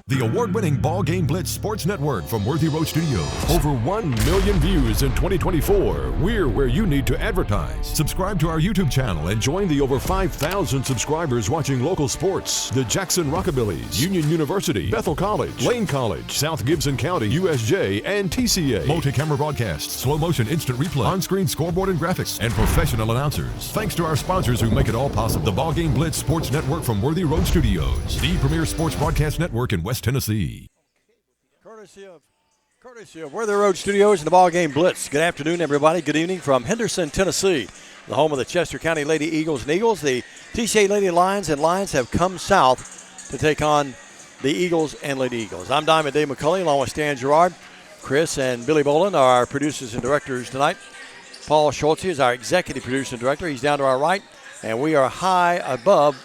The award-winning BallGame Blitz Sports Network from Worthy Road Studios. Over 1 million views in 2024. We're where you need to advertise. Subscribe to our YouTube channel and join the over 5,000 subscribers watching local sports. The Jackson Rockabillys, Union University, Bethel College, Lane College, South Gibson County, USJ, and TCA. Multi-camera broadcasts, slow-motion instant replay, on-screen scoreboard and graphics, and professional announcers. Thanks to our sponsors who make it all possible. The BallGame Blitz Sports Network from Worthy Road Studios. The premier sports broadcast network in West Tennessee. Courtesy of Worthy Road Studios and the BallGame Blitz. Good afternoon, everybody. Good evening from Henderson, Tennessee, the home of the Chester County Lady Eagles and Eagles. The TCA Lady Lions and Lions have come south to take on the Eagles and Lady Eagles. I'm Diamond Dave McCulley along with Stan Gerard. Chris and Billy Boland are our producers and directors tonight. Paul Schultze is our executive producer and director. He's down to our right, and we are high above,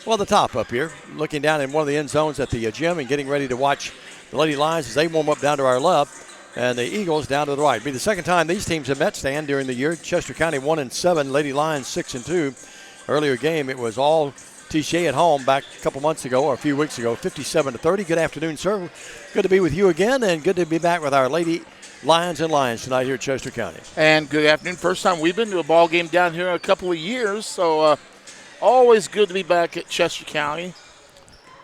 well, the top up here, looking down in one of the end zones at the gym and getting ready to watch the Lady Lions as they warm up down to our left, and the Eagles down to the right. It'll be the second time these teams have met, Stan, during the year. Chester County 1-7, Lady Lions 6-2. Earlier game, it was all TCA at home back a couple months ago or a few weeks ago, 57-30. Good afternoon, sir. Good to be with you again, and good to be back with our Lady Lions and Lions tonight here at Chester County. And good afternoon. First time we've been to a ball game down here in a couple of years, so always good to be back at Chester County.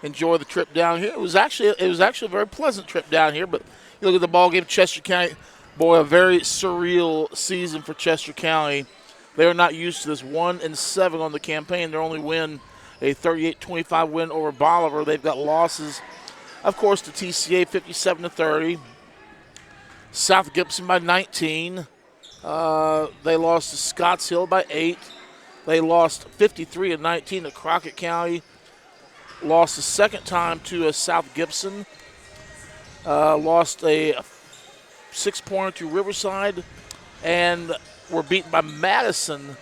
Enjoy the trip down here. It was actually a very pleasant trip down here, but you look at the ball game, Chester County, boy, a very surreal season for Chester County. They are not used to this 1-7 on the campaign. Their only win, a 38-25 win over Bolivar. They've got losses, of course, to TCA 57-30. South Gibson by 19. They lost to Scotts Hill by 8. They lost 53-19 to Crockett County. Lost the second time to South Gibson. Lost a 6-pointer to Riverside. And were beaten by Madison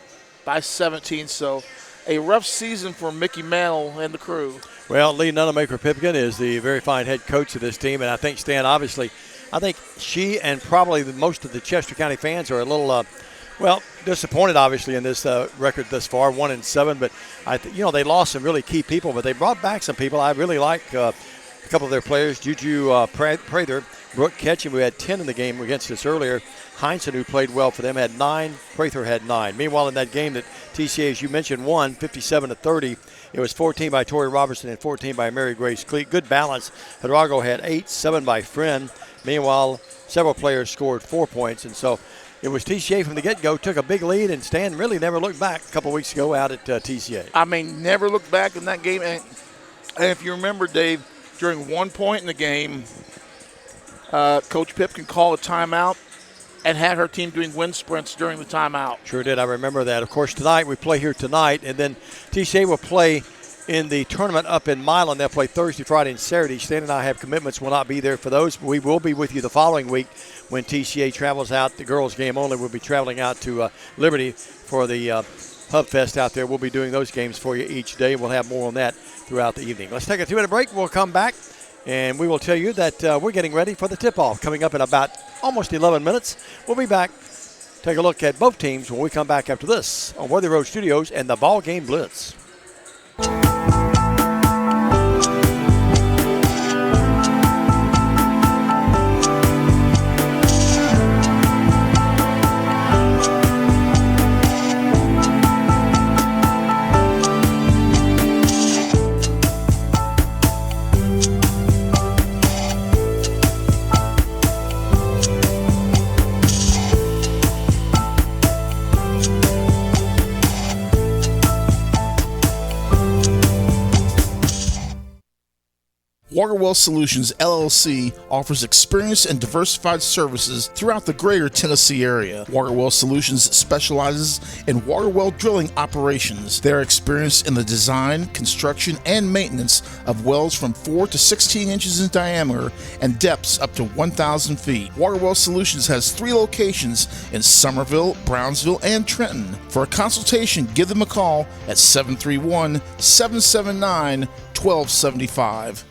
by 17. So a rough season for Mickey Mantle and the crew. Well, Lee Nunemaker-Pipkin is the very fine head coach of this team. And I think, Stan, obviously, I think she and probably most of the Chester County fans are a little disappointed, obviously, in this record thus far, 1-7. But they lost some really key people, but they brought back some people. I really like a couple of their players. Juju Prather, Brooke Ketchum, who had 10 in the game against us earlier. Heinsohn, who played well for them, had 9. Prather had 9. Meanwhile, in that game that TCA, as you mentioned, won 57-30. It was 14 by Tori Robertson and 14 by Mary Grace Cleet. Good balance. Hidalgo had 8, 7 by Friend. Meanwhile, several players scored 4 points, and so it was TCA from the get-go, took a big lead, and Stan really never looked back a couple weeks ago out at TCA. I mean, never looked back in that game. And if you remember, Dave, during one point in the game, Coach Pipkin called a timeout and had her team doing wind sprints during the timeout. Sure did. I remember that. Of course, tonight we play here tonight, and then TCA will play in the tournament up in Milan. They'll play Thursday, Friday, and Saturday. Stan and I have commitments. We'll not be there for those. We will be with you the following week when TCA travels out. The girls' game only. We'll be traveling out to Liberty for the Hub Fest out there. We'll be doing those games for you each day. We'll have more on that throughout the evening. Let's take a 2-minute break. We'll come back, and we will tell you that we're getting ready for the tip-off coming up in about almost 11 minutes. We'll be back. Take a look at both teams when we come back after this on Worthy Road Studios and the BallGame Blitz. Waterwell Solutions, LLC offers experienced and diversified services throughout the greater Tennessee area. Waterwell Solutions specializes in water well drilling operations. They are experienced in the design, construction, and maintenance of wells from 4 to 16 inches in diameter and depths up to 1,000 feet. Waterwell Solutions has 3 locations in Summerville, Brownsville, and Trenton. For a consultation, give them a call at 731-779-1275.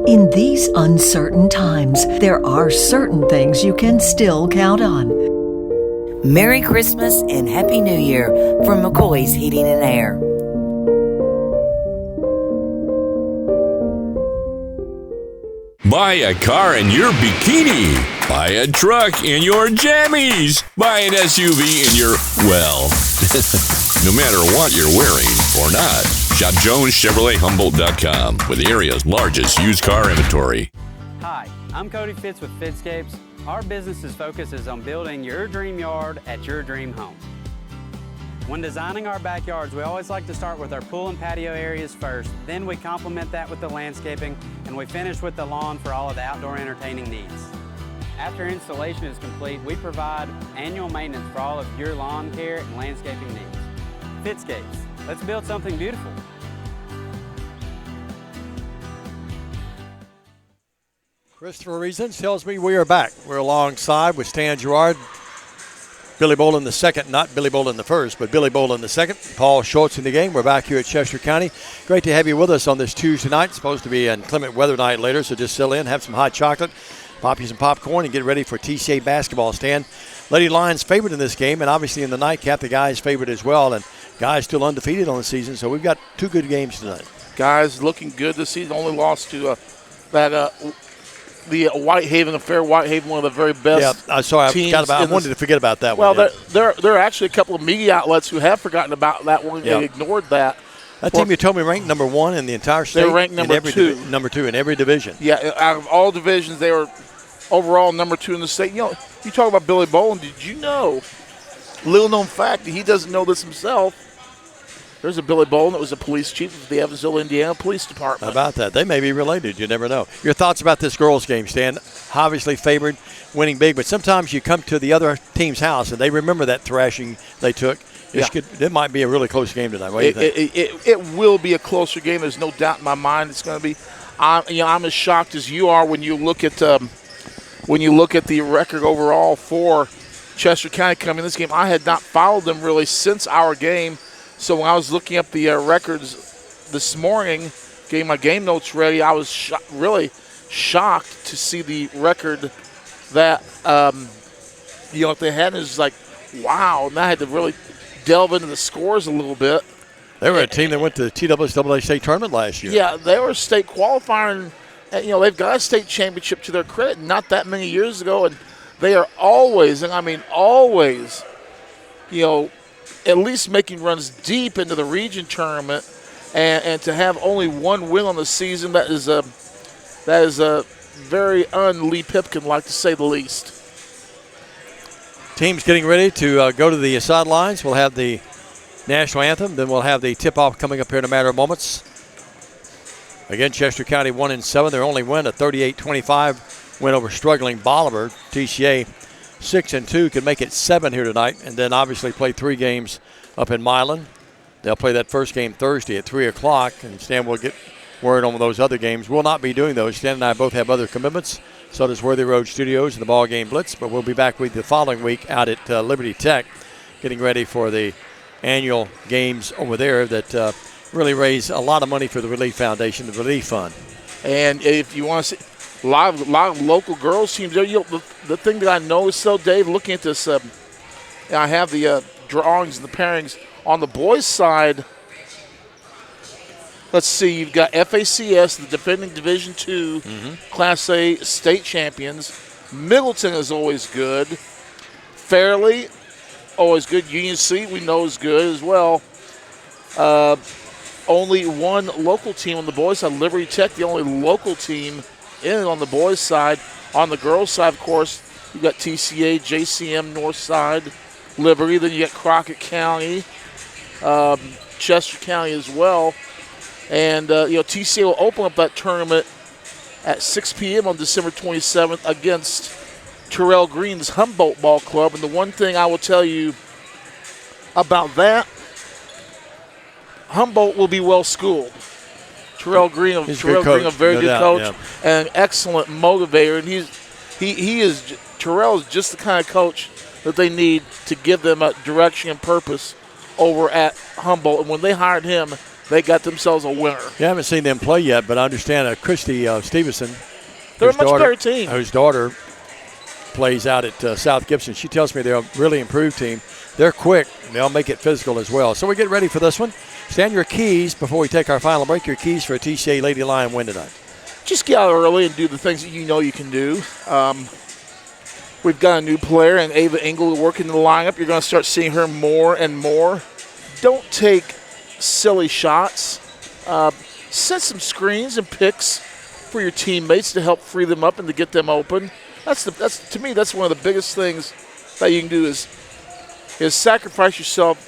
In these uncertain times, there are certain things you can still count on. Merry Christmas and Happy New Year from McCoy's Heating and Air. Buy a car in your bikini. Buy a truck in your jammies. Buy an SUV in your, well, no matter what you're wearing or not. Shop JonesChevroletHumboldt.com with the area's largest used car inventory. Hi, I'm Cody Fitz with Fitscapes. Our business's focus is on building your dream yard at your dream home. When designing our backyards, we always like to start with our pool and patio areas first. Then we complement that with the landscaping, and we finish with the lawn for all of the outdoor entertaining needs. After installation is complete, we provide annual maintenance for all of your lawn care and landscaping needs. Fitscapes, let's build something beautiful. Christopher Reasons tells me we are back. We're alongside with Stan Gerard, Billy Bolin the second, not Billy Bolin the first, but Billy Bolin the second. Paul Schultz in the game. We're back here at Chester County. Great to have you with us on this Tuesday night. It's supposed to be an inclement weather night later, so just settle in, have some hot chocolate, pop you some popcorn, and get ready for TCA basketball. Stan, Lady Lions favored in this game, and obviously in the nightcap, the guys favored as well, and guys still undefeated on the season, so we've got two good games tonight. Guys looking good this season. Only lost to the Whitehaven affair. Whitehaven, one of the very best. Yeah, sorry, I wanted to forget about that one. Well, there are actually a couple of media outlets who have forgotten about that one. They ignored that. That team you told me ranked number one in the entire state. They're ranked number two in every division. Yeah, out of all divisions, they were overall number 2 in the state. You know, you talk about Billy Bolin. Did you know? Little known fact, he doesn't know this himself. There's a Billy Bolin that was a police chief of the Evansville, Indiana Police Department. How about that? They may be related. You never know. Your thoughts about this girls' game, Stan? Obviously favored, winning big, but sometimes you come to the other team's house and they remember that thrashing they took. It might be a really close game tonight. What do you think? It will be a closer game. There's no doubt in my mind it's going to be. I'm as shocked as you are when you look at the record overall for Chester County coming in this game. I had not followed them really since our game. So when I was looking up the records this morning, getting my game notes ready, I was really shocked to see the record that if they had. It was like, wow. And I had to really delve into the scores a little bit. They were a team that went to the TWSAA state tournament last year. Yeah, they were a state qualifier, and they've got a state championship to their credit not that many years ago, and they are always, and I mean always, at least making runs deep into the region tournament, and to have only one win on the season, that is a very un-Lee Pipkin-like, to say the least. Teams getting ready to go to the sidelines. We'll have the national anthem, then we'll have the tip-off coming up here in a matter of moments. Again, Chester County 1-7. Their only win, a 38-25 win over struggling Bolivar. TCA 6-2, could make it 7 here tonight, and then obviously play 3 games up in Milan. They'll play that first game Thursday at 3 o'clock, and Stan will get word on those other games. We'll not be doing those. Stan and I both have other commitments. So does Worthy Road Studios and the BallGame Blitz, but we'll be back with you the following week out at Liberty Tech, getting ready for the annual games over there that really raise a lot of money for the Relief Foundation, the Relief Fund. And if you want to see a lot of local girls teams there, the thing that I noticed, though, Dave, looking at this, I have the drawings and the pairings on the boys' side. Let's see, you've got FACS, the defending Division II Class A state champions. Middleton is always good. Fairleigh, always good. Union C, we know, is good as well. Only one local team on the boys' side. Liberty Tech, the only local team in on the boys' side. On the girls' side, of course, you've got TCA, JCM, Northside, Liberty. Then you got Crockett County, Chester County as well. And, TCA will open up that tournament at 6 p.m. on December 27th against Terrell Green's Humboldt Ball Club. And the one thing I will tell you about that, Humboldt will be well schooled. Terrell Green, a very good coach, and an excellent motivator. And Terrell is just the kind of coach that they need to give them a direction and purpose over at Humboldt. And when they hired him, they got themselves a winner. Yeah, I haven't seen them play yet, but I understand Christy Stevenson, they're a much better team, whose daughter plays out at South Gibson. She tells me they're a really improved team. They're quick, and they'll make it physical as well. So we get ready for this one. Stand your keys before we take our final break. Your keys for a TCA Lady Lion win tonight. Just get out early and do the things that you know you can do. We've got a new player, and Ava Engel working the lineup. You're going to start seeing her more and more. Don't take silly shots. Set some screens and picks for your teammates to help free them up and to get them open. That's to me, that's one of the biggest things that you can do is sacrifice yourself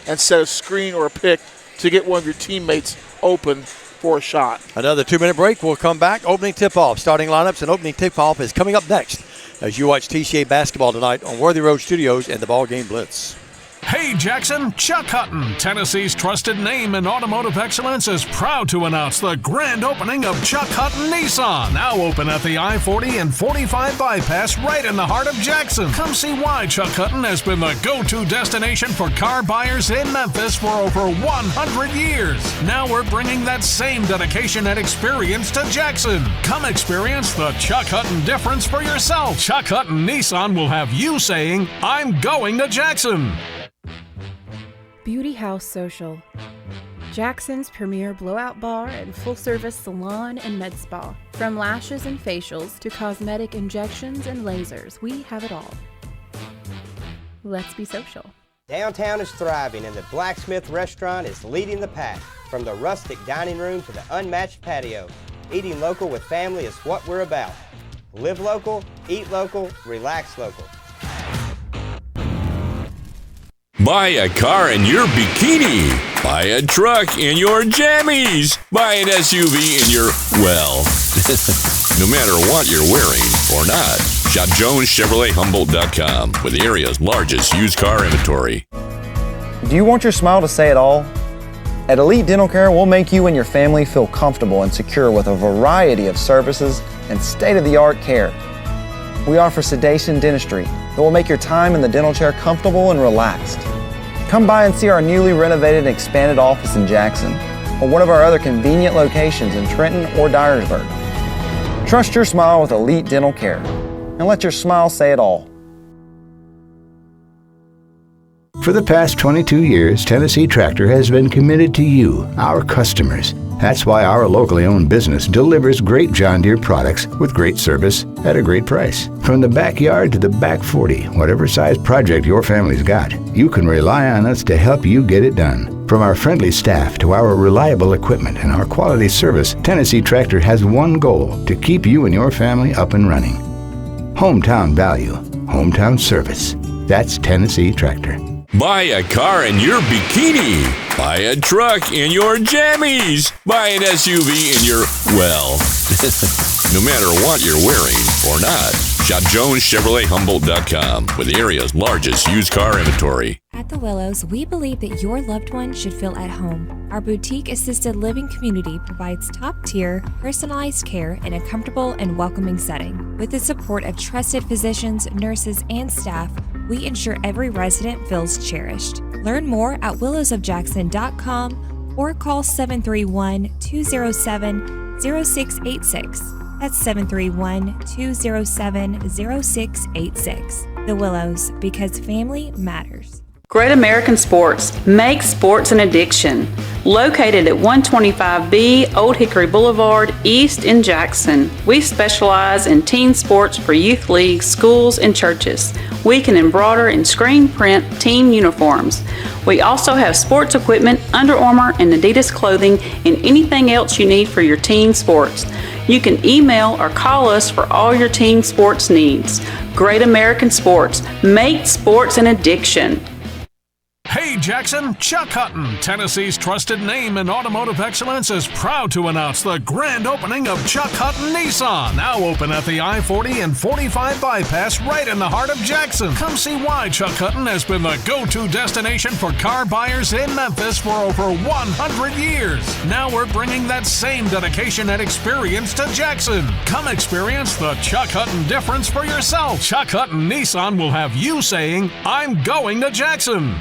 and set a screen or a pick to get one of your teammates open for a shot. Another 2-minute break. We'll come back. Opening tip-off, starting lineups, and opening tip-off is coming up next as you watch TCA basketball tonight on Worthy Road Studios and the BallGame Blitz. Hey Jackson, Chuck Hutton, Tennessee's trusted name in automotive excellence, is proud to announce the grand opening of Chuck Hutton Nissan, now open at the I-40 and 45 bypass right in the heart of Jackson. Come see why Chuck Hutton has been the go-to destination for car buyers in Memphis for over 100 years. Now we're bringing that same dedication and experience to Jackson. Come experience the Chuck Hutton difference for yourself. Chuck Hutton Nissan will have you saying, I'm going to Jackson. Beauty House Social, Jackson's premier blowout bar and full-service salon and med spa. From lashes and facials to cosmetic injections and lasers, we have it all. Let's be social. Downtown is thriving and the Blacksmith Restaurant is leading the pack. From the rustic dining room to the unmatched patio, eating local with family is what we're about. Live local, eat local, relax local. Buy a car in your bikini. Buy a truck in your jammies. Buy an SUV in your, well, no matter what you're wearing or not. Shop JonesChevroletHumboldt.com with the area's largest used car inventory. Do you want your smile to say it all? At Elite Dental Care, we'll make you and your family feel comfortable and secure with a variety of services and state-of-the-art care. We offer sedation dentistry that will make your time in the dental chair comfortable and relaxed. Come by and see our newly renovated and expanded office in Jackson or one of our other convenient locations in Trenton or Dyersburg. Trust your smile with Elite Dental Care and let your smile say it all. For the past 22 years, Tennessee Tractor has been committed to you, our customers. That's why our locally owned business delivers great John Deere products with great service at a great price. From the backyard to the back 40, whatever size project your family's got, you can rely on us to help you get it done. From our friendly staff to our reliable equipment and our quality service, Tennessee Tractor has one goal: to keep you and your family up and running. Hometown value, hometown service. That's Tennessee Tractor. Buy a car in your bikini. Buy a truck in your jammies. Buy an SUV in your, well, no matter what you're wearing or not. Shop JonesChevroletHumboldt.com with the area's largest used car inventory. At The Willows, we believe that your loved one should feel at home. Our boutique assisted living community provides top-tier, personalized care in a comfortable and welcoming setting. With the support of trusted physicians, nurses, and staff, we ensure every resident feels cherished. Learn more at willowsofjackson.com or call 731-207-0686. That's 731-207-0686. The Willows, because family matters. Great American Sports. Make sports an addiction. Located at 125B Old Hickory Boulevard, East in Jackson. We specialize in team sports for youth leagues, schools, and churches. We can embroider and screen print team uniforms. We also have sports equipment, Under Armour, and Adidas clothing, and anything else you need for your team sports. You can email or call us for all your team sports needs. Great American Sports. Make sports an addiction. Hey Jackson, Chuck Hutton, Tennessee's trusted name in automotive excellence, is proud to announce the grand opening of Chuck Hutton Nissan, now open at the I-40 and 45 bypass right in the heart of Jackson. Come see why Chuck Hutton has been the go-to destination for car buyers in Memphis for over 100 years. Now we're bringing that same dedication and experience to Jackson. Come experience the Chuck Hutton difference for yourself. Chuck Hutton Nissan will have you saying, I'm going to Jackson.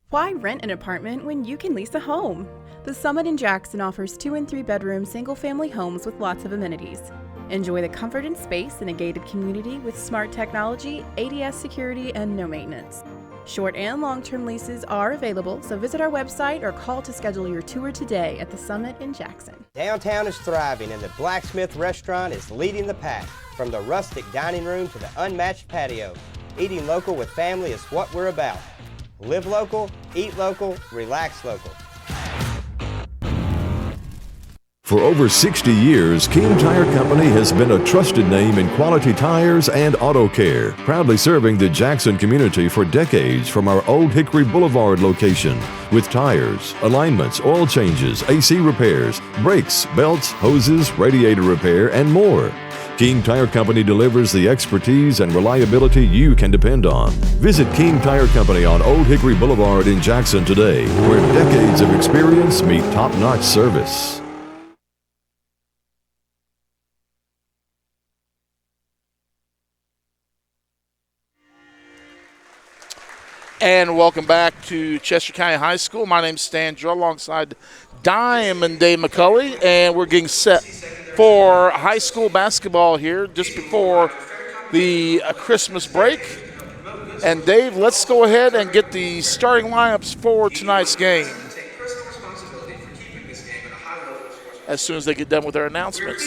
Why rent an apartment when you can lease a home? The Summit in Jackson offers 2 and 3 bedroom single-family homes with lots of amenities. Enjoy the comfort and space in a gated community with smart technology, ADS security, and no maintenance. Short and long-term leases are available, so visit our website or call to schedule your tour today at the Summit in Jackson. Downtown is thriving and the Blacksmith Restaurant is leading the pack. From the rustic dining room to the unmatched patio, eating local with family is what we're about. Live local, eat local, relax local. For over 60 years, King Tire Company has been a trusted name in quality tires and auto care, proudly serving the Jackson community for decades from our Old Hickory Boulevard location. With tires, alignments, oil changes, AC repairs, brakes, belts, hoses, radiator repair, and more. King Tire Company delivers the expertise and reliability you can depend on. Visit King Tire Company on Old Hickory Boulevard in Jackson today, where decades of experience meet top-notch service. And welcome back to Chester County High School. My name's Stan Drill alongside Diamond Dave McCulley, and we're getting set for high school basketball here just before the Christmas break. And Dave, let's go ahead and get the starting lineups for tonight's game as soon as they get done with their announcements.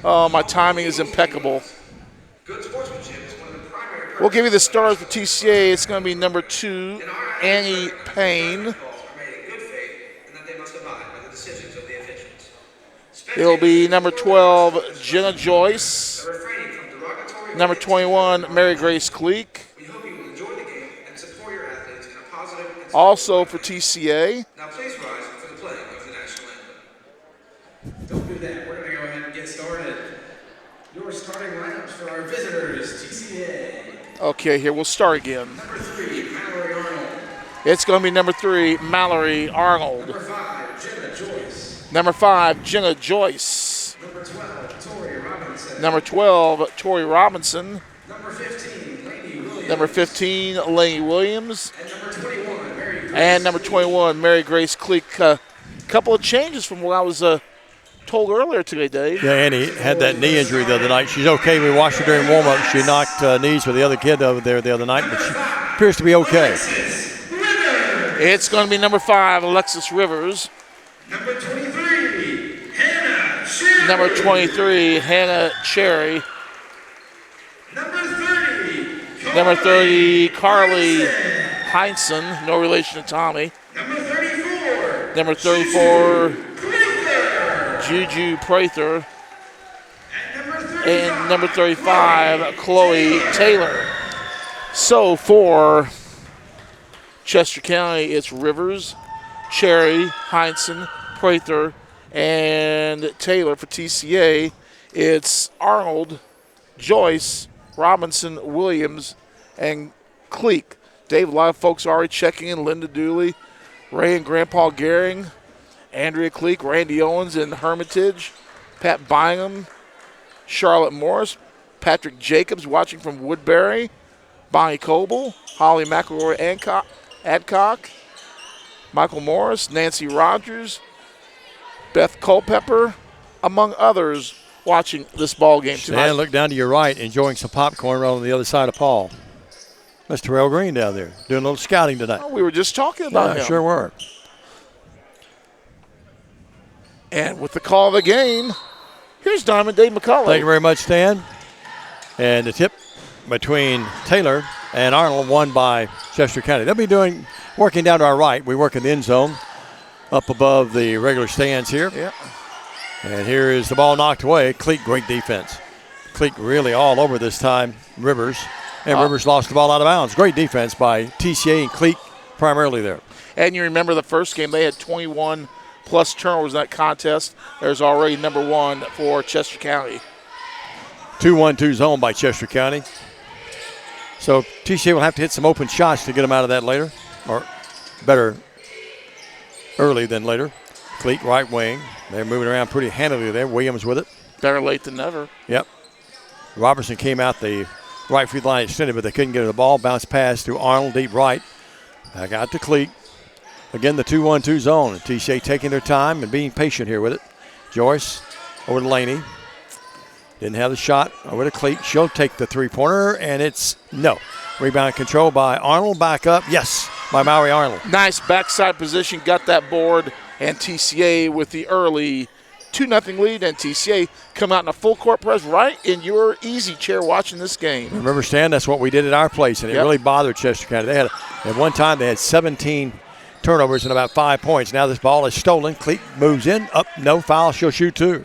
Oh, my timing is impeccable. We'll give you the stars for TCA. It's going to be number 2, Annie Payne. It'll be number 12, Jenna Joyce. Number 21, Mary Grace Cleek. Also for TCA. Now please rise for the playing of the national anthem. Don't do that. We're going to go ahead and get started. Your starting lineups for our visitors, TCA. Okay, here we'll start again. Number 3, Mallory Arnold. It's going to be number 3, Mallory Arnold. Number 5, Jenna Joyce. Number 5, Jenna Joyce. Number 12, Tori Robinson. Number 12, Tori Robinson. Number 15, Lainey Williams. Number 15, Lainey Williams. And number 21, Mary Grace. And number 21, Mary Grace Cleek. A couple of changes from what I was told earlier today, Dave. Yeah, Annie had that knee injury the other night. She's okay. We watched her during warm-up. She knocked knees with the other kid over there the other night, but she appears to be okay. It's going to be number 5, Alexis Rivers. Number 23, Hannah Cherry. Number 23, Hannah Cherry. Number 30, Carly Heinsohn, no relation to Tommy. Number 34, Juju Prather. And number 35, Chloe Taylor. So for Chester County, it's Rivers, Cherry, Heinsohn, Prather, and Taylor. For TCA, it's Arnold, Joyce, Robinson, Williams, and Cleek. Dave, a lot of folks are already checking in. Linda Dooley, Ray and Grandpa Gehring, Andrea Cleek, Randy Owens in Hermitage, Pat Bingham, Charlotte Morris, Patrick Jacobs watching from Woodbury, Bonnie Coble, Holly McElroy Adcock, Michael Morris, Nancy Rogers, Beth Culpepper, among others watching this ball game tonight. And look down to your right, enjoying some popcorn on the other side of Paul. That's Terrell Green down there doing a little scouting tonight. Oh, we were just talking about him. Sure were. And with the call of the game, here's Diamond Dave McCulley. Thank you very much, Stan. And the tip between Taylor and Arnold won by Chester County. They'll be working down to our right. We work in the end zone up above the regular stands here. Yeah. And here is the ball knocked away. Cleek, great defense. Cleek really all over this time, Rivers. And Rivers lost the ball out of bounds. Great defense by TCA and Cleek primarily there. And you remember the first game, they had 21 plus turnovers in that contest. There's already number 1 for Chester County. 2-1-2 zone by Chester County. So TCA will have to hit some open shots to get them out of that later, or better early than later. Cleek, right wing. They're moving around pretty handily there. Williams with it. Better late than never. Yep. Robertson came out the right field line extended, but they couldn't get the ball. Bounce pass to Arnold, deep right. Back out to Cleek. Again, the 2-1-2 zone. TCA taking their time and being patient here with it. Joyce over to Laney. Didn't have the shot. Over to Cleat. She'll take the three-pointer, and it's no. Rebound control by Arnold. Back up. Yes, by Maury Arnold. Nice backside position. Got that board. And TCA with the early 2-0 lead. And TCA come out in a full court press right in your easy chair watching this game. Remember, Stan, that's what we did at our place, and it really bothered Chester County. They had, at one time, they had 17 turnovers and about 5 points. Now this ball is stolen. Cleat moves in. Up, no foul. She'll shoot two.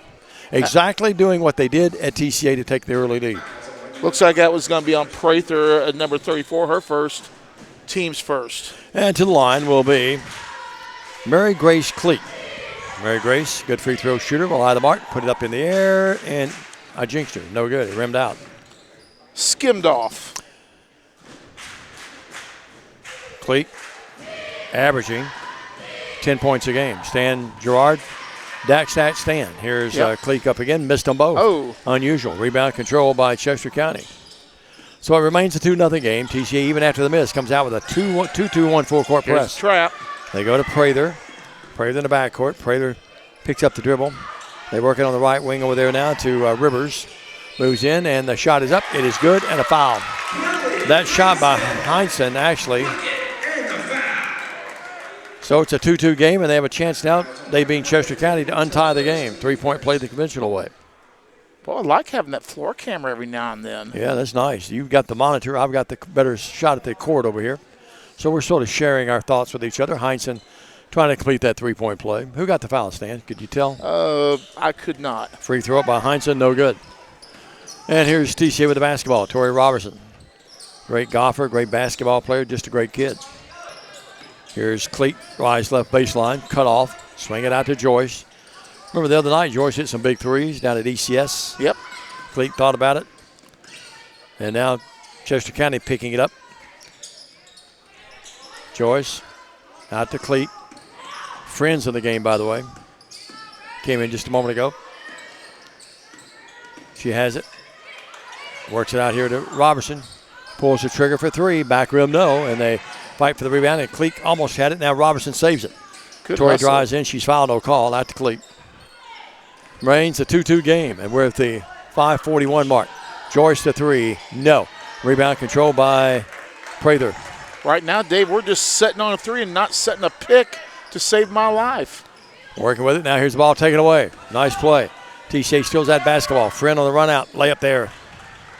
Exactly doing what they did at TCA to take the early lead. Looks like that was going to be on Prather at number 34, her first, team's first. And to the line will be Mary Grace Cleat. Mary Grace, good free throw shooter, will eye the mark, put it up in the air, and I jinxed her. No good. It rimmed out. Skimmed off. Cleat averaging 10 points a game. Stan Gerard. Daxat Stan. Here's Cleek up again. Missed them both. Oh. Unusual. Rebound control by Chester County. So it remains a 2-0 game. TCA, even after the miss, comes out with a 2-2-1 full-court press. Trap. They go to Prather. Prather in the backcourt. Prather picks up the dribble. They're working on the right wing over there now to Rivers. Moves in, and the shot is up. It is good, and a foul. That shot by Heinsohn, actually. So it's a 2-2 game, and they have a chance now, they being Chester County, to untie the game. 3-point play the conventional way. Boy, I like having that floor camera every now and then. Yeah, that's nice. You've got the monitor. I've got the better shot at the court over here. So we're sort of sharing our thoughts with each other. Heinsohn trying to complete that 3-point play. Who got the foul, Stan? Could you tell? I could not. Free throw up by Heinsohn, no good. And here's TCA with the basketball. Tori Robertson. Great golfer, great basketball player, just a great kid. Here's Cleat, rise left baseline, cut off, swing it out to Joyce. Remember the other night, Joyce hit some big threes down at ECS. Yep. Cleat thought about it. And now Chester County picking it up. Joyce out to Cleat. Friends in the game, by the way. Came in just a moment ago. She has it. Works it out here to Robertson. Pulls the trigger for three. Back rim, no. And they fight for the rebound, and Cleat almost had it. Now Robertson saves it. Tori drives in. She's fouled, no call. Out to Cleat. Remains a 2-2 game, and we're at the 5:41 mark. Joyce to three. No. Rebound control by Prather. Right now, Dave, we're just setting on a three and not setting a pick to save my life. Working with it. Now here's the ball taken away. Nice play. TCA steals that basketball. Friend on the run out. Layup there.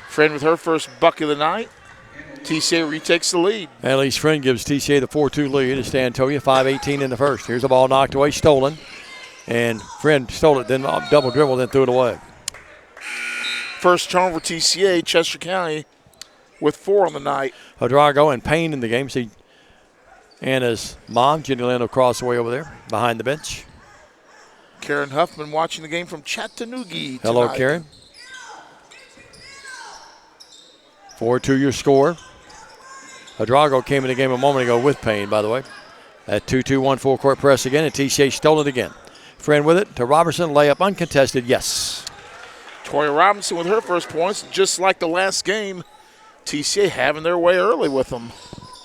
Friend with her first bucket of the night. TCA retakes the lead. At least Friend gives TCA the 4-2 lead. As Stan told you, 5:18 in the first. Here's the ball knocked away, stolen. And Friend stole it, then double dribble, then threw it away. First turnover for TCA, Chester County with 4 on the night. Odrago and Payne in the game. See Anna's mom, Jenny Lynn, across the way over there behind the bench. Karen Huffman watching the game from Chattanooga tonight. Hello, Karen. 4-2 your score. Odrago came in the game a moment ago with Payne, by the way. At 2-2-1 full court press again, and TCA stole it again. Friend with it to Robertson, layup uncontested, yes. Tori Robinson with her first points, just like the last game. TCA having their way early with them.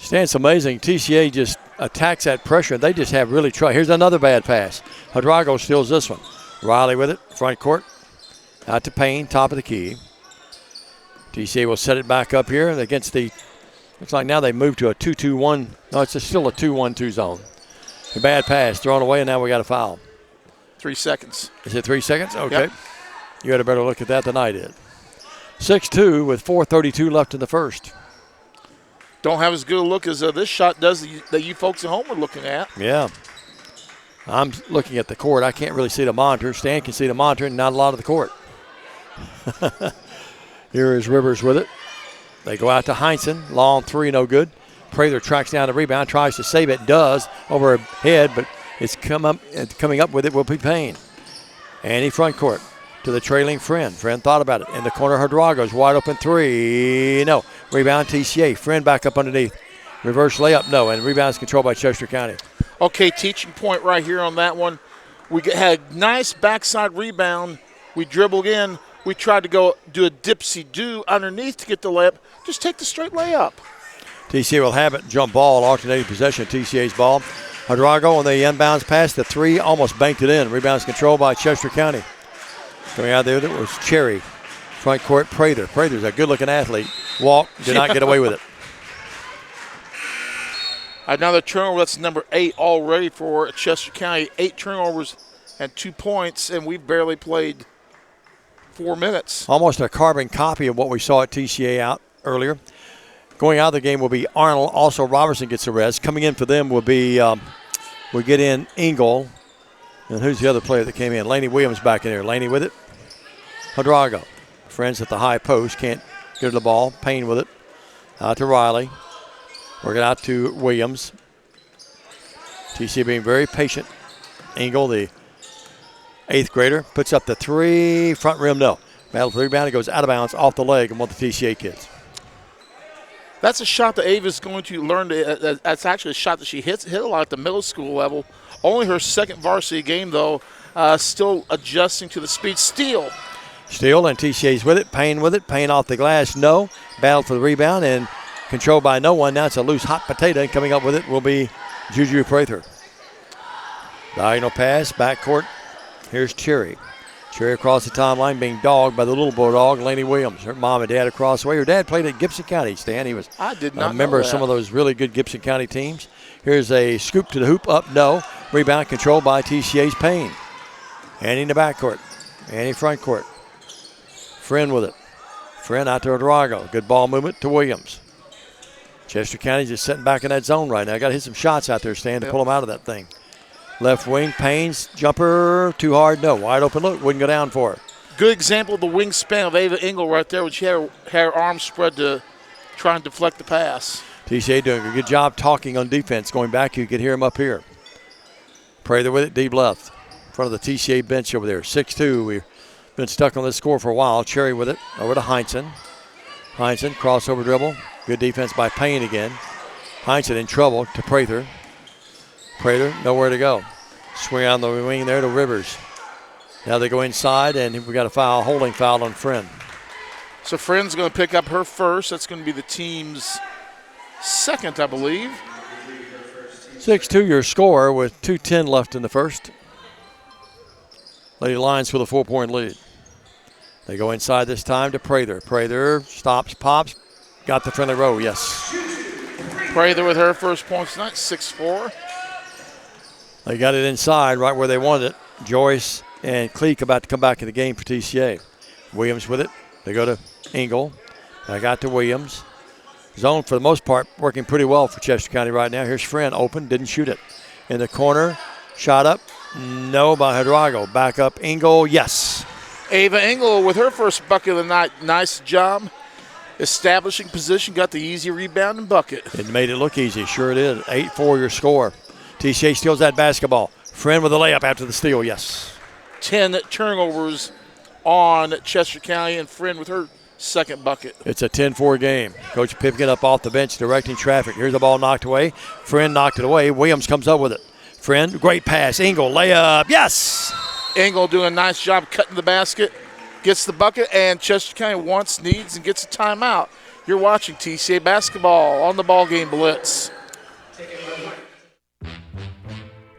Stan, it's amazing. TCA just attacks that pressure. They just have really trouble. Here's another bad pass. Odrago steals this one. Riley with it, front court. Out to Payne, top of the key. TCA will set it back up here against the, looks like now they moved to a 2-2-1. No, it's still a 2-1-2 zone. A bad pass thrown away, and now we got a foul. 3 seconds. Is it 3 seconds? Okay. Yep. You had a better look at that than I did. 6-2 with 4:32 left in the first. Don't have as good a look as this shot does that you folks at home are looking at. Yeah. I'm looking at the court. I can't really see the monitor. Stan can see the monitor and not a lot of the court. Here is Rivers with it. They go out to Heinsohn. Long three, no good. Prather tracks down the rebound, tries to save it, does over her head, but it's coming up with it will be Payne. Annie front court to the trailing Friend. Friend thought about it. In the corner, Odrago's wide open three. No. Rebound TCA. Friend back up underneath. Reverse layup, no. And rebound is controlled by Chester County. Okay, teaching point right here on that one. We had a nice backside rebound. We dribbled in. We tried to go do a dipsy-do underneath to get the layup. Just take the straight layup. TCA will have it. Jump ball, alternating possession. TCA's ball. Hydrago on the inbounds pass, the three, almost banked it in. Rebounds controlled by Chester County. Coming out there, that was Cherry. Front court, Prather. Prather's a good-looking athlete. Walk, did not get away with it. Another turnover. That's number 8 already for Chester County. 8 turnovers and 2 points, and we've barely played 4 minutes. Almost a carbon copy of what we saw at TCA out earlier. Going out of the game will be Arnold. Also, Robertson gets a rest. Coming in for them will be, we get in Engel. And who's the other player that came in? Laney Williams back in there. Laney with it. Hydrago. Friends at the high post. Can't get to the ball. Payne with it. Out to Riley. Working out to Williams. TCA being very patient. Engel, the 8th grader, puts up the three. Front rim, no. Battle for the rebound. It goes out of bounds off the leg of one of the TCA kids. That's a shot that Ava's going to learn. That's actually a shot that she hit a lot at the middle school level. Only her second varsity game, though, still adjusting to the speed. Steal and TCA's with it. Payne with it. Payne off the glass, no. Battle for the rebound and controlled by no one. Now it's a loose hot potato, and coming up with it will be Juju Prather. Diagonal pass, backcourt. Here's Cherry. Cherry across the timeline being dogged by the little bulldog, Laney Williams. Her mom and dad across the way. Her dad played at Gibson County, Stan. He was a member of some of those really good Gibson County teams. Here's a scoop to the hoop, up, no. Rebound controlled by TCA's Payne. Annie in the backcourt. Annie front court. Friend with it. Friend out to Drago. Good ball movement to Williams. Chester County just sitting back in that zone right now. Got to hit some shots out there, Stan, to pull them out of that thing. Left wing, Payne's jumper, too hard, no. Wide open look, wouldn't go down for her. Good example of the wingspan of Ava Engel right there, when she had her arms spread to try and deflect the pass. TCA doing a good job talking on defense. Going back, you could hear him up here. Prather with it, deep left. In front of the TCA bench over there. 6-2. We've been stuck on this score for a while. Cherry with it, over to Heinzen. Heinzen, crossover dribble. Good defense by Payne again. Heinzen in trouble to Prather. Prather, nowhere to go. Swing on the wing there to Rivers. Now they go inside, and we got a foul, holding foul on Friend. So Friend's going to pick up her first. That's going to be the team's second, I believe. 6-2 your score with 2:10 left in the first. Lady Lions with a 4-point lead. They go inside this time to Prather. Prather stops, pops, got the friendly row, yes. Prather with her first points tonight, 6-4. They got it inside right where they wanted it. Joyce and Cleek about to come back in the game for TCA. Williams with it. They go to Engel. Back out to Williams. Zone, for the most part, working pretty well for Chester County right now. Here's Friend, open, didn't shoot it. In the corner, shot up, no by Hydrago. Back up, Engel, yes. Ava Engel with her first bucket of the night. Nice job establishing position, got the easy rebound and bucket. It made it look easy, sure it is. 8-4 your score. TCA steals that basketball. Friend with a layup after the steal, yes. 10 turnovers on Chester County, and Friend with her second bucket. It's a 10-4 game. Coach Pipkin up off the bench directing traffic. Here's the ball knocked away. Friend knocked it away. Williams comes up with it. Friend, great pass. Engel, layup, yes! Engel doing a nice job cutting the basket, gets the bucket, and Chester County wants, needs, and gets a timeout. You're watching TCA basketball on the BallGame Blitz.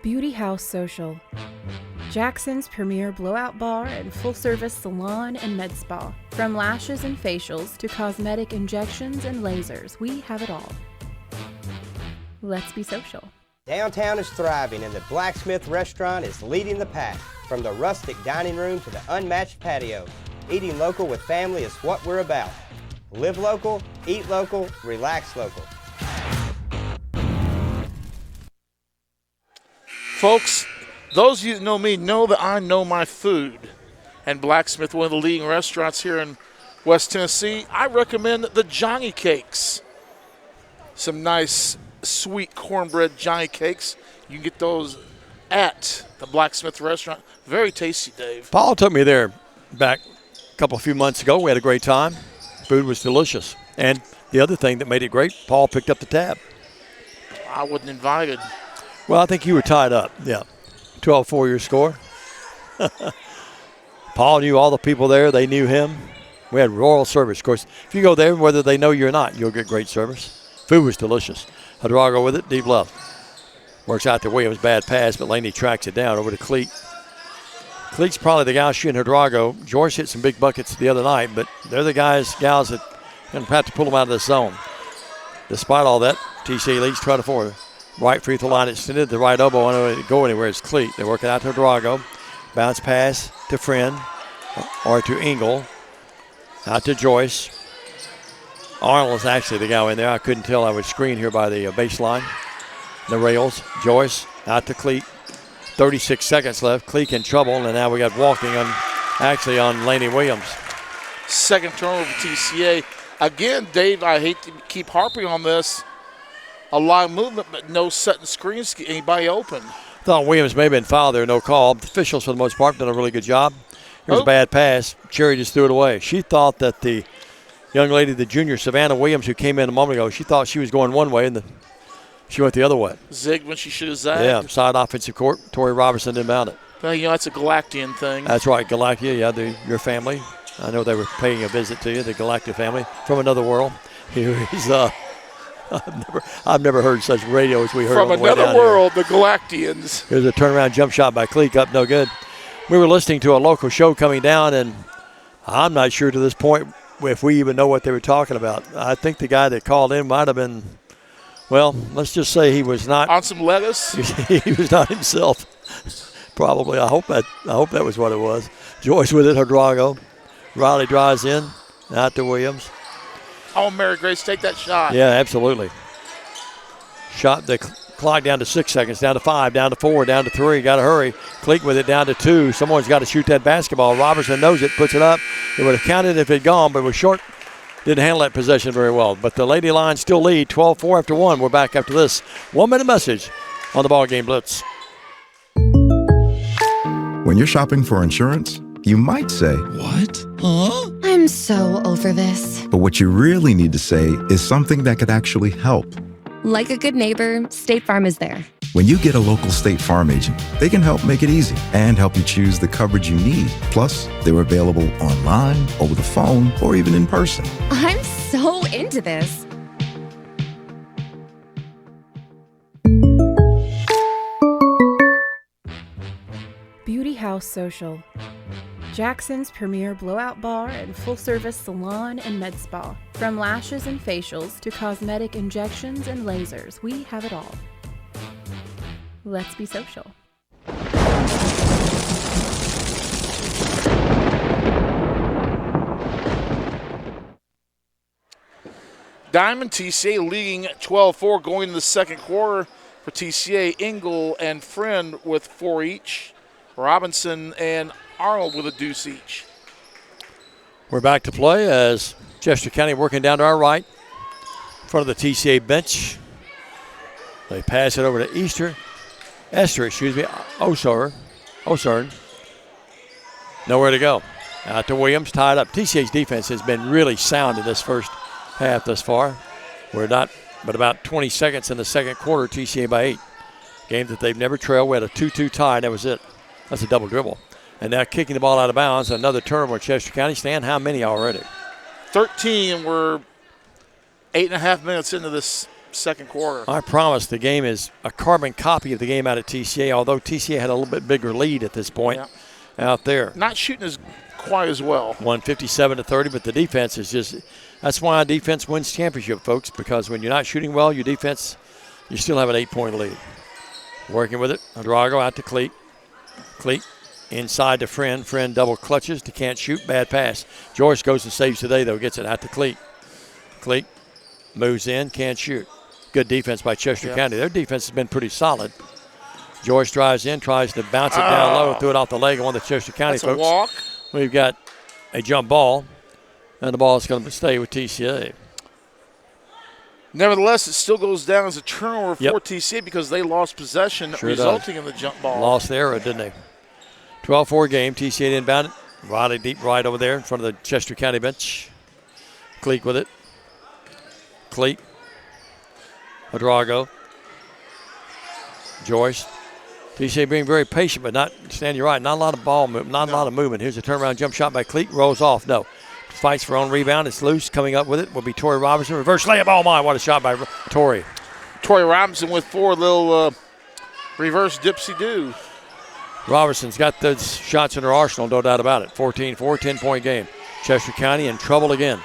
Beauty House Social. Jackson's premier blowout bar and full-service salon and med spa. From lashes and facials to cosmetic injections and lasers, we have it all. Let's be social. Downtown is thriving, and the Blacksmith Restaurant is leading the pack. From the rustic dining room to the unmatched patio, eating local with family is what we're about. Live local, eat local, relax local. Folks, those of you that know me know that I know my food. And Blacksmith, one of the leading restaurants here in West Tennessee, I recommend the Johnny Cakes. Some nice sweet cornbread Johnny Cakes. You can get those at the Blacksmith Restaurant. Very tasty, Dave. Paul took me there back a few months ago. We had a great time. Food was delicious. And the other thing that made it great, Paul picked up the tab. I wasn't invited. Well, I think you were tied up, yeah. 12-4 your score. Paul knew all the people there. They knew him. We had royal service. Of course, if you go there, whether they know you or not, you'll get great service. Food was delicious. Hydrago with it, deep left. Works out to Williams, bad pass, but Laney tracks it down over to Cleat. Cleat's probably the guy shooting Hidrago. Joyce hit some big buckets the other night, but they're the gals that going to have to pull them out of the zone. Despite all that, TCA leads 12-4. Right free throw line extended, the right elbow, I don't know go anywhere. It's Cleat. They're working out to Hidrago. Bounce pass to Friend or to Engel. Out to Joyce. Arnold is actually the guy in there. I couldn't tell. I would screen here by the baseline. The rails. Joyce out to Cleat. 36 seconds left. Cleat in trouble, and now we got walking on Laney Williams. Second turnover for TCA. Again, Dave, I hate to keep harping on this. A lot of movement, but no setting screens to get anybody open. Thought Williams may have been fouled there. No call. The officials, for the most part, done a really good job. Here's a bad pass. Cherry just threw it away. She thought that the young lady, the junior Savannah Williams, who came in a moment ago, she thought she was going one way, and she went the other way. Zigged when she should have zagged. Yeah, side offensive court. Tori Robertson didn't mount it. Well, that's a Galactian thing. That's right, Galactia. Yeah, your family. I know they were paying a visit to you, the Galactia family from another world. He's I've never heard such radio as we heard. From another world, the Galactians. Here's a turnaround jump shot by Cleek, up no good. We were listening to a local show coming down, and I'm not sure to this point if we even know what they were talking about. I think the guy that called in might have been, well, let's just say he was not on some lettuce. He was not himself. Probably. I hope that was what it was. Joyce with it, Hidrago. Riley drives in, out to Williams. Oh, Mary Grace, take that shot. Yeah, absolutely. Shot the clock down to 6 seconds, down to 5, down to 4, down to 3. Got to hurry. Cleek with it down to 2. Someone's got to shoot that basketball. Robertson knows it, puts it up. It would have counted if it had gone, but it was short. Didn't handle that possession very well. But the Lady Lions still lead 12-4 after 1. We're back after this 1-minute message on the BallGame Blitz. When you're shopping for insurance, you might say, "What? Huh?" I'm so over this. But what you really need to say is something that could actually help. Like a good neighbor, State Farm is there. When you get a local State Farm agent, they can help make it easy and help you choose the coverage you need. Plus, they're available online, over the phone, or even in person. I'm so into this. Beauty House Social. Jackson's premier blowout bar and full-service salon and med spa. From lashes and facials to cosmetic injections and lasers, we have it all. Let's be social. Diamond TCA leading 12-4 going into the second quarter for TCA. Engel and Friend with 4 each. Robinson and Arnold with a deuce each. We're back to play as Chester County working down to our right in front of the TCA bench. They pass it over to Osern. Nowhere to go. Out to Williams, tied up. TCA's defense has been really sound in this first half thus far. We're not, but about 20 seconds in the second quarter, TCA by 8. Game that they've never trailed. We had a 2-2 tie, and that was it. That's a double dribble. And now kicking the ball out of bounds, another turnover in Chester County. Stan, how many already? 13, and we're 8.5 minutes into this second quarter. I promise the game is a carbon copy of the game out at TCA, although TCA had a little bit bigger lead at this point out there. Not shooting as quite as well. 157-30, but the defense is just – that's why defense wins championship, folks, because when you're not shooting well, your defense, you still have an 8-point lead. Working with it, Hidrago out to Cleat. Cleat inside to Friend. Friend double clutches to can't shoot. Bad pass. Joyce goes and saves today, though. Gets it out to Cleat. Cleat moves in, can't shoot. Good defense by Chester County. Their defense has been pretty solid. Joyce drives in, tries to bounce it down low, threw it off the leg of one of the Chester County folks. A walk. We've got a jump ball, and the ball is going to stay with TCA. Nevertheless, it still goes down as a turnover for TCA because they lost possession, resulting in the jump ball. Lost the arrow, didn't they? 12-4 game. TCA inbound it. Riley deep right over there in front of the Chester County bench. Cleat with it. Cleat. Hidrago. Joyce. TCA being very patient, but not, Stan, you're right, not a lot of ball movement, not a lot of movement. Here's a turnaround jump shot by Cleat. Rolls off. No. Fights for own rebound. It's loose. Coming up with it will be Tori Robinson. Reverse layup. Oh, my. What a shot by Tori. Tori Robinson with 4. Little Reverse dipsy-do. Robertson's got those shots in her arsenal, no doubt about it. 14-4, 10-point game. Chester County in trouble again.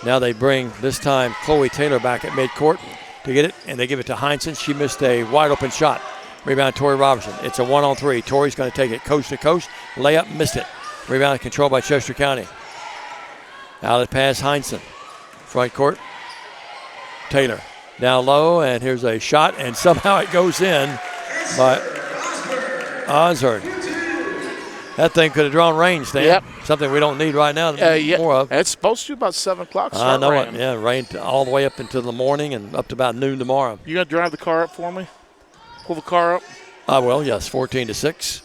Now they bring, this time, Chloe Taylor back at midcourt to get it, and they give it to Heinsohn. She missed a wide-open shot. Rebound, Tori Robertson. It's a 1-on-3. Tori's going to take it coast to coast. Layup, missed it. Rebound controlled by Chester County. Outlet pass, Heinsohn. Front court, Taylor. Down low, and here's a shot, and somehow it goes in by Osborne. That thing could have drawn range, Stan. Yep. Something we don't need right now. More of. It's supposed to about 7 o'clock. I know it. Yeah, rained all the way up into the morning and up to about noon tomorrow. You going to drive the car up for me? Pull the car up? I will, yes. 14-6.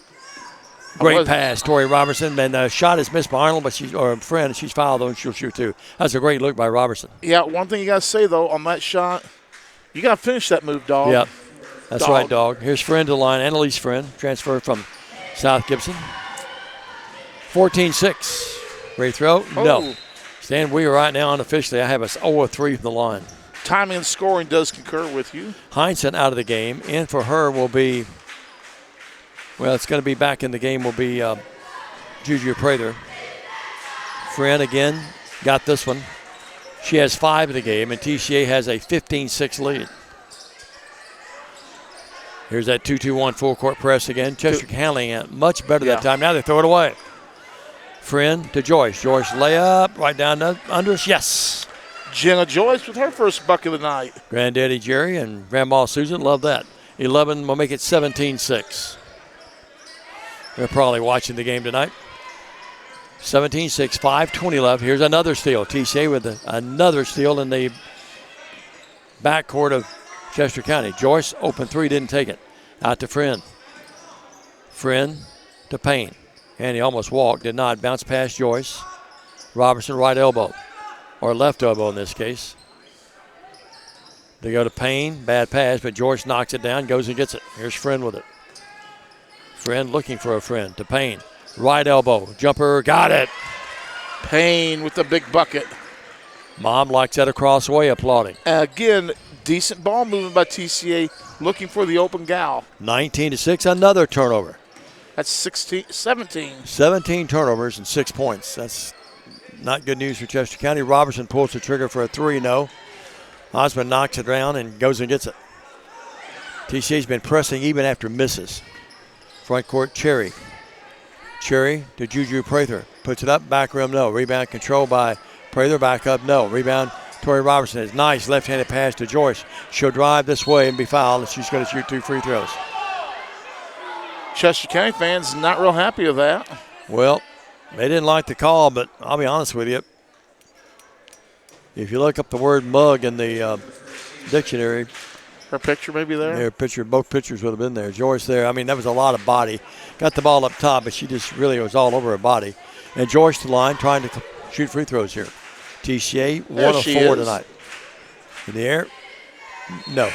Great pass, Tori Robertson. And the shot is missed by Arnold, but she's fouled, though, and she'll shoot too. That's a great look by Robertson. Yeah, one thing you got to say, though, on that shot, you got to finish that move, dog. Yep. That's right, dog. Here's Friend to the line. Annalise Friend, transfer from South Gibson. 14-6. Free throw? No. Stan, we are right now unofficially. I have us 0-3 from the line. Timing and scoring does concur with you. Heinsohn out of the game. In for her will be, well, it's going to be back in the game will be Juju Prather. Friend again got this one. She has 5 in the game, and TCA has a 15-6 lead. Here's that 2-2-1 full court press again. Chester handling it much better that time. Now they throw it away. Friend to Joyce. Joyce layup right down under us. Yes. Jenna Joyce with her first bucket of the night. Granddaddy Jerry and Grandma Susan love that. 11 will make it 17-6. They're probably watching the game tonight. 17-6, 5:20 left. Here's another steal. TCA with another steal in the backcourt of Chester County. Joyce, open three, didn't take it. Out to Friend. Friend to Payne. And he almost walked, did not. Bounce past Joyce. Robertson, right elbow. Or left elbow in this case. They go to Payne. Bad pass, but Joyce knocks it down, goes and gets it. Here's Friend with it. Friend looking for a Friend to Payne. Right elbow. Jumper, got it. Payne with the big bucket. Mom likes that across way, applauding. Again, decent ball movement by TCA, looking for the open gal. 19-6, another turnover. That's 17. 17 turnovers and 6 points. That's not good news for Chester County. Robertson pulls the trigger for a three, no. Osmond knocks it down and goes and gets it. TCA's been pressing even after misses. Front court, Cherry. Cherry to Juju Prather. Puts it up, back rim, no. Rebound controlled by Prather, back up, no. Rebound, Tori Robertson. It's nice left-handed pass to Joyce. She'll drive this way and be fouled, and she's going to shoot 2 free throws. Chester County fans not real happy with that. Well, they didn't like the call, but I'll be honest with you. If you look up the word mug in the dictionary. Her picture maybe there? Their picture, both pictures would have been there. Joyce there. I mean, that was a lot of body. Got the ball up top, but she just really was all over her body. And Joyce to the line trying to shoot free throws here. TCA, 1 of 4 tonight. In the air? No.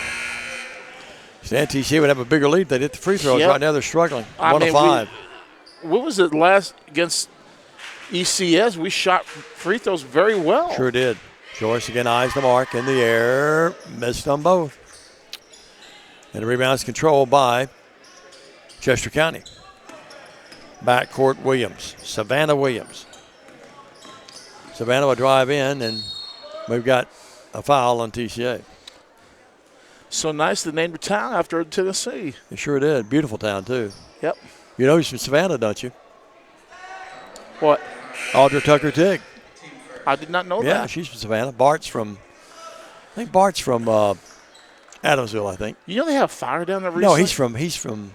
Stan, TCA would have a bigger lead if they did the free throws. Right now they're struggling. 1 of 5. What was it last against ECS? We shot free throws very well. Sure did. Joyce again eyes the mark in the air. Missed on both. And the rebound is controlled by Chester County. Backcourt Williams. Savannah Williams. Savannah will drive in, and we've got a foul on TCA. So nice they named a town after Tennessee. They sure did. Beautiful town, too. Yep. You know he's from Savannah, don't you? What? Audra Tucker Tigg. I did not know that. Yeah, she's from Savannah. Bart's from Adamsville, I think. You know they have fire down there recently? No, he's from,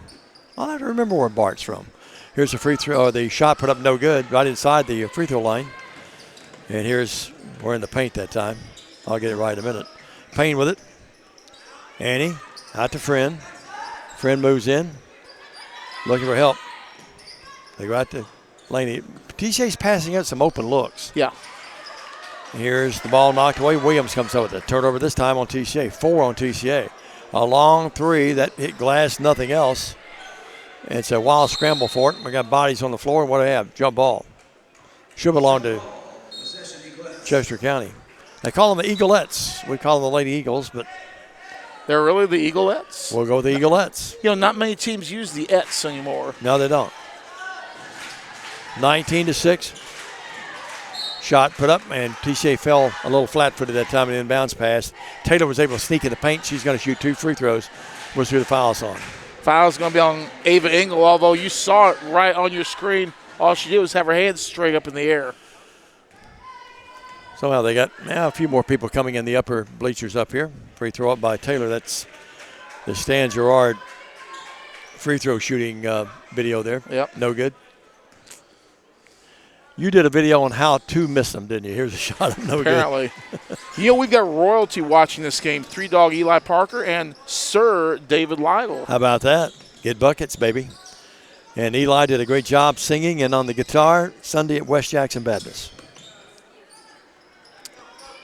I'll have to remember where Bart's from. Here's the free throw, or the shot put up no good, right inside the free throw line. And we're in the paint that time. I'll get it right in a minute. Payne with it. Annie, out to Friend. Friend moves in, looking for help. They go out to Laney. TCA's passing out some open looks. Yeah. Here's the ball knocked away. Williams comes up with it. Turnover this time on TCA. 4 on TCA. A long three that hit glass, nothing else. It's a wild scramble for it. We got bodies on the floor. What do we have? Jump ball. Should belong to Chester County. They call them the Eaglettes. We call them the Lady Eagles, but They're really the Eaglettes? We'll go with the Eaglettes. You know, not many teams use the Ets anymore. No, they don't. 19-6. Shot put up, and TCA fell a little flat-footed that time in the inbounds pass. Taylor was able to sneak in the paint. She's going to shoot 2 free throws. We'll see who the foul's on. Foul's going to be on Ava Engel, although you saw it right on your screen. All she did was have her hands straight up in the air. Somehow they got a few more people coming in the upper bleachers up here. Free throw up by Taylor. That's the Stan Gerard free throw shooting video there. Yep. No good. You did a video on how to miss them, didn't you? Here's a shot of no Apparently. good. You know, we've got royalty watching this game. 3-Dog Eli Parker and Sir David Lytle. How about that? Get buckets, baby. And Eli did a great job singing and on the guitar Sunday at West Jackson Baptist.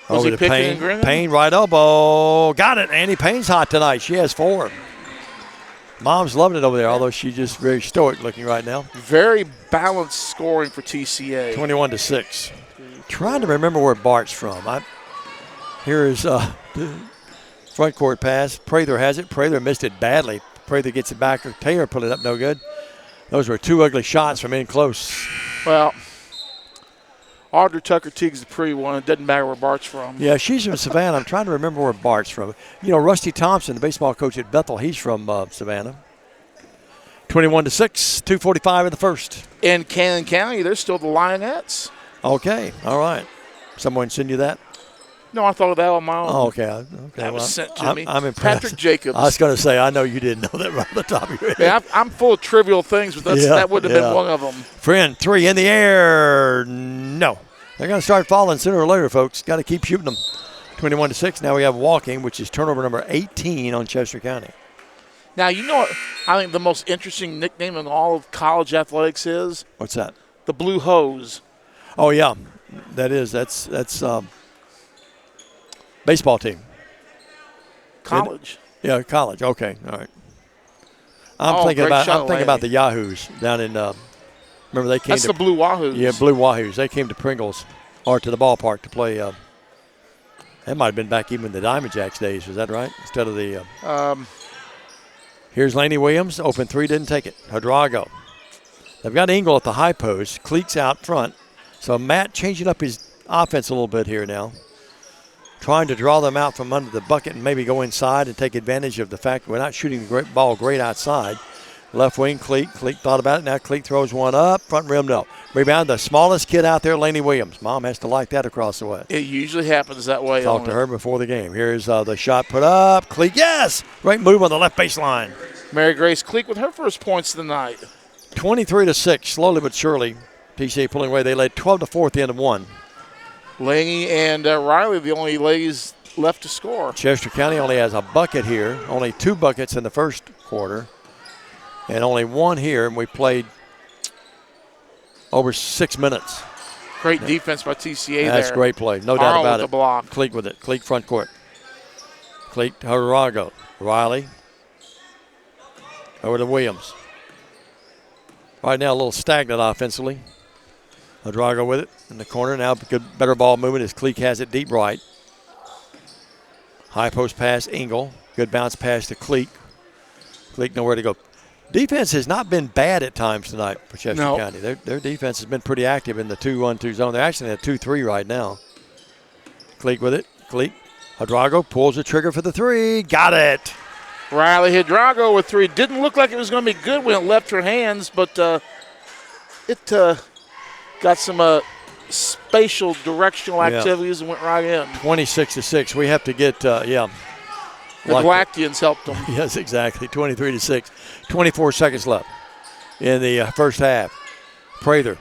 Was over he to picking Payne. and grinning? Payne, right elbow. Got it. Annie Payne's hot tonight. She has 4. Mom's loving it over there, although she's just very stoic looking right now. Very balanced scoring for TCA. 21-6. Trying to remember where Bart's from. Here is the front court pass. Prather has it. Prather missed it badly. Prather gets it back. Taylor put it up no good. Those were 2 ugly shots from in close. Well, Audrey Tucker Teague's the pretty one. It doesn't matter where Bart's from. Yeah, she's from Savannah. I'm trying to remember where Bart's from. You know, Rusty Thompson, the baseball coach at Bethel, he's from Savannah. 21-6, 2:45 in the first. In Cannon County, they're still the Lionettes. Okay, all right. Someone send you that? No, I thought of that on my own. Oh, okay. That was sent to me. I'm impressed. Patrick Jacobs. I was going to say, I know you didn't know that right on the top of your head. Yeah, I'm full of trivial things, but that wouldn't have been one of them. Friend, 3 in the air. No. They're going to start falling sooner or later, folks. Got to keep shooting them. 21-6. Now we have walking, which is turnover number 18 on Chester County. Now, you know what I think the most interesting nickname in all of college athletics is? What's that? The Blue Hose. Oh, yeah. That's baseball team. College. Yeah, college. Okay, all right. I'm thinking about the Yahoos down in. Remember they came. That's the Blue Wahoos. Yeah, Blue Wahoos. They came to Pringles or to the ballpark to play. That might have been back even in the Diamond Jacks days. Was that right? Instead of the. Here's Laney Williams. Open 3, didn't take it. Hadrago. They've got Engel at the high post. Cleats out front. So Matt changing up his offense a little bit here now. Trying to draw them out from under the bucket and maybe go inside and take advantage of the fact that we're not shooting the ball great outside. Left wing, Cleat. Cleat thought about it. Now Cleat throws one up. Front rim, no. Rebound, the smallest kid out there, Laney Williams. Mom has to like that across the way. It usually happens that way. Talked to her before the game. Here's the shot put up. Cleat, yes! Great move on the left baseline. Mary Grace Cleat with her first points of the night. 23-6, slowly but surely. TCA pulling away. They led 12-4 at the end of 1. Laney and Riley, the only ladies left to score. Chester County only has a bucket here. Only 2 buckets in the first quarter. And only 1 here, and we played over 6 minutes. Great defense by TCA. That's there. Great play, no doubt about with it. The block. Cleat with it. Cleat front court. Cleat Hadrago. Riley. Over to Williams. Right now a little stagnant offensively. Hadrago with it in the corner. Now better ball movement as Cleat has it deep right. High post pass, Engel. Good bounce pass to Cleat. Cleat nowhere to go. Defense has not been bad at times tonight for Chester County. Their defense has been pretty active in the 2-1-2 zone. They're actually in a 2-3 right now. Cleat with it. Cleat. Hadrago pulls the trigger for the 3. Got it. Riley Hadrago with 3. Didn't look like it was going to be good when it left her hands, but it got some spatial directional activities and went right in. 26-6. We have to get, The Galactians helped them. Yes, exactly. 23-6. 24 seconds left in the first half. Prather's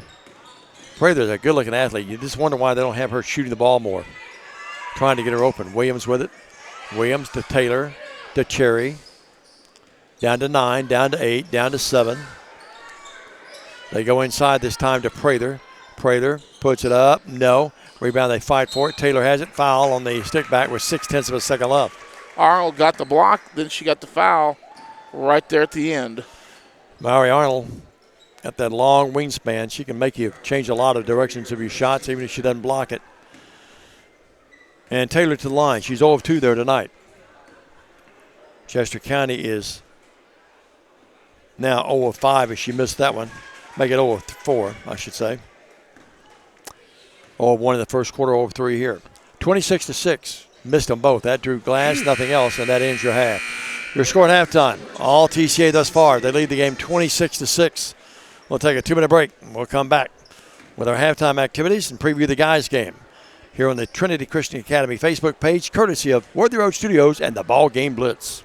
a good-looking athlete. You just wonder why they don't have her shooting the ball more. Trying to get her open. Williams with it. Williams to Taylor to Cherry. Down to 9, down to 8, down to 7. They go inside this time to Prather. Prather puts it up. No. Rebound, they fight for it. Taylor has it. Foul on the stick back with 0.6 of a second left. Arnold got the block, then she got the foul right there at the end. Maury Arnold got that long wingspan. She can make you change a lot of directions of your shots, even if she doesn't block it. And Taylor to the line. She's 0 of 2 there tonight. Chester County is now 0 of 5 as she missed that one. Make it 0 of 4, I should say. 0 of 1 in the first quarter, 0 of 3 here. 26-6. Missed them both. That drew glass, nothing else, and that ends your half. Your score at halftime. All TCA thus far. They lead the game 26-6. We'll take a 2-minute break, and we'll come back with our halftime activities and preview the guys' game here on the Trinity Christian Academy Facebook page, courtesy of Worthy Road Studios and the BallGame Blitz.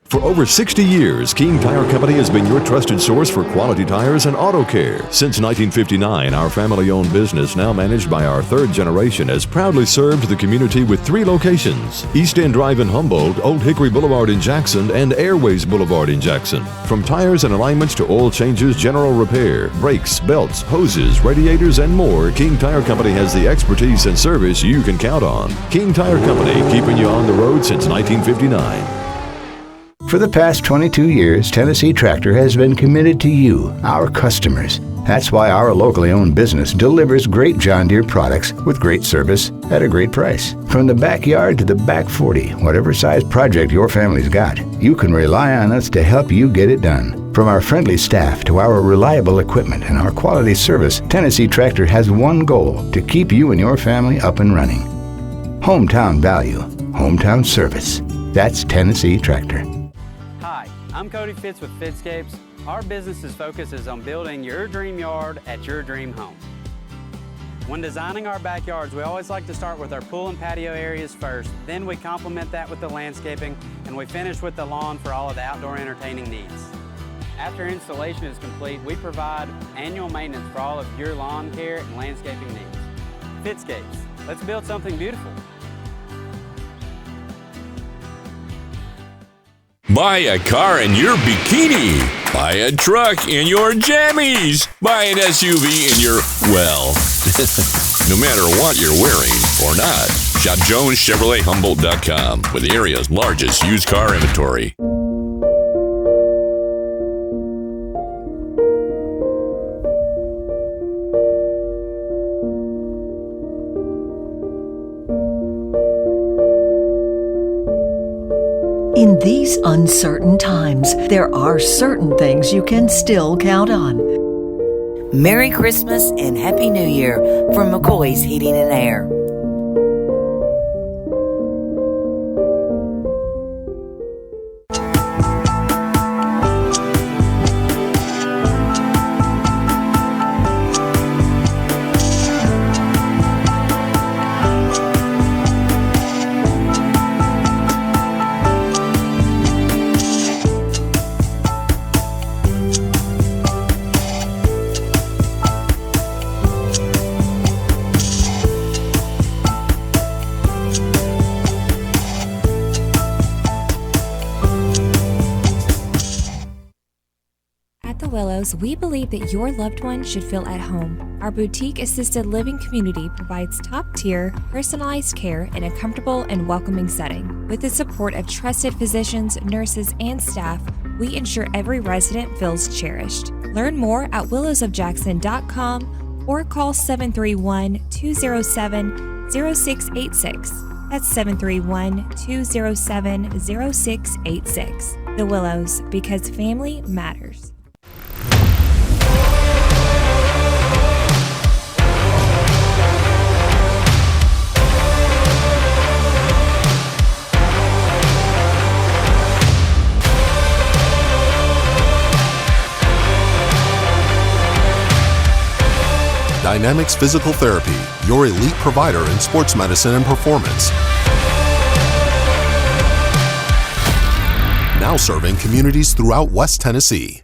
For over 60 years, King Tire Company has been your trusted source for quality tires and auto care. Since 1959, our family-owned business, now managed by our third generation, has proudly served the community with 3 locations: East End Drive in Humboldt, Old Hickory Boulevard in Jackson, and Airways Boulevard in Jackson. From tires and alignments to oil changes, general repair, brakes, belts, hoses, radiators, and more, King Tire Company has the expertise and service you can count on. King Tire Company, keeping you on the road since 1959. For the past 22 years, Tennessee Tractor has been committed to you, our customers. That's why our locally owned business delivers great John Deere products with great service at a great price. From the backyard to the back 40, whatever size project your family's got, you can rely on us to help you get it done. From our friendly staff to our reliable equipment and our quality service, Tennessee Tractor has one goal: to keep you and your family up and running. Hometown value, hometown service. That's Tennessee Tractor. I'm Cody Fitz with Fitscapes. Our business's focus is on building your dream yard at your dream home. When designing our backyards, we always like to start with our pool and patio areas first. Then we complement that with the landscaping, and we finish with the lawn for all of the outdoor entertaining needs. After installation is complete, we provide annual maintenance for all of your lawn care and landscaping needs. Fitscapes, let's build something beautiful. Buy a car in your bikini. Buy a truck in your jammies. Buy an SUV in your, well, no matter what you're wearing or not. Shop JonesChevroletHumboldt.com with the area's largest used car inventory. In these uncertain times, there are certain things you can still count on. Merry Christmas and Happy New Year from McCoy's Heating and Air. We believe that your loved one should feel at home. Our boutique assisted living community provides top-tier, personalized care in a comfortable and welcoming setting. With the support of trusted physicians, nurses, and staff, we ensure every resident feels cherished. Learn more at willowsofjackson.com or call 731-207-0686. That's 731-207-0686. The Willows, because family matters. Dynamics Physical Therapy, your elite provider in sports medicine and performance. Now serving communities throughout West Tennessee.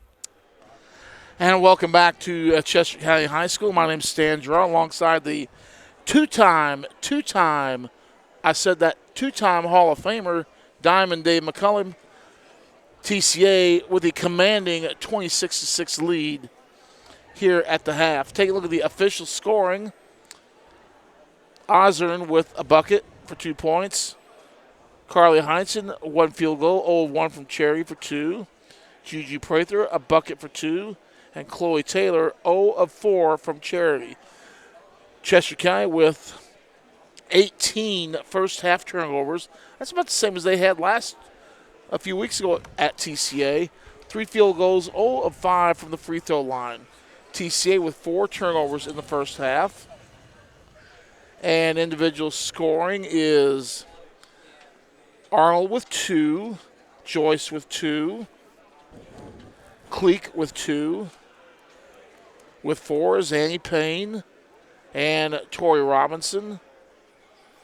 And welcome back to Chester County High School. My name is Stan Draw, alongside the two-time Hall of Famer, Diamond Dave McCullum. TCA with a commanding 26-6 lead here at the half. Take a look at the official scoring. Ozern with a bucket for 2 points. Carly Heinzen, 1 field goal. Old 1 from Cherry for 2. Juju Prather, a bucket for 2. And Chloe Taylor, 0 of 4 from Charity. Chester County with 18 first half turnovers. That's about the same as they had last a few weeks ago at TCA. 3 field goals, 0 of 5 from the free throw line. TCA with 4 turnovers in the first half. And individual scoring is Arnold with 2, Joyce with 2, Cleek with 2. With 4 is Annie Payne and Tori Robinson.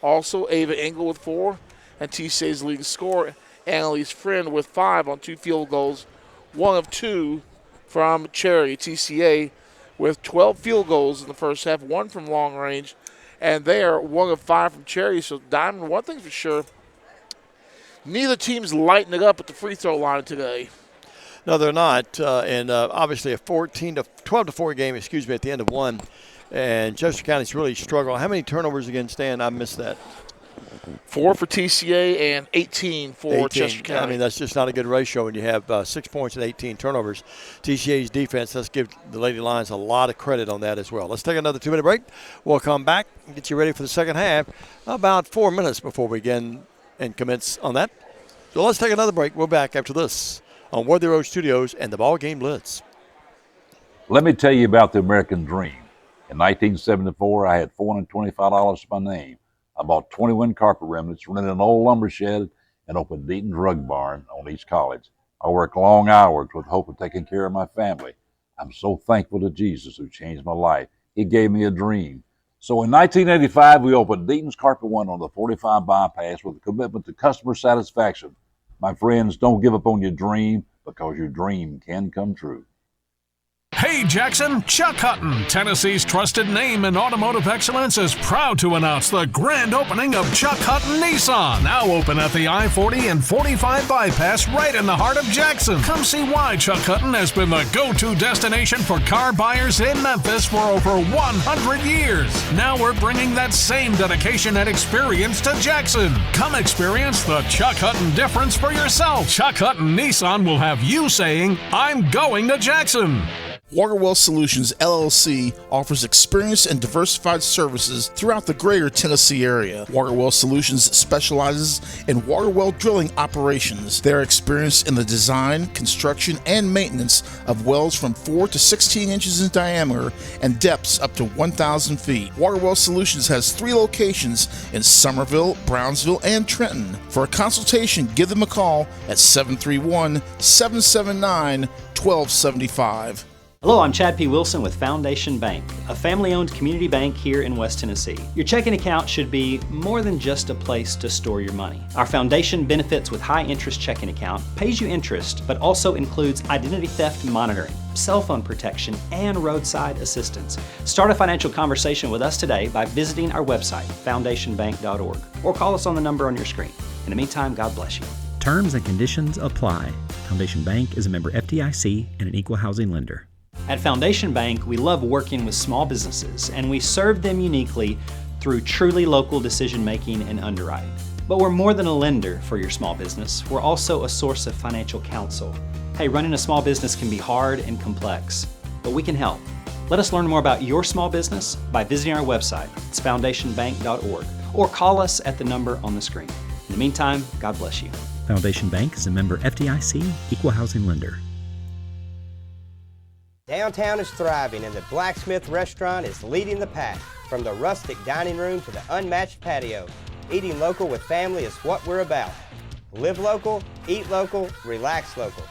Also, Ava Engel with 4. And TCA's leading scorer, Annalise Friend, with 5 on 2 field goals, 1 of 2 from Cherry. TCA with 12 field goals in the first half, 1 from long range. And they are 1 of 5 from Cherry. So, Diamond, one thing for sure, neither team's lighting it up at the free throw line today. No, they're not. And obviously a 12-4 game, at the end of one. And Chester County's really struggled. How many turnovers again, Stan? I missed that. 4 for TCA and 18 for Chester County. I mean, that's just not a good ratio when you have 6 points and 18 turnovers. TCA's defense, let's give the Lady Lions a lot of credit on that as well. Let's take another 2-minute break. We'll come back and get you ready for the second half. About 4 minutes before we begin and commence on that. So let's take another break. We're back after this on Worthy Road Studios and the BallGame Blitz. Let me tell you about the American Dream. In 1974, I had $425 to my name. I bought 21 carpet remnants, rented an old lumber shed, and opened Deaton's Rug Barn on East College. I worked long hours with hope of taking care of my family. I'm so thankful to Jesus who changed my life. He gave me a dream. So in 1985, we opened Deaton's Carpet One on the 45 bypass with a commitment to customer satisfaction. My friends, don't give up on your dream because your dream can come true. Hey Jackson, Chuck Hutton, Tennessee's trusted name in automotive excellence, is proud to announce the grand opening of Chuck Hutton Nissan, now open at the I-40 and 45 bypass right in the heart of Jackson. Come see why Chuck Hutton has been the go-to destination for car buyers in Memphis for over 100 years. Now we're bringing that same dedication and experience to Jackson. Come experience the Chuck Hutton difference for yourself. Chuck Hutton Nissan will have you saying, I'm going to Jackson. Waterwell Solutions, LLC offers experienced and diversified services throughout the greater Tennessee area. Waterwell Solutions specializes in water well drilling operations. They're experienced in the design, construction, and maintenance of wells from 4 to 16 inches in diameter and depths up to 1,000 feet. Waterwell Solutions has 3 locations in Summerville, Brownsville, and Trenton. For a consultation, give them a call at 731-779-1275. Hello, I'm Chad P. Wilson with Foundation Bank, a family-owned community bank here in West Tennessee. Your checking account should be more than just a place to store your money. Our foundation benefits with high-interest checking account pays you interest, but also includes identity theft monitoring, cell phone protection, and roadside assistance. Start a financial conversation with us today by visiting our website, foundationbank.org, or call us on the number on your screen. In the meantime, God bless you. Terms and conditions apply. Foundation Bank is a member FDIC and an equal housing lender. At Foundation Bank, we love working with small businesses, and we serve them uniquely through truly local decision-making and underwriting. But we're more than a lender for your small business. We're also a source of financial counsel. Hey, running a small business can be hard and complex, but we can help. Let us learn more about your small business by visiting our website. It's foundationbank.org, or call us at the number on the screen. In the meantime, God bless you. Foundation Bank is a member FDIC, equal housing lender. Downtown is thriving and the Blacksmith Restaurant is leading the pack. From the rustic dining room to the unmatched patio, eating local with family is what we're about. Live local, eat local, relax local.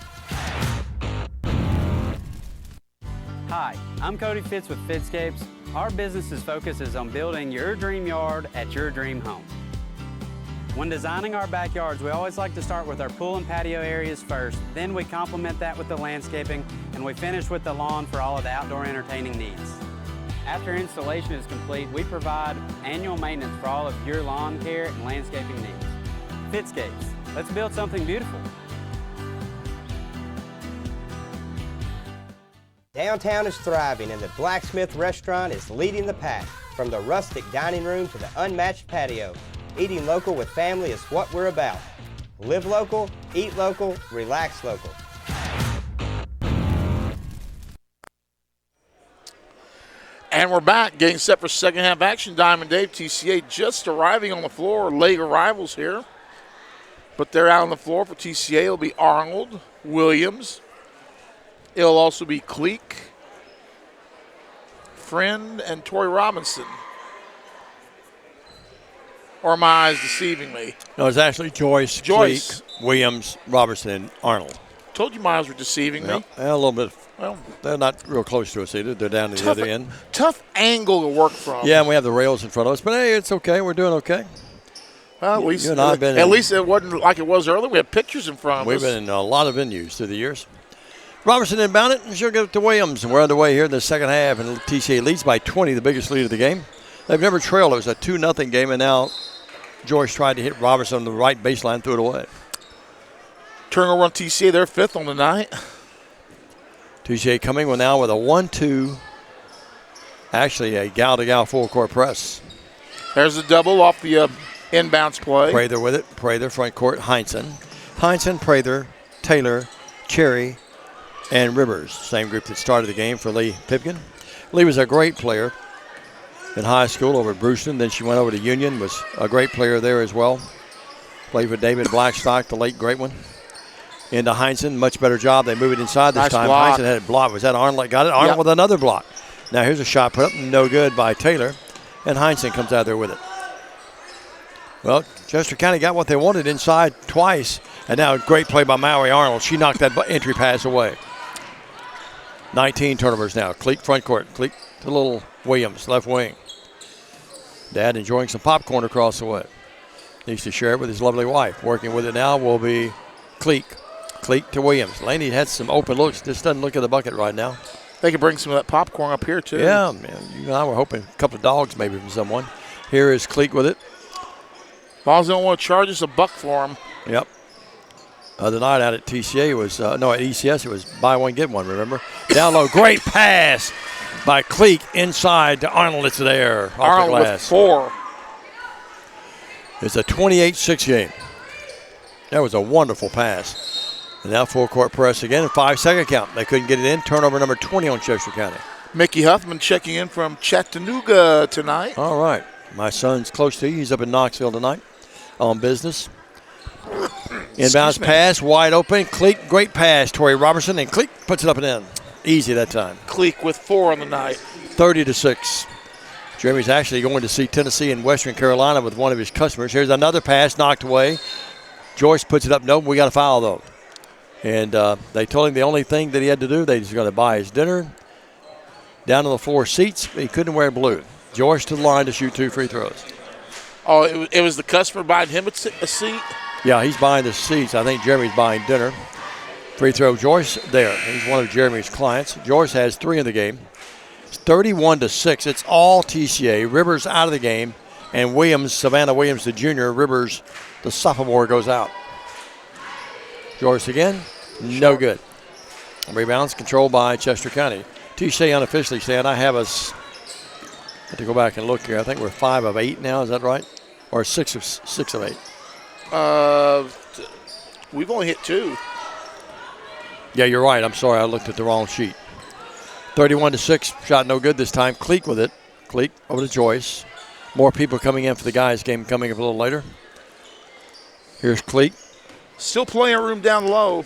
Hi, I'm Cody Fitz with Fitscapes. Our business's focus is on building your dream yard at your dream home. When designing our backyards, we always like to start with our pool and patio areas first. Then we complement that with the landscaping, and we finish with the lawn for all of the outdoor entertaining needs. After installation is complete, we provide annual maintenance for all of your lawn care and landscaping needs. Fitscapes, let's build something beautiful. Downtown is thriving and the Blacksmith Restaurant is leading the pack. From the rustic dining room to the unmatched patio, eating local with family is what we're about. Live local, eat local, relax local. And we're back, getting set for second half action. Diamond Dave, TCA just arriving on the floor, late arrivals here. But they're out on the floor for TCA. It'll be Arnold, Williams. It'll also be Cleek, Friend, and Tori Robinson. Or am I eyes deceiving me? No, it's actually Joyce. Cleek, Williams, Robertson, and Arnold. Told you my eyes were deceiving me. Yeah, a little bit. Well, they're not real close to us either. They're down to the other end. Tough angle to work from. Yeah, and we have the rails in front of us. But, hey, it's okay. We're doing okay. Well, at least it wasn't like it was earlier. We have pictures in front of us. We've been in a lot of venues through the years. Robertson inbound it, and she'll give it to Williams. And we're underway here in the second half, and TCA leads by 20, the biggest lead of the game. They've never trailed. It was a 2-0 game, and now Joyce tried to hit Robertson on the right baseline, threw it away. Turnover on TCA, they're 5th on the night. TCA coming now with a 1-2, actually a gal-to-gal full-court press. There's a double off the inbounds play. Prather with it. Prather, front court, Heinsohn. Heinsohn, Prather, Taylor, Cherry, and Rivers. Same group that started the game for Lee Pipkin. Lee was a great player in high school over at Brewston. Then she went over to Union, was a great player there as well. Played with David Blackstock, the late great one. Into Heinsohn, much better job. They move it inside this time. Block. Heinsohn had it blocked. Was that Arnold that got it? Arnold with another block. Now here's a shot put up, no good by Taylor, and Heinsohn comes out there with it. Well, Chester County got what they wanted inside twice, and now a great play by Mallory Arnold. She knocked that entry pass away. 19 turnovers now. Cleek front court. Cleek to little Williams, left wing. Dad enjoying some popcorn across the way. Needs to share it with his lovely wife. Working with it now will be Cleek. Cleek to Williams. Laney had some open looks. Just doesn't look at the bucket right now. They could bring some of that popcorn up here, too. Yeah, man. You and I were hoping a couple of dogs maybe from someone. Here is Cleek with it. Vols don't want to charge us a buck for him. Yep. The night out at TCA was, at ECS, it was buy one, get one, remember? Down low, great pass by Cleek inside to Arnold. It's there off Arnold the glass. with 4. It's a 28-6 game. That was a wonderful pass. And now full court press again, 5-second count. They couldn't get it in. Turnover number 20 on Chester County. Mickey Huffman checking in from Chattanooga tonight. All right. My son's close to you. He's up in Knoxville tonight on business. Inbounds pass, wide open. Cleek, great pass. Tori Robertson, and Cleek puts it up and in. Easy that time. Cleek with 4 on the night. 30-6. Jeremy's actually going to see Tennessee and Western Carolina with one of his customers. Here's another pass knocked away. Joyce puts it up. Nope, we got a foul, though. And they told him the only thing that he had to do, they was going to buy his dinner. Down on the floor seats, he couldn't wear blue. Joyce to the line to shoot 2 free throws. Oh, it was the customer buying him a seat? Yeah, he's buying the seats. I think Jeremy's buying dinner. Free throw, Joyce there. He's one of Jeremy's clients. Joyce has 3 in the game. It's 31-6. It's all TCA. Rivers out of the game. And Williams, Savannah Williams, the junior. Rivers, the sophomore, goes out. Joyce again, no good. Rebounds controlled by Chester County. TCA unofficially saying I have us. I have to go back and look here. I think we're 5 of 8 now. Is that right? Or 6 of 8? We've only hit 2. Yeah, you're right. I'm sorry. I looked at the wrong sheet. 31-6. Shot no good this time. Cleek with it. Cleek over to Joyce. More people coming in for the guys' game coming up a little later. Here's Cleek. Still playing room down low.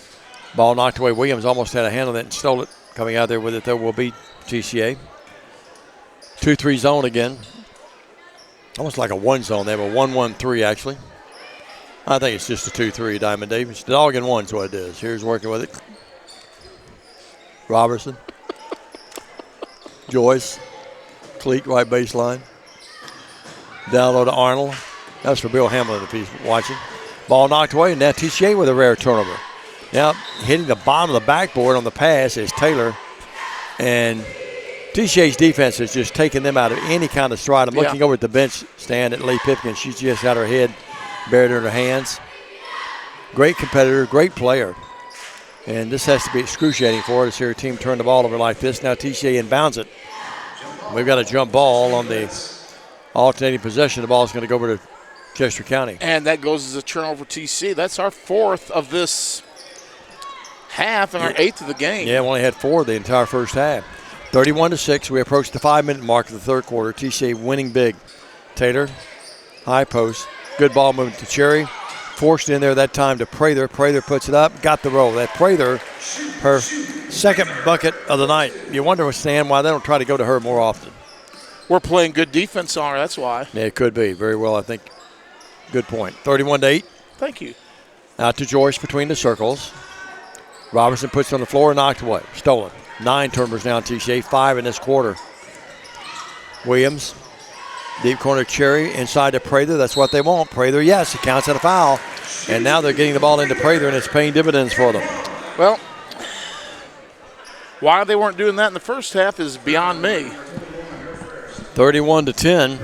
Ball knocked away. Williams almost had a hand on it and stole it. Coming out there with it, though, will be TCA. 2-3 zone again. Almost like a 1 zone. They have a 1-1-3, actually. I think it's just a 2-3, Diamond Dave. It's the dog in 1 is what it is. Here's working with it. Robertson. Joyce. Cleek, right baseline. Down low to Arnold. That's for Bill Hamlin if he's watching. Ball knocked away, and now TCA with a rare turnover. Now hitting the bottom of the backboard on the pass is Taylor. And TCA's defense has just taken them out of any kind of stride. I'm looking over at the bench stand at Lee Pipkin. She's just got her head buried in her hands. Great competitor, great player. And this has to be excruciating for her to see her team turn the ball over like this. Now TCA inbounds it. We've got a jump ball on the alternating possession. The ball is going to go over to Chester County. And that goes as a turnover TC. That's our 4th of this half and our 8th of the game. Yeah, we only had 4 the entire first half. 31-6. We approach the 5-minute mark of the third quarter. TCA winning big. Taylor, high post. Good ball movement to Cherry. Forced in there that time to Prather. Prather puts it up, got the roll. That Prather, her second bucket of the night. You wonder, Stan, why they don't try to go to her more often. We're playing good defense on her, that's why. Yeah, it could be. Very well, I think. Good point. 31-8. Thank you. Out to Joyce between the circles. Robinson puts it on the floor, knocked away. Stolen. 9 turnovers now in TCA, 5 in this quarter. Williams, deep corner Cherry, inside to Prather. That's what they want. Prather, yes, it counts as a foul. And now they're getting the ball into Prather, and it's paying dividends for them. Well, why they weren't doing that in the first half is beyond me. 31-10.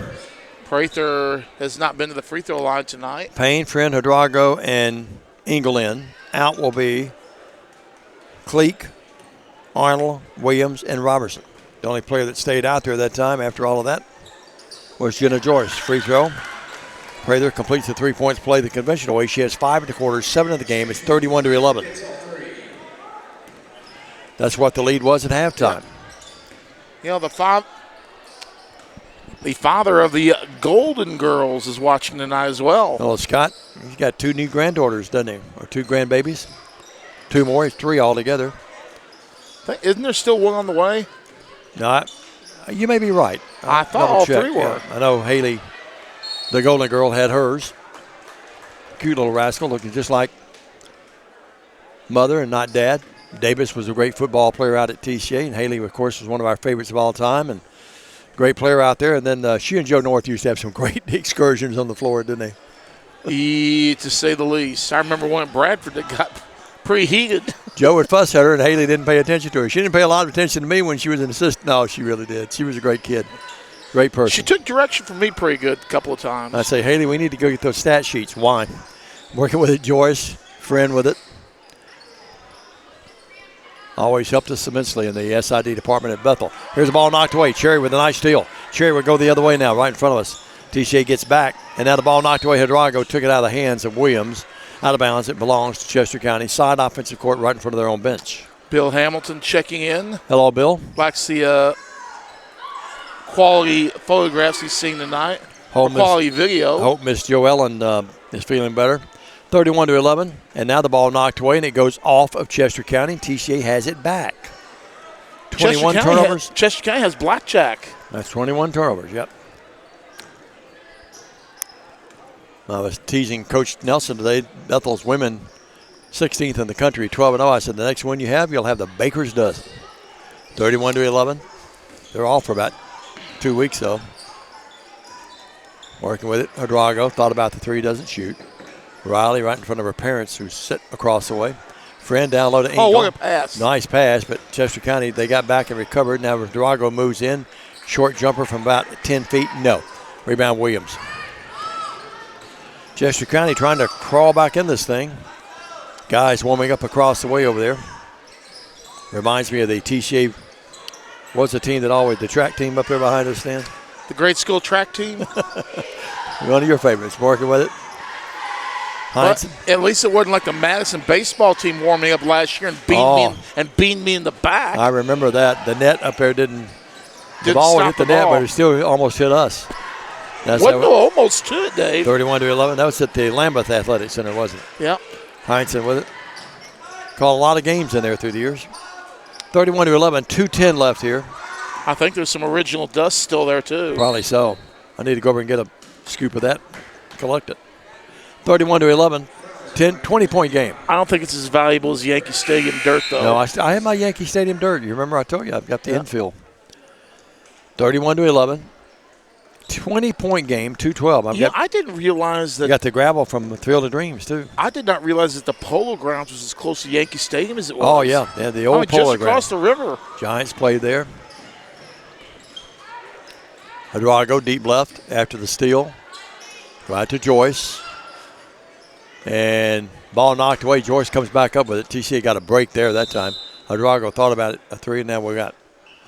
Prather has not been to the free throw line tonight. Payne, Friend, Hidrago, and Engel in. Out will be Cleek, Arnold, Williams, and Robertson. The only player that stayed out there that time after all of that was Jenna Joyce. Free throw. Prather completes the 3 points play the conventional way. She has 5 in the quarter, 7 in the game. It's 31-11. That's what the lead was at halftime. You know, the father of the Golden Girls is watching tonight as well. Hello, Scott. He's got 2 new granddaughters, doesn't he? Or 2 grandbabies. 2 more. It's 3 altogether. Isn't there still one on the way? No, you may be right. I thought all 3 were. Yeah, I know Haley, the Golden Girl, had hers. Cute little rascal, looking just like mother and not dad. Davis was a great football player out at TCA, and Haley, of course, was one of our favorites of all time, and great player out there. And then she and Joe North used to have some great excursions on the floor, didn't they? To say the least. I remember one at Bradford that got preheated. Joe would fuss at her, and Haley didn't pay attention to her. She didn't pay a lot of attention to me when she was an assistant. No, she really did. She was a great kid. Great person. She took direction from me pretty good a couple of times. I say, Haley, we need to go get those stat sheets. Why? Working with it, Joyce, Friend with it. Always helped us immensely in the SID department at Bethel. Here's the ball knocked away. Cherry with a nice steal. Cherry would go the other way now, right in front of us. TCA gets back, and now the ball knocked away. Hidrago took it out of the hands of Williams. Out of bounds. It belongs to Chester County. Side offensive court right in front of their own bench. Bill Hamilton checking in. Hello, Bill. Likes the quality photographs he's seen tonight. Quality video. Hope Miss Joellen is feeling better. 31-11, and now the ball knocked away, and it goes off of Chester County. TCA has it back. 21 turnovers. Chester County has blackjack. That's 21 turnovers, yep. I was teasing Coach Nelson today. Bethel's women 16th in the country, 12-0. I said, the next one you have, you'll have the baker's dozen. 31-11. They're off for about 2 weeks, though. Working with it. Hidrago thought about the 3, doesn't shoot. Riley right in front of her parents who sit across the way. Friend down low to Engel. Oh, what a pass. Nice pass, but Chester County, they got back and recovered. Now Hidrago moves in. Short jumper from about 10 feet. No. Rebound Williams. Chester County trying to crawl back in this thing. Guys warming up across the way over there. Reminds me of the TCA. What's the team that always, the track team up there behind us, Stan? The grade school track team. One of your favorites, working with it. Well, at least it wasn't like the Madison baseball team warming up last year and beating me in the back. I remember that. The net up there didn't the ball hit the net, but it still almost hit us. Wasn't almost to it, Dave. 31-11. That was at the Lambeth Athletic Center, wasn't it? Yep. Heinsohn with it. Called a lot of games in there through the years. 31-11, 2:10 left here. I think there's some original dust still there, too. Probably so. I need to go over and get a scoop of that, collect it. 31-11, 20-point game. I don't think it's as valuable as Yankee Stadium dirt, though. No, I have my Yankee Stadium dirt. You remember I told you I've got the infield. 31-11. 20-point game, 2-12. I didn't realize that. You got the gravel from the Field of Dreams, too. I did not realize that the Polo Grounds was as close to Yankee Stadium as it was. Oh, yeah. The old Polo just across the river. Giants played there. Hidrago deep left after the steal. Right to Joyce. And ball knocked away. Joyce comes back up with it. TCA got a break there that time. Hidrago thought about it, a 3, and now we got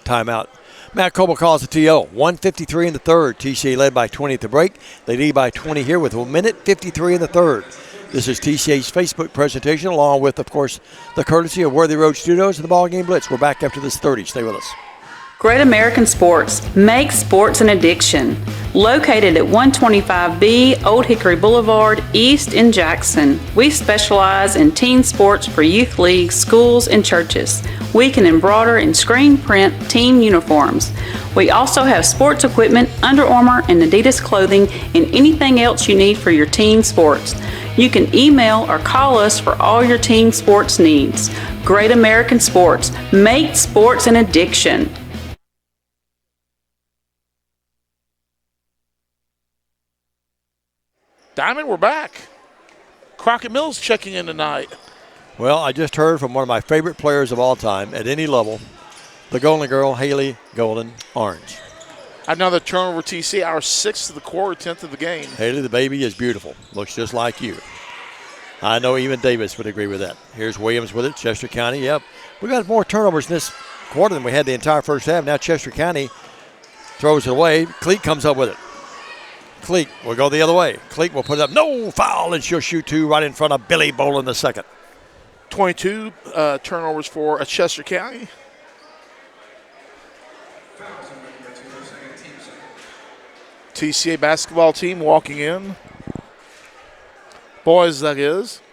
timeout. Matt Coble calls the TO. 1:53 in the third. TCA led by 20 at the break. They lead by 20 here with 1:53 in the third. This is TCA's Facebook presentation, along with, of course, the courtesy of Worthy Road Studios and the BallGame Blitz. We're back after this 30. Stay with us. Great American Sports. Make sports an addiction. Located at 125B Old Hickory Boulevard, East in Jackson. We specialize in teen sports for youth leagues, schools, and churches. We can embroider and screen print team uniforms. We also have sports equipment, Under Armour, and Adidas clothing, and anything else you need for your team sports. You can email or call us for all your team sports needs. Great American Sports. Make sports an addiction. Diamond, we're back. Crockett Mills checking in tonight. Well, I just heard from one of my favorite players of all time at any level, the Golden Girl, Haley Golden Orange. Another turnover, TCA, our 6th of the quarter, 10th of the game. Haley, the baby, is beautiful. Looks just like you. I know even Davis would agree with that. Here's Williams with it, Chester County. Yep, we got more turnovers in this quarter than we had the entire first half. Now Chester County throws it away. Cleek comes up with it. Cleek will go the other way. Cleek will put it up. No foul, and she'll shoot two right in front of Billy Bolin the second. 22 turnovers for Chester County. TCA basketball team walking in. Boys, that is.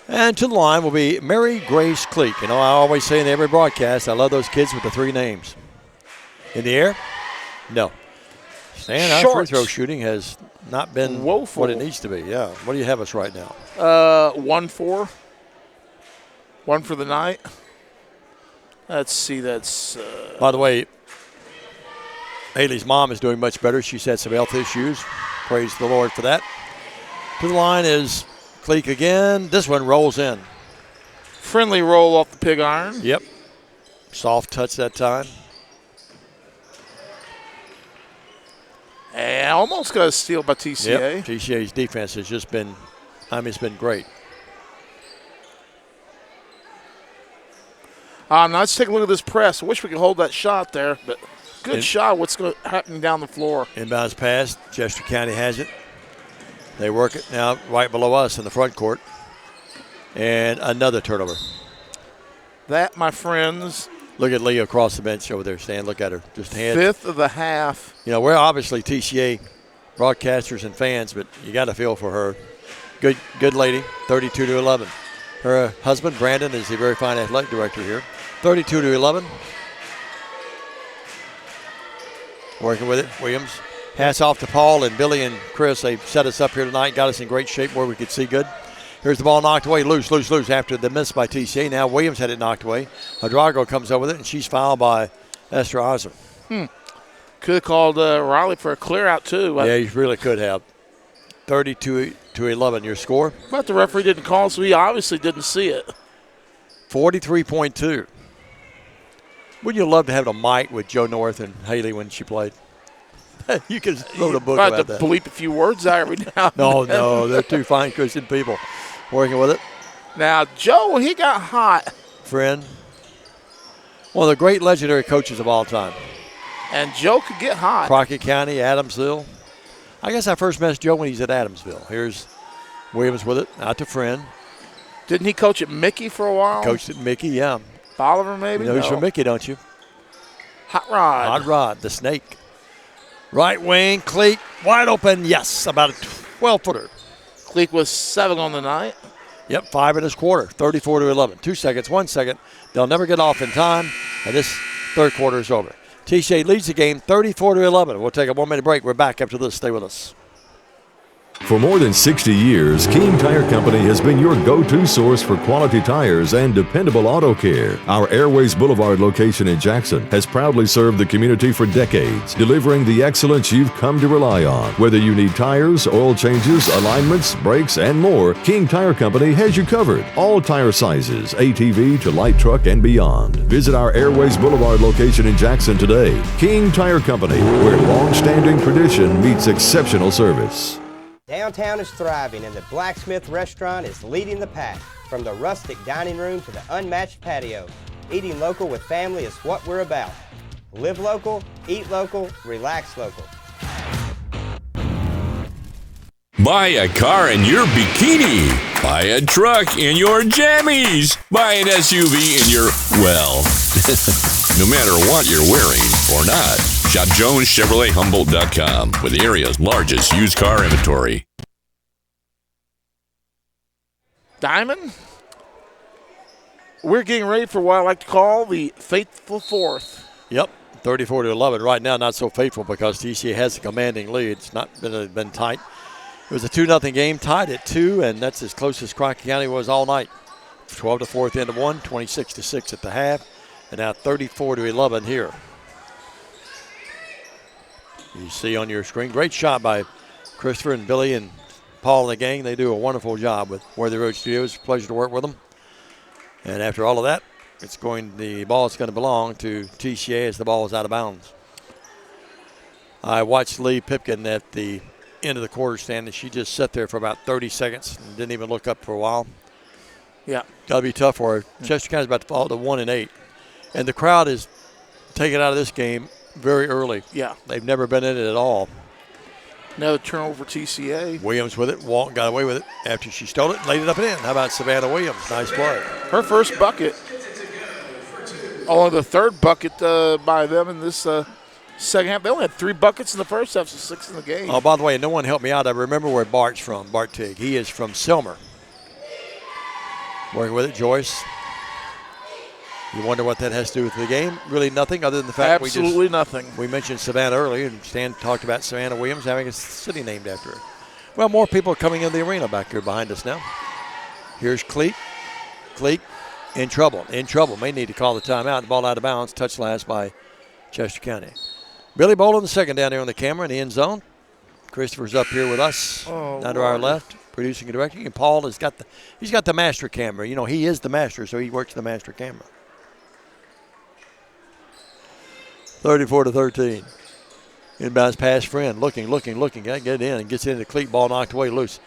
And to the line will be Mary Grace Cleek. You know, I always say in every broadcast, I love those kids with the 3 names. In the air? No. Stand out free throw shooting has not been woeful. What it needs to be. Yeah. What do you have us right now? 1-4. 1 for the night. Let's see. That's. By the way, Haley's mom is doing much better. She's had some health issues. Praise the Lord for that. To the line is Cleek again. This one rolls in. Friendly roll off the pig iron. Yep. Soft touch that time. And almost got a steal by TCA. Yep. TCA's defense has just been, it's been great. Now let's take a look at this press. I wish we could hold that shot there, but good shot. What's happening down the floor? Inbounds pass. Chester County has it. They work it now right below us in the front court. And another turnover. That, my friends. Look at Leah across the bench over there, Stan. Look at her. Just hands. 5th of the half. You know, we're obviously TCA broadcasters and fans, but you got to feel for her. Good lady, 32-11. Her husband, Brandon, is the very fine athletic director here. 32-11. Working with it, Williams. Pass off to Paul and Billy and Chris. They set us up here tonight, got us in great shape where we could see good. Here's the ball knocked away, loose after the miss by TCA. Now Williams had it knocked away. Adrago comes up with it, and she's fouled by Esther Osler. Could have called Riley for a clear out, too. Yeah, you really could have. 32-11, your score? But the referee didn't call, so he obviously didn't see it. 43.2. Wouldn't you love to have a mic with Joe North and Haley when she played? You could wrote a book about that. You have to bleep a few words out every now and then. No, they're two fine Christian people working with it. Now, Joe, he got hot. Friend. One of the great legendary coaches of all time. And Joe could get hot. Crockett County, Adamsville. I guess I first met Joe when he's at Adamsville. Here's Williams with it, out to Friend. Didn't he coach at Mickey for a while? Coached at Mickey, yeah. Bolivar, maybe? You know he's from Mickey, don't you? Hot Rod. Hot Rod, the snake. Right wing, Cleek, wide open, yes, about a 12-footer. Cleek was 7 on the night. Yep, 5 in his quarter, 34-11. 2 seconds, 1 second. They'll never get off in time, and this third quarter is over. TCA leads the game 34-11. We'll take a 1-minute break. We're back after this. Stay with us. For more than 60 years, King Tire Company has been your go-to source for quality tires and dependable auto care. Our Airways Boulevard location in Jackson has proudly served the community for decades, delivering the excellence you've come to rely on. Whether you need tires, oil changes, alignments, brakes, and more, King Tire Company has you covered. All tire sizes, ATV to light truck and beyond. Visit our Airways Boulevard location in Jackson today. King Tire Company, where long-standing tradition meets exceptional service. Downtown is thriving and the Blacksmith Restaurant is leading the pack. From the rustic dining room to the unmatched patio, eating local with family is what we're about. Live local, eat local, relax local. Buy a car in your bikini. Buy a truck in your jammies. Buy an SUV in your, well, no matter what you're wearing or not. Shop JonesChevroletHumboldt.com with the area's largest used car inventory. Diamond, we're getting ready for what I like to call the faithful fourth. Yep, 34-11. Right now, not so faithful because TCA has a commanding lead. It's not been tight. It was a 2-0 game, tied at 2, and that's as close as Crockett County was all night. 12-4 at the end of 1, 26-6 at the half, and now 34-11 here. You see on your screen, great shot by Christopher and Billy and Paul and the gang. They do a wonderful job with Worthy Road Studios. Pleasure to work with them. And after all of that, the ball is going to belong to TCA as the ball is out of bounds. I watched Lee Pipkin at the end of the quarter stand, and she just sat there for about 30 seconds and didn't even look up for a while. Yeah. Got to be tough for her. Chester County's about to fall to 1-8. And the crowd is taken out of this game very early. Yeah. They've never been in it at all. Another turnover for TCA. Williams with it. Walton got away with it after she stole it, laid it up and in. How about Savannah Williams? Nice play. Her first bucket. Only the third bucket by them in this second half. They only had 3 buckets in the first half, so 6 in the game. Oh, by the way, no one helped me out. I remember where Bart's from, Bart Tigg. He is from Selmer. Working with it, Joyce. You wonder what that has to do with the game? Really nothing other than the fact absolutely nothing. We mentioned Savannah earlier, and Stan talked about Savannah Williams having a city named after her. Well, more people are coming in the arena back here behind us now. Here's Cleek. Cleek in trouble. May need to call the timeout. The ball out of bounds. Touched last by Chester County. Billy Bolin, the second down there on the camera in the end zone. Christopher's up here with us down to our left, producing and directing. And Paul has got the master camera. You know, he is the master, so he works the master camera. 34-13. Inbounds pass friend. Looking. Got to get in and gets into the cleat. Ball knocked away loose.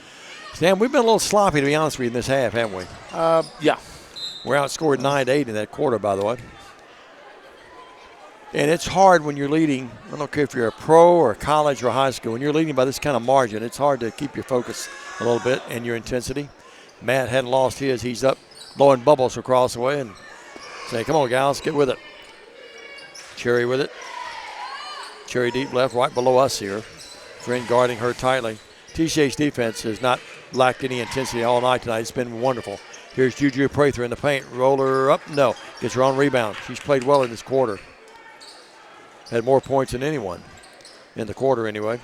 Stan, we've been a little sloppy, to be honest with you, in this half, haven't we? Yeah. We're outscored 9-8 in that quarter, by the way. And it's hard when you're leading. I don't care if you're a pro or a college or a high school. When you're leading by this kind of margin, it's hard to keep your focus a little bit and your intensity. Matt hadn't lost his. He's up blowing bubbles across the way and saying, come on, gals, get with it. Cherry with it. Cherry deep left, right below us here. Friend guarding her tightly. TCA's defense has not lacked any intensity all night tonight. It's been wonderful. Here's Juju Prather in the paint. Roller up. No. Gets her on rebound. She's played well in this quarter. Had more points than anyone in the quarter anyway.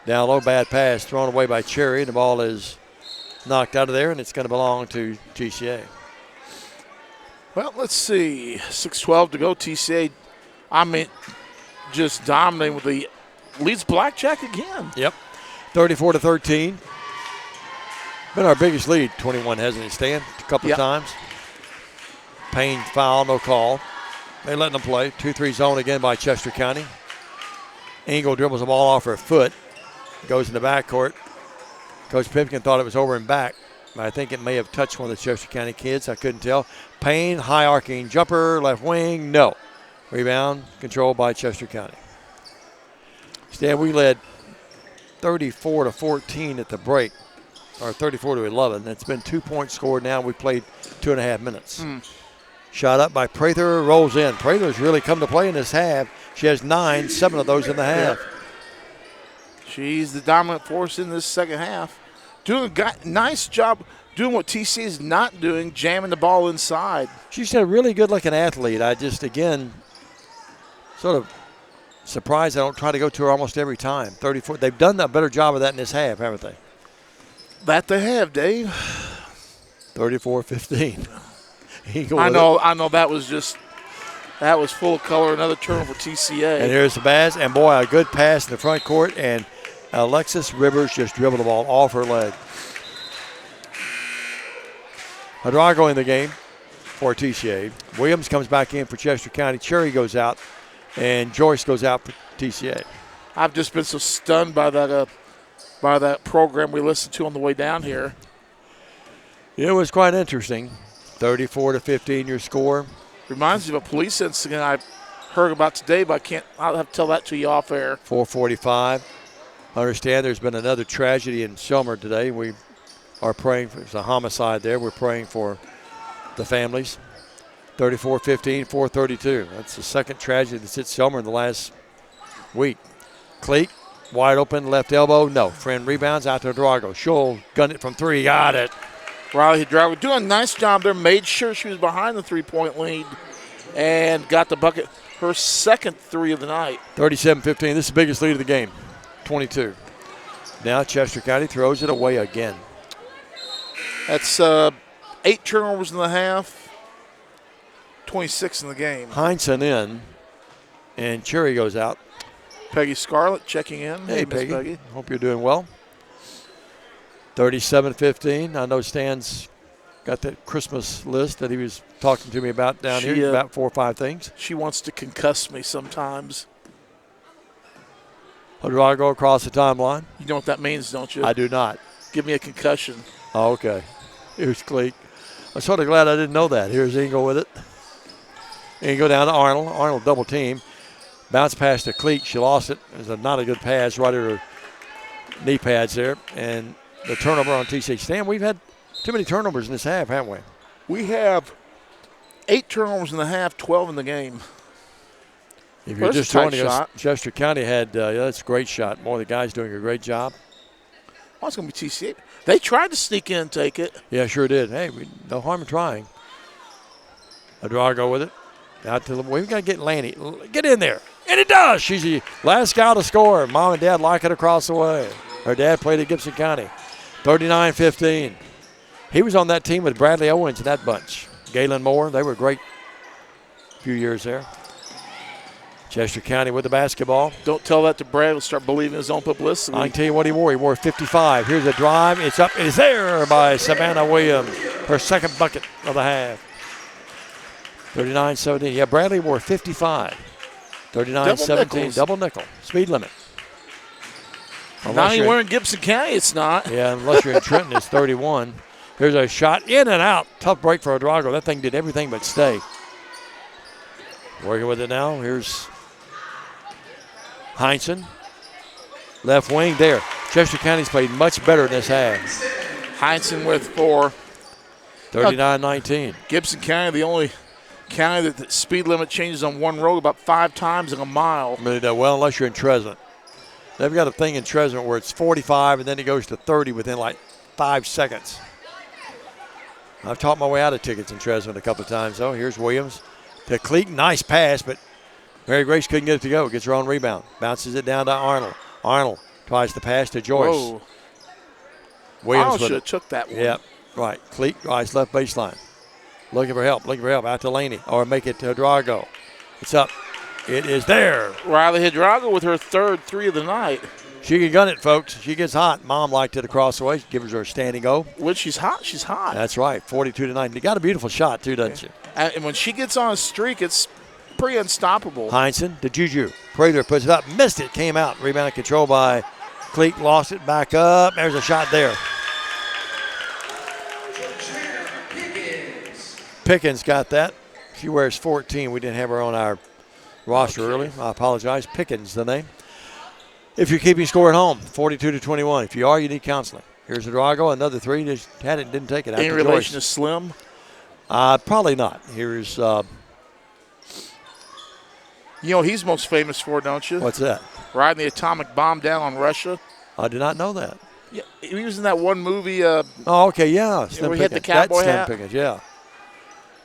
Down low, bad pass thrown away by Cherry. The ball is knocked out of there, and it's going to belong to TCA. Well, let's see. 6:12 to go. TCA, just dominating with the leads blackjack again. Yep. 34-13. Been our biggest lead. 21 hasn't it, Stan? A couple of times. Payne foul, no call. They letting them play. 2-3 zone again by Chester County. Engel dribbles the ball off her foot. Goes in the backcourt. Coach Pipkin thought it was over and back. I think it may have touched one of the Chester County kids. I couldn't tell. Payne, high arcing jumper, left wing, no. Rebound controlled by Chester County. Stan, we led 34-14 at the break, or 34-11. It's been 2 points scored now. We played 2.5 minutes. Shot up by Prather, rolls in. Prather's really come to play in this half. She has 9, 7 of those in the half. She's the dominant force in this second half. Doing a nice job doing what TCA is not doing, jamming the ball inside. She's a really good-looking athlete. I just, again, sort of surprised I don't try to go to her almost every time. 34. They've done a better job of that in this half, haven't they? That they have, Dave. 34-15. I know that was full of color. Another turnover for TCA. And here's the Baz, and boy, a good pass in the front court, and Alexis Rivers just dribbled the ball off her leg. Hidrago in the game for TCA. Williams comes back in for Chester County. Cherry goes out, and Joyce goes out for TCA. I've just been so stunned by that program we listened to on the way down here. It was quite interesting. 34-15 your score. Reminds me of a police incident I heard about today, but I'll have to tell that to you off air. 4:45. I understand there's been another tragedy in Selmer today. We are praying for. There's a homicide there. We're praying for the families. 34-15, 4:32. That's the second tragedy that's hit Selmer in the last week. Cleek, wide open, left elbow. No. Friend rebounds out to Drago. Scholl gunned it from 3. Got it. Riley Drago doing a nice job there. Made sure she was behind the 3-point lead and got the bucket. Her second 3 of the night. 37-15. This is the biggest lead of the game. 22. Now Chester County throws it away again. That's 8 turnovers in the half. 26 in the game. Heinsohn in, and Cherry goes out. Peggy Scarlett checking in. Hey, Miss Peggy. Hope you're doing well. 37-15. I know Stan's got that Christmas list that he was talking to me about down here, about 4 or 5 things. She wants to concuss me sometimes. Drago across the timeline. You know what that means, don't you? I do not. Give me a concussion. Oh, okay. Here's Cleek. I'm sort of glad I didn't know that. Here's Engel with it. Engel down to Arnold. Arnold double team. Bounce pass to Cleek. She lost it. It was not a good pass right at her knee pads there. And the turnover on TCA. Stan, we've had too many turnovers in this half, haven't we? We have 8 turnovers in the half, 12 in the game. If you're just joining us, Chester County had, that's a great shot. More of the guys doing a great job. Oh, it's going to be TCA. They tried to sneak in and take it. Yeah, sure did. Hey, no harm in trying. Drago with it. Out to the, we've got to get Lanny. Get in there. And it does. She's the last gal to score. Mom and Dad like it across the way. Her dad played at Gibson County. 39-15. He was on that team with Bradley Owens and that bunch. Galen Moore, they were great a few years there. Chester County with the basketball. Don't tell that to Brad. He'll start believing his own publicity. I can tell you what he wore. He wore 55. Here's a drive. It's up. It's there by Savannah Williams. Her second bucket of the half. 39-17. Yeah, Bradley wore 55. 39-17. Double nickel. Speed limit. Not anywhere in Gibson County, it's not. Yeah, unless you're in Trenton, it's 31. Here's a shot in and out. Tough break for Drago. That thing did everything but stay. Working with it now. Here's Heinsohn. Left wing there. Chester County's played much better in this half. Heinsohn with 4. 39-19. Gibson County, the only county that the speed limit changes on one road about 5 times in a mile. Really does well unless you're in Tresvant. They've got a thing in Tresvant where it's 45 and then it goes to 30 within like 5 seconds. I've taught my way out of tickets in Tresvant a couple of times, though. Here's Williams to Cleek. Nice pass, but Mary Grace couldn't get it to go. Gets her own rebound. Bounces it down to Arnold. Arnold tries to pass to Joyce. Whoa. Williams Arnold should have took that one. Yep, right. Cleek drives left baseline. Looking for help. Out to Laney. Or make it to Drago. It's up. It is there. Riley Drago with her third 3 of the night. She can gun it, folks. She gets hot. Mom liked it across the way. She gives her a standing O. When she's hot, she's hot. That's right. 42-9. You got a beautiful shot, too, doesn't she? And when she gets on a streak, it's pretty unstoppable. Heinsohn to Juju. Prather puts it up. Missed it. Came out. Rebound control by Cleek. Lost it. Back up. There's a shot there. Pickens got that. She wears 14. We didn't have her on our roster early. I apologize. Pickens, the name. If you're keeping score at home, 42-21. If you are, you need counseling. Here's Drago, another 3. Just had it, didn't take it. Any relation to Slim? Probably not. Here's. You know he's most famous for, don't you? What's that? Riding the atomic bomb down on Russia. I did not know that. Yeah, he was in that one movie. Oh, okay, yeah. Where he had the cowboy hat. Slim Pickens, yeah.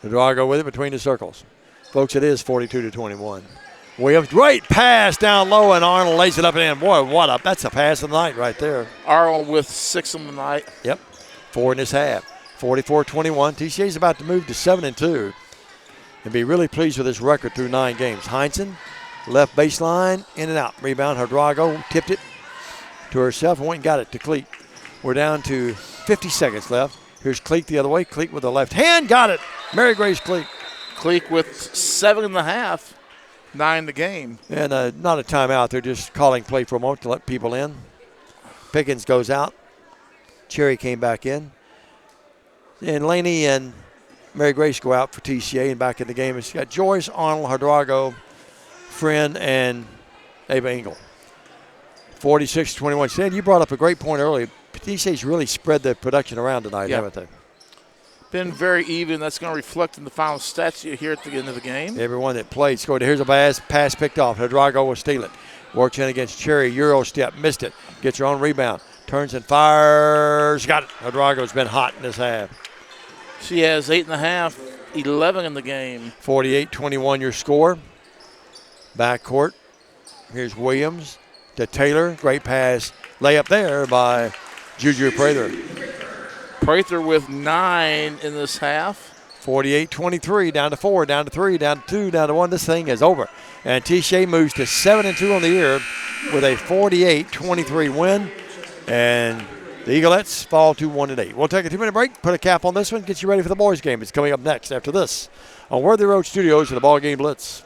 Drago with it between the circles. Folks, it is 42-21. Williams, great pass down low, and Arnold lays it up and in. Boy, what up. That's a pass of the night right there. Arnold with 6 of the night. Yep, 4 in this half. 44-21. TCA's about to move to 7-2 and be really pleased with this record through 9 games. Heinsohn, left baseline, in and out. Rebound, Drago tipped it to herself and went and got it to Cleek. We're down to 50 seconds left. Here's Cleek the other way. Cleek with the left hand. Got it. Mary Grace Cleek. Cleek with 7.5. 9 the game. And not a timeout. They're just calling play for a moment to let people in. Pickens goes out. Cherry came back in. And Laney and Mary Grace go out for TCA and back in the game. It's got Joyce, Arnold, Drago, Friend, and Ava Engel. 46-21. Stan, you brought up a great point earlier. TCA's really spread the production around tonight, haven't they? Been very even. That's going to reflect in the final stats here at the end of the game. Everyone that played scored. Here's a pass picked off. Hidrago will steal it. Works in against Cherry. Euro step. Missed it. Gets her own rebound. Turns and fires. Got it. Hidrago's been hot in this half. She has 8.5, 11 in the game. 48-21 your score. Backcourt. Here's Williams to Taylor. Great pass. Layup there by Juju Prather. Prather with 9 in this half. 48-23, down to 4, down to 3, down to 2, down to 1. This thing is over. And TCA moves to 7-2 on the year with a 48-23 win. And the Eaglettes fall to 1-8. We'll take a 2-minute break, put a cap on this one, get you ready for the boys' game. It's coming up next after this on Worthy Road Studios for the BallGame Blitz.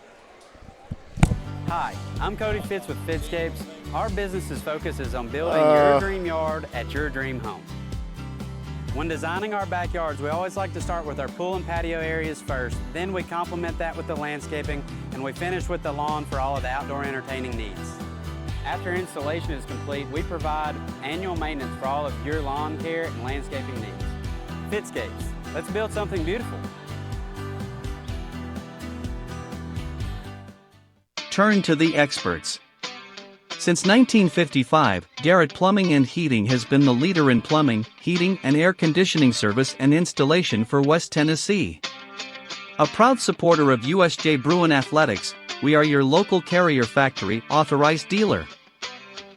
Hi, I'm Cody Fitz with Fitzcapes. Our business's focus is on building your dream yard at your dream home. When designing our backyards, we always like to start with our pool and patio areas first. Then we complement that with the landscaping, and we finish with the lawn for all of the outdoor entertaining needs. After installation is complete, we provide annual maintenance for all of your lawn care and landscaping needs. Fitzcapes, let's build something beautiful. Turn to the experts. Since 1955, Garrett Plumbing and Heating has been the leader in plumbing, heating, and air conditioning service and installation for West Tennessee. A proud supporter of USJ Bruin Athletics, we are your local Carrier Factory authorized dealer.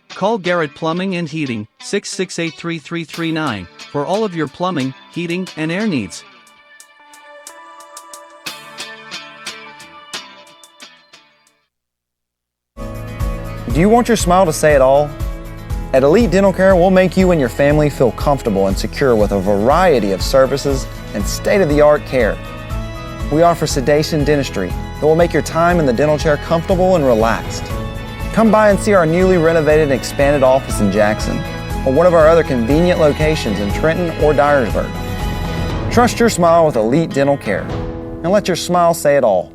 Call Garrett Plumbing and Heating 668-3339 for all of your plumbing, heating, and air needs. Do you want your smile to say it all? At Elite Dental Care, we'll make you and your family feel comfortable and secure with a variety of services and state-of-the-art care. We offer sedation dentistry that will make your time in the dental chair comfortable and relaxed. Come by and see our newly renovated and expanded office in Jackson, or one of our other convenient locations in Trenton or Dyersburg. Trust your smile with Elite Dental Care, and let your smile say it all.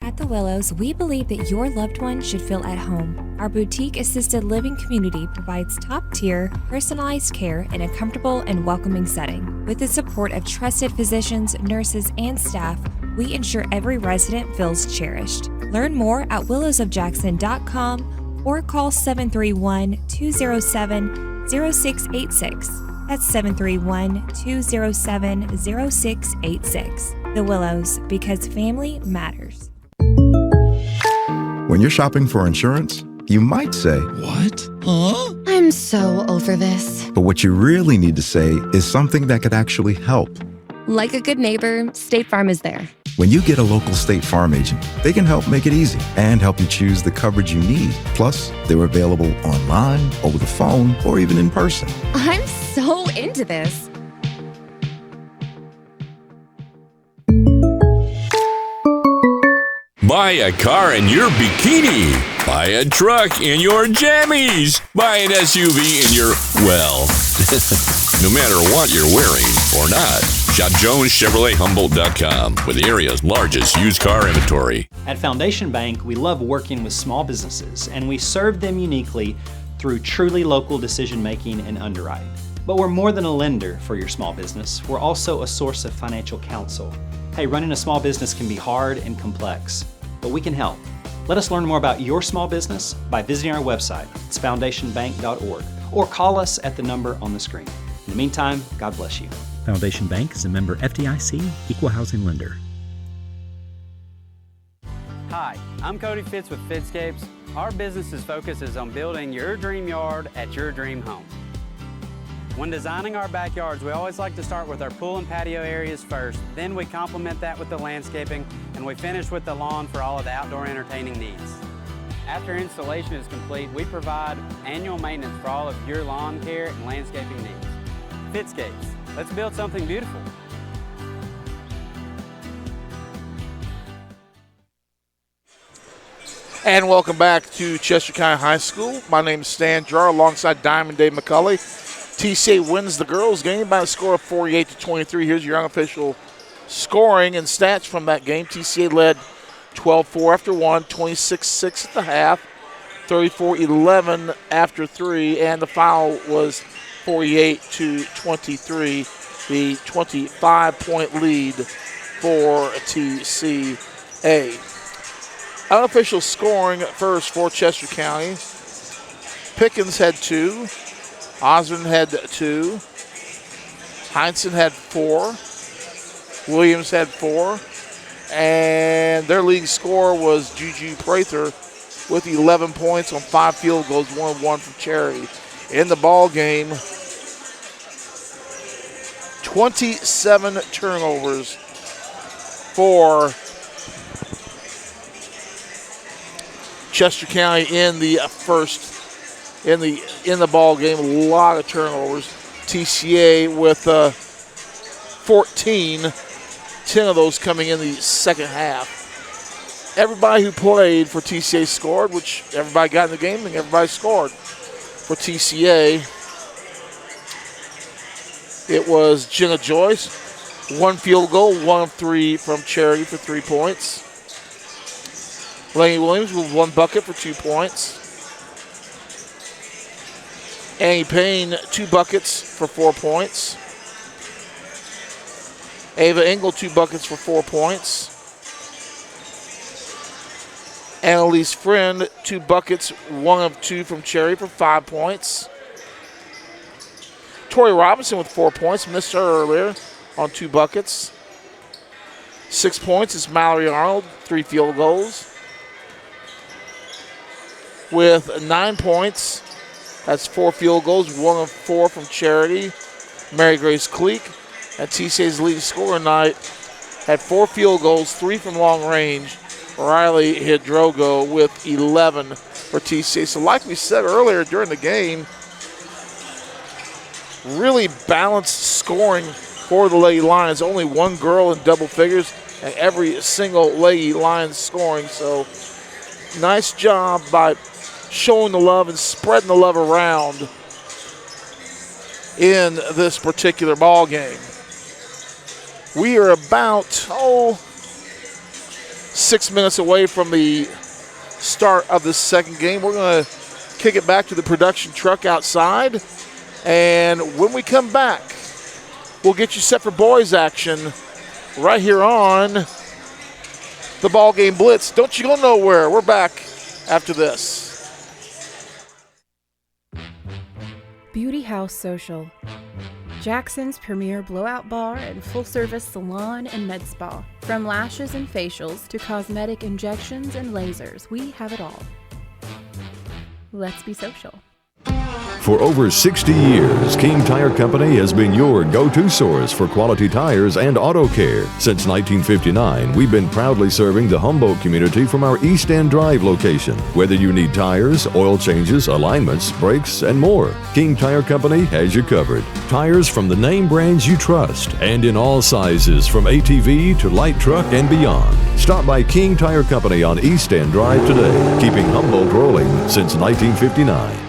At the Willows, we believe that your loved one should feel at home. Our boutique assisted living community provides top-tier, personalized care in a comfortable and welcoming setting. With the support of trusted physicians, nurses, and staff, we ensure every resident feels cherished. Learn more at willowsofjackson.com or call 731-207-0686. That's 731-207-0686. The Willows, because family matters. When you're shopping for insurance, you might say, "What? Huh? I'm so over this." But what you really need to say is something that could actually help. Like a good neighbor, State Farm is there. When you get a local State Farm agent, they can help make it easy and help you choose the coverage you need. Plus, they're available online, over the phone, or even in person. I'm so into this. Buy a car in your bikini. Buy a truck in your jammies. Buy an SUV in your, well, no matter what you're wearing or not. Shop JonesChevroletHumboldt.com with the area's largest used car inventory. At Foundation Bank, we love working with small businesses, and we serve them uniquely through truly local decision making and underwriting. But we're more than a lender for your small business. We're also a source of financial counsel. Hey, running a small business can be hard and complex, but we can help. Let us learn more about your small business by visiting our website. It's foundationbank.org, or call us at the number on the screen. In the meantime, God bless you. Foundation Bank is a member FDIC, equal housing lender. Hi, I'm Cody Fitz with Fitzcapes. Our business's focus is on building your dream yard at your dream home. When designing our backyards, we always like to start with our pool and patio areas first. Then we complement that with the landscaping, and we finish with the lawn for all of the outdoor entertaining needs. After installation is complete, we provide annual maintenance for all of your lawn care and landscaping needs. Fitzcapes, let's build something beautiful. And welcome back to Chester County High School. My name is Stan Jar alongside Diamond Dave McCulley. TCA wins the girls' game by a score of 48-23. Here's your unofficial scoring and stats from that game. TCA led 12-4 after one, 26-6 at the half, 34-11 after 3, and the foul was 48-23, the 25-point lead for TCA. Unofficial scoring first for Chester County. Pickens had 2. Osborne had 2. Heinsohn had 4. Williams had 4. And their leading scorer was Juju Prather with 11 points on 5 field goals, 1 of 1 from Cherry. In the ball game, 27 turnovers for Chester County in the first in the ball game. A lot of turnovers. TCA with 14, 10 of those coming in the second half. Everybody who played for TCA scored, which everybody got in the game and everybody scored. For TCA, it was Jenna Joyce, 1 field goal, 1 of 3 from Charity for 3 points. Laney Williams with 1 bucket for 2 points. Annie Payne, 2 buckets for 4 points. Ava Engel, 2 buckets for 4 points. Annalise Friend, 2 buckets, 1 of 2 from Cherry for 5 points. Tori Robinson with 4 points, missed her earlier on 2 buckets. 6 points is Mallory Arnold, 3 field goals. With 9 points, that's 4 field goals, 1 of 4 from Charity, Mary Grace Cleek. And TCA's leading scorer tonight had 4 field goals, 3 from long range. Riley Hidrogo with 11 for TCA. So like we said earlier during the game, really balanced scoring for the Lady Lions. Only 1 girl in double figures and every single Lady Lions scoring. So nice job by showing the love and spreading the love around in this particular ball game. We are about 6 minutes away from the start of the second game. We're going to kick it back to the production truck outside. And when we come back, we'll get you set for boys action right here on the Ball Game Blitz. Don't you go nowhere. We're back after this. Beauty House Social, Jackson's premier blowout bar and full-service salon and med spa. From lashes and facials to cosmetic injections and lasers, we have it all. Let's be social. For over 60 years, King Tire Company has been your go-to source for quality tires and auto care. Since 1959, we've been proudly serving the Humboldt community from our East End Drive location. Whether you need tires, oil changes, alignments, brakes, and more, King Tire Company has you covered. Tires from the name brands you trust, and in all sizes from ATV to light truck and beyond. Stop by King Tire Company on East End Drive today, keeping Humboldt rolling since 1959.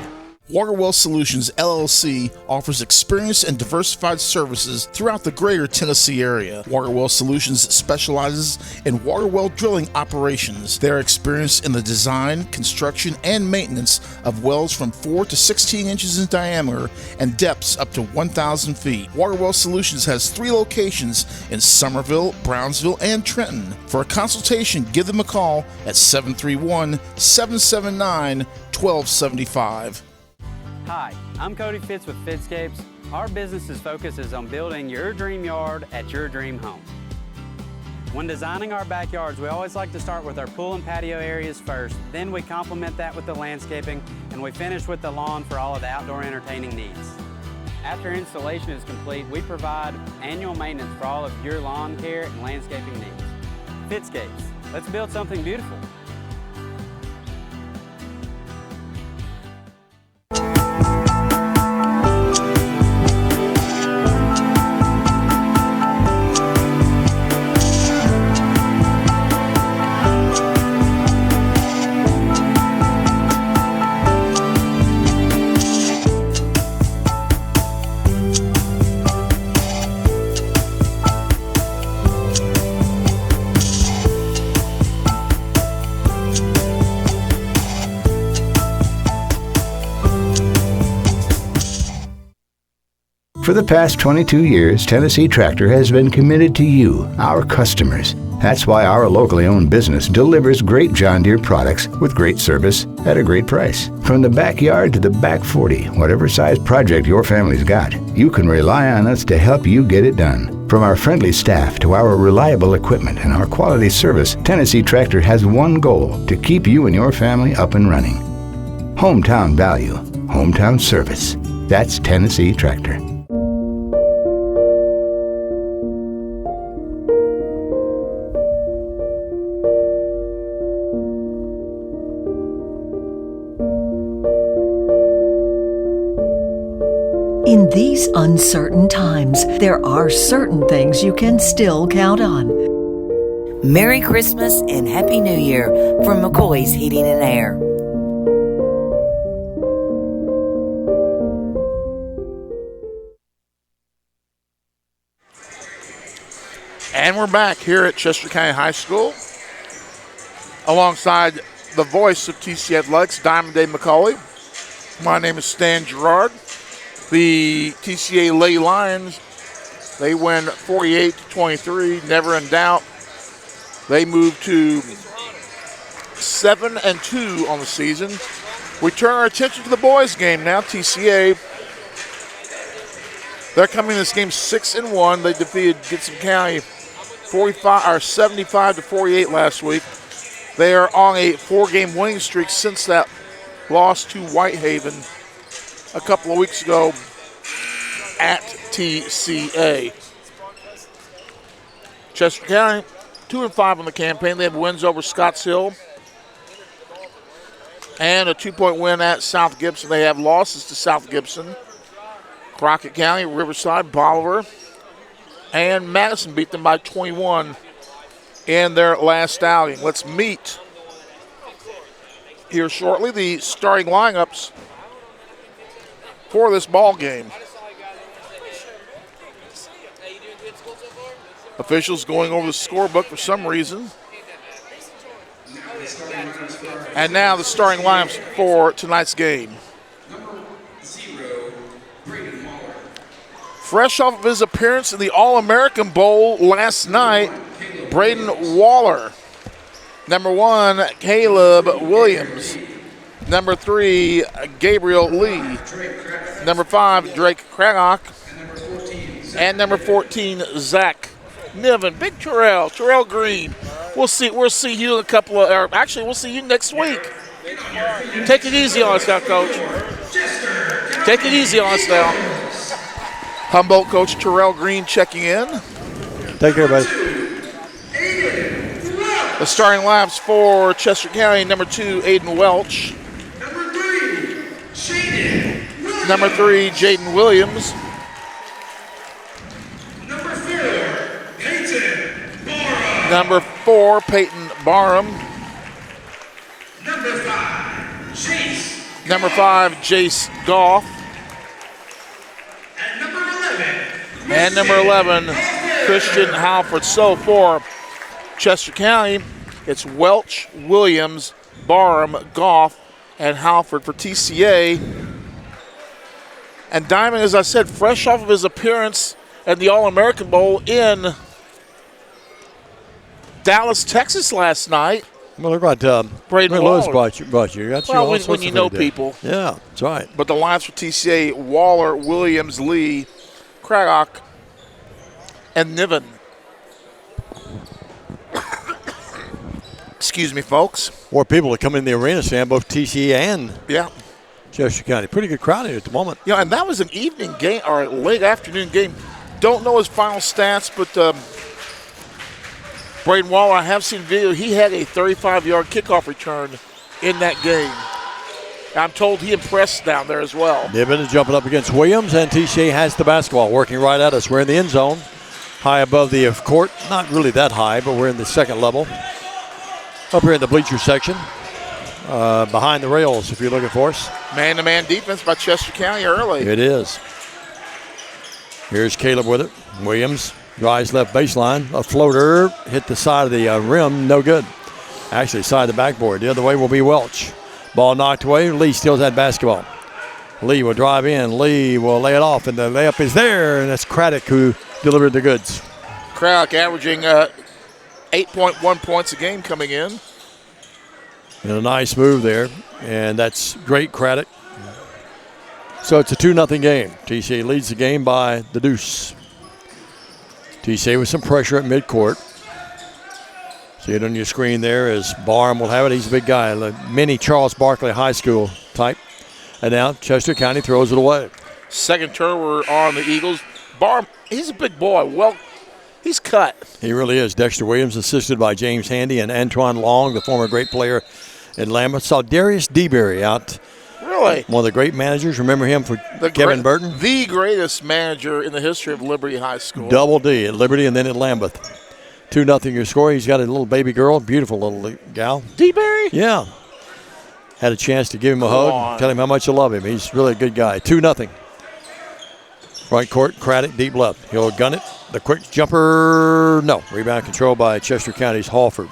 Waterwell Solutions, LLC offers experienced and diversified services throughout the greater Tennessee area. Waterwell Solutions specializes in water well drilling operations. They're experienced in the design, construction, and maintenance of wells from 4 to 16 inches in diameter and depths up to 1,000 feet. Waterwell Solutions has 3 locations in Summerville, Brownsville, and Trenton. For a consultation, give them a call at 731-779-1275. Hi, I'm Cody Fitz with Fitscapes. Our business's focus is on building your dream yard at your dream home. When designing our backyards, we always like to start with our pool and patio areas first, then we complement that with the landscaping, and we finish with the lawn for all of the outdoor entertaining needs. After installation is complete, we provide annual maintenance for all of your lawn care and landscaping needs. Fitscapes, let's build something beautiful. For the past 22 years, Tennessee Tractor has been committed to you, our customers. That's why our locally owned business delivers great John Deere products with great service at a great price. From the backyard to the back 40, whatever size project your family's got, you can rely on us to help you get it done. From our friendly staff to our reliable equipment and our quality service, Tennessee Tractor has one goal: to keep you and your family up and running. Hometown value, hometown service. That's Tennessee Tractor. In these uncertain times, there are certain things you can still count on. Merry Christmas and Happy New Year from McCoy's Heating and Air. And we're back here at Chester County High School alongside the voice of TCA Athletics, Diamond Dave McCauley. My name is Stan Gerard. The TCA Lady Lions, they win 48-23, never in doubt. They move to 7-2 on the season. We turn our attention to the boys' game now. TCA, they're coming in this game 6-1. They defeated Gibson County 75-48 last week. They are on a 4-game winning streak since that loss to Whitehaven a couple of weeks ago at TCA. Chester County, 2-5 on the campaign. They have wins over Scotts Hill and a 2-point win at South Gibson. They have losses to South Gibson, Crockett County, Riverside, Bolivar, and Madison beat them by 21 in their last outing. Let's meet here shortly the starting lineups for this ball game. Officials going over the scorebook for some reason. And now the starting lineups for tonight's game. Fresh off of his appearance in the All-American Bowl last night, Braden Waller. Number 1, Caleb Williams. Number 3, Gabriel Lee. Number 5, Drake Craddock. And number 14, Zach Niven. Big Terrell Green. We'll see you in a couple of, or actually we'll see you next week. Take it easy on us now, Coach. Take it easy on us now. Humboldt coach Terrell Green checking in. Take care, buddy. The starting lineups for Chester County: number 2, Aiden Welch. Number 3, Jaden Williams. Number 4, Peyton Barham. Number 5, Jace Goff. And number 11, Christian Halford. So for Chester County, it's Welch, Williams, Barham, Goff, and Halford for TCA. And Diamond, as I said, fresh off of his appearance at the All-American Bowl in Dallas, Texas last night. Well, look what Braden Lewis Waller brought you. Got you all when sorts you of know everyday. people. Yeah, that's right. But the lines for TCA: Waller, Williams, Lee, Craddock, and Niven. Excuse me, folks. More people to come in the arena, Sam, both TCA and Chester County. Pretty good crowd here at the moment. Yeah, and that was an evening game or a late afternoon game. Don't know his final stats, but Braden Waller, I have seen video. He had a 35-yard kickoff return in that game. I'm told he impressed down there as well. Niven is jumping up against Williams, and TCA has the basketball working right at us. We're in the end zone, high above the court. Not really that high, but we're in the second level. Up here in the bleacher section, behind the rails if you're looking for us. Man-to-man defense by Chester County early. It is. Here's Caleb with it. Williams drives left baseline. A floater hit the side of the rim. No good. Actually, side of the backboard. The other way will be Welch. Ball knocked away. Lee steals that basketball. Lee will drive in. Lee will lay it off, and the layup is there, and that's Craddock who delivered the goods. Craddock averaging 8.1 points a game coming in. And a nice move there, and that's great, Craddock. So it's a 2-0 game. TCA leads the game by the deuce. TCA with some pressure at midcourt. See it on your screen there as Barham will have it. He's a big guy, a mini Charles Barkley High School type. And now Chester County throws it away. Second turnover on the Eagles. Barham, he's a big boy. Well, he's cut. He really is. Dexter Williams, assisted by James Handy and Antoine Long, the former great player in Lambeth. Saw Darius DeBerry out. Really? One of the great managers. Remember him for Kevin Burton? The greatest manager in the history of Liberty High School. Double D at Liberty and then at Lambeth. 2-0 your score. He's got a little baby girl, beautiful little gal. DeBerry? Yeah. Had a chance to give him a hug, tell him how much I love him. He's really a good guy. 2-0. Right court, Craddock, deep left. He'll gun it. The quick jumper, no. Rebound control by Chester County's Halford.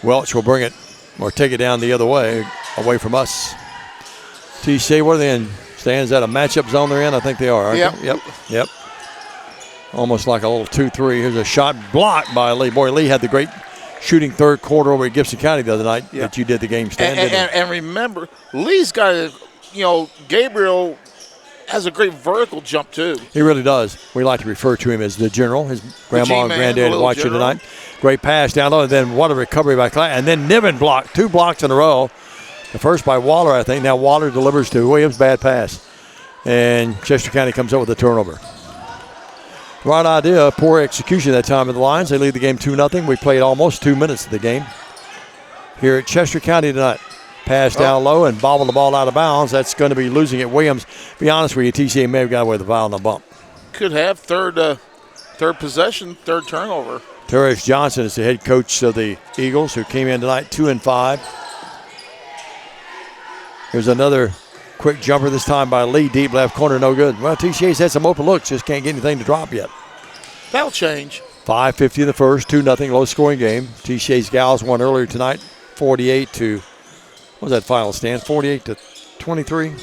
Welch will bring it or take it down the other way, away from us. TCA, what are they in? Stands at a matchup zone they're in? I think they are, aren't they? Yep. Almost like a little 2-3. Here's a shot blocked by Lee. Boy, Lee had the great shooting third quarter over at Gibson County the other night that you did the game stand. And remember, Lee's got Gabriel has a great vertical jump too. He really does. We like to refer to him as the general. His grandma and granddad watch you tonight. Great pass down low, and then what a recovery by Clyde. And then Niven blocked, 2 blocks in a row. The first by Waller, I think. Now Waller delivers to Williams, bad pass. And Chester County comes up with a turnover. Right idea, poor execution that time of the Lions. They lead the game 2-0. We played almost 2 minutes of the game here at Chester County tonight. Pass down low and bobble the ball out of bounds. That's going to be losing it. Williams, be honest with you, TCA may have got away with a foul on the bump. Could have third possession, third turnover. Terrence Johnson is the head coach of the Eagles, who came in tonight 2-5. Here's another quick jumper, this time by Lee, deep left corner, no good. Well, TCA's had some open looks, just can't get anything to drop yet. That'll change. 5:50 in the first, 2-0 low-scoring game. TCA's gals won earlier tonight, 48 to, what was that final stand, 48 to 23?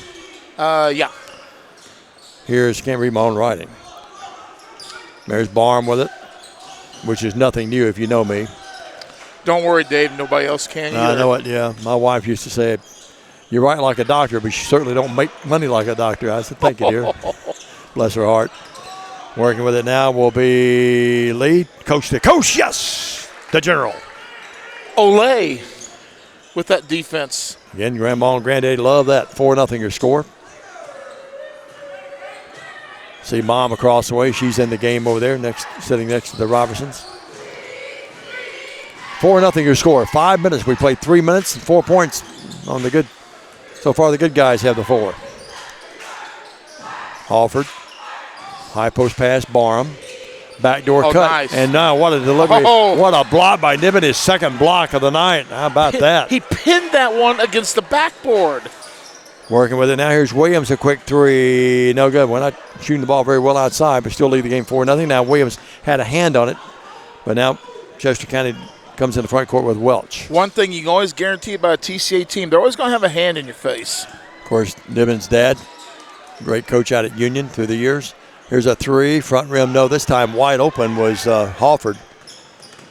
Yeah. Here's, can't read my own writing. There's Barham with it, which is nothing new if you know me. Don't worry, Dave, nobody else can either. I know it, yeah. My wife used to say, "You write like a doctor, but you certainly don't make money like a doctor." I said, "Thank you, dear." Bless her heart. Working with it now will be Lee. Coach to coach, yes! The general. Olay with that defense. Again, Grandma and Granddaddy love that. 4-0 your score. See Mom across the way. She's in the game over there, sitting next to the Robertsons. 4-0 your score. 5 minutes. We played 3 minutes and 4 points on the good. So far, the good guys have the 4. Halford. High post pass, Barham. Backdoor cut. Nice. And now what a delivery. What a block by Niven, his second block of the night. How about that? He pinned that one against the backboard. Working with it now. Here's Williams, a quick 3. No good. We're not shooting the ball very well outside, but still lead the game 4-0. Now Williams had a hand on it, but now Chester County comes in the front court with Welch. One thing you can always guarantee about a TCA team, they're always going to have a hand in your face. Of course, Niven's dad, great coach out at Union through the years. Here's a 3, front rim, no, this time wide open was Halford.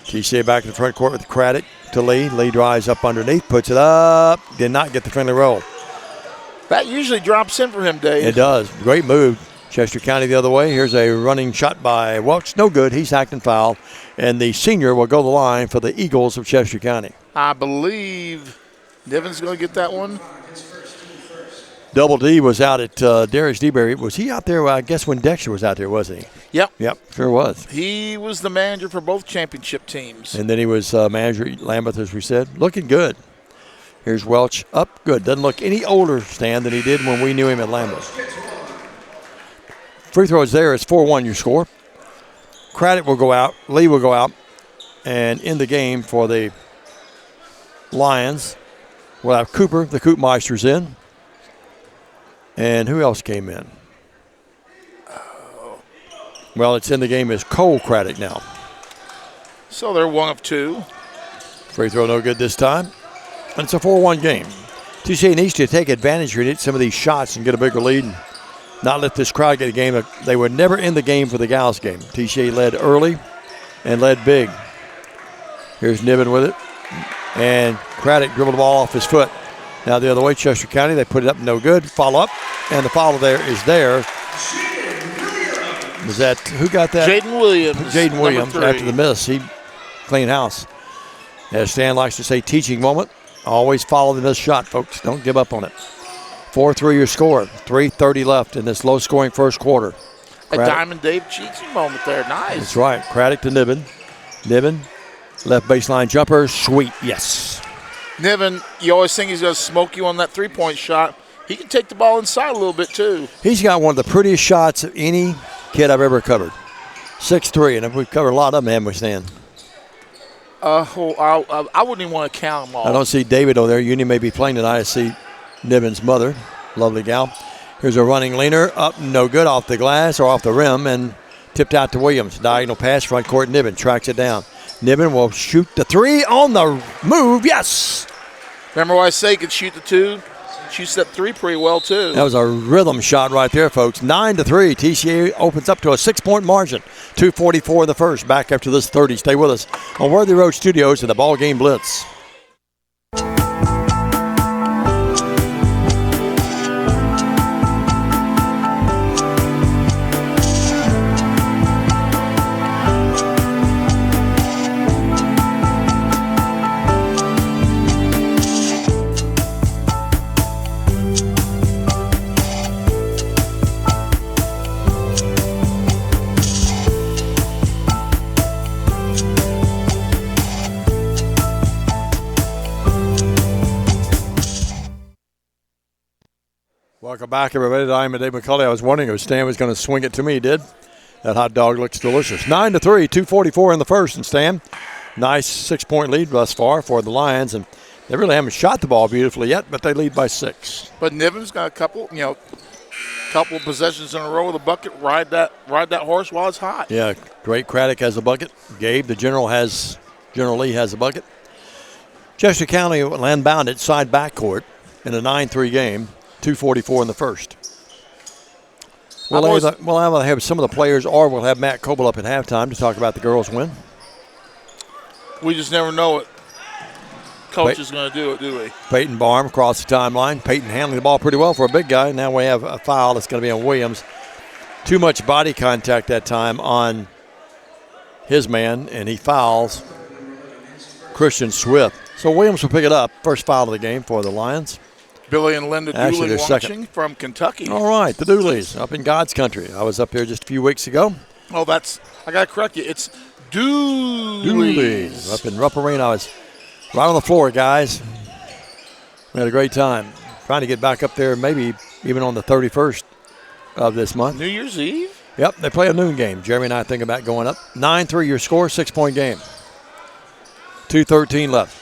TCA back in the front court with Craddock to Lee. Lee drives up underneath, puts it up, did not get the friendly roll. That usually drops in for him, Dave. It does. Great move. Chester County the other way. Here's a running shot by Welch. No good. He's hacked and fouled. And the senior will go the line for the Eagles of Chester County. I believe Niven's going to get that one. Double D was out at Darius DeBerry. Was he out there, I guess, when Dexter was out there, wasn't he? Yep. Yep, sure was. He was the manager for both championship teams. And then he was manager at Lambeth, as we said. Looking good. Here's Welch up. Good. Doesn't look any older, Stan, than he did when we knew him at Lambeth. Free throws there. It's 4-1 your score. Craddock will go out. Lee will go out. And in the game for the Lions, we'll have Cooper, the Koopmeisters, in. And who else came in? Well, it's in the game is Cole Craddock now. So they're 1 of 2. Free throw no good this time. And it's a 4-1 game. TCA needs to take advantage here and hit some of these shots and get a bigger lead and not let this crowd get a game. They were never in the game for the gals game. TCA led early and led big. Here's Niven with it. And Craddock dribbled the ball off his foot. Now the other way, Chester County, they put it up, no good. Follow up, and the follow there is there. Was that, who got that? Jaden Williams. Jaden Williams after the miss. He clean house. As Stan likes to say, teaching moment. Always follow the missed shot, folks. Don't give up on it. 4-3 your score. 3:30 left in this low-scoring first quarter. A Diamond Dave cheating moment there. Nice. That's right. Craddock to Niven. Niven, left baseline jumper. Sweet. Yes. Niven, you always think he's going to smoke you on that three-point shot. He can take the ball inside a little bit, too. He's got one of the prettiest shots of any kid I've ever covered. 6'3", and we've covered a lot of them, haven't we, Stan? I wouldn't even want to count them all. I don't see David over there. Uni may be playing tonight. I see Niven's mother. Lovely gal. Here's a running leaner. Up, no good, off the glass or off the rim, and tipped out to Williams. Diagonal pass, front court. Niven tracks it down. Niven will shoot the three on the move. Yes! Remember why I say he could shoot the two? Shoots that three pretty well, too. That was a rhythm shot right there, folks. 9-3. TCA opens up to a 6-point margin. 2:44 in the first. Back after this 30. Stay with us on Worthy Road Studios in the BallGame Blitz. Welcome back, everybody. I'm Dave McCulley. I was wondering if Stan was going to swing it to me. He did. That hot dog looks delicious. 9-3, 2:44 in the first. And Stan, nice 6-point lead thus far for the Lions. And they really haven't shot the ball beautifully yet, but they lead by 6. But Niven's got a couple of possessions in a row with a bucket. Ride that horse while it's hot. Yeah, great. Craddock has a bucket. Gabe, the General Lee has a bucket. Chester County will inbound it side backcourt in a 9-3 game. 2:44 in the first. We'll either have some of the players or we'll have Matt Coble up at halftime to talk about the girls' win. We just never know what coach is going to do it, do we? Peyton Barham across the timeline. Peyton handling the ball pretty well for a big guy. Now we have a foul that's going to be on Williams. Too much body contact that time on his man, and he fouls Christian Swift. So Williams will pick it up. First foul of the game for the Lions. Billy and Linda Dooley watching second. From Kentucky. All right, the Dooleys up in God's country. I was up there just a few weeks ago. Oh, I got to correct you. It's Dooley's. Dooley's. Up in Rupp Arena. I was right on the floor, guys. We had a great time. Trying to get back up there maybe even on the 31st of this month. New Year's Eve? Yep, they play a noon game. Jeremy and I think about going up. 9-3 your score, 6-point game. 2:13 left.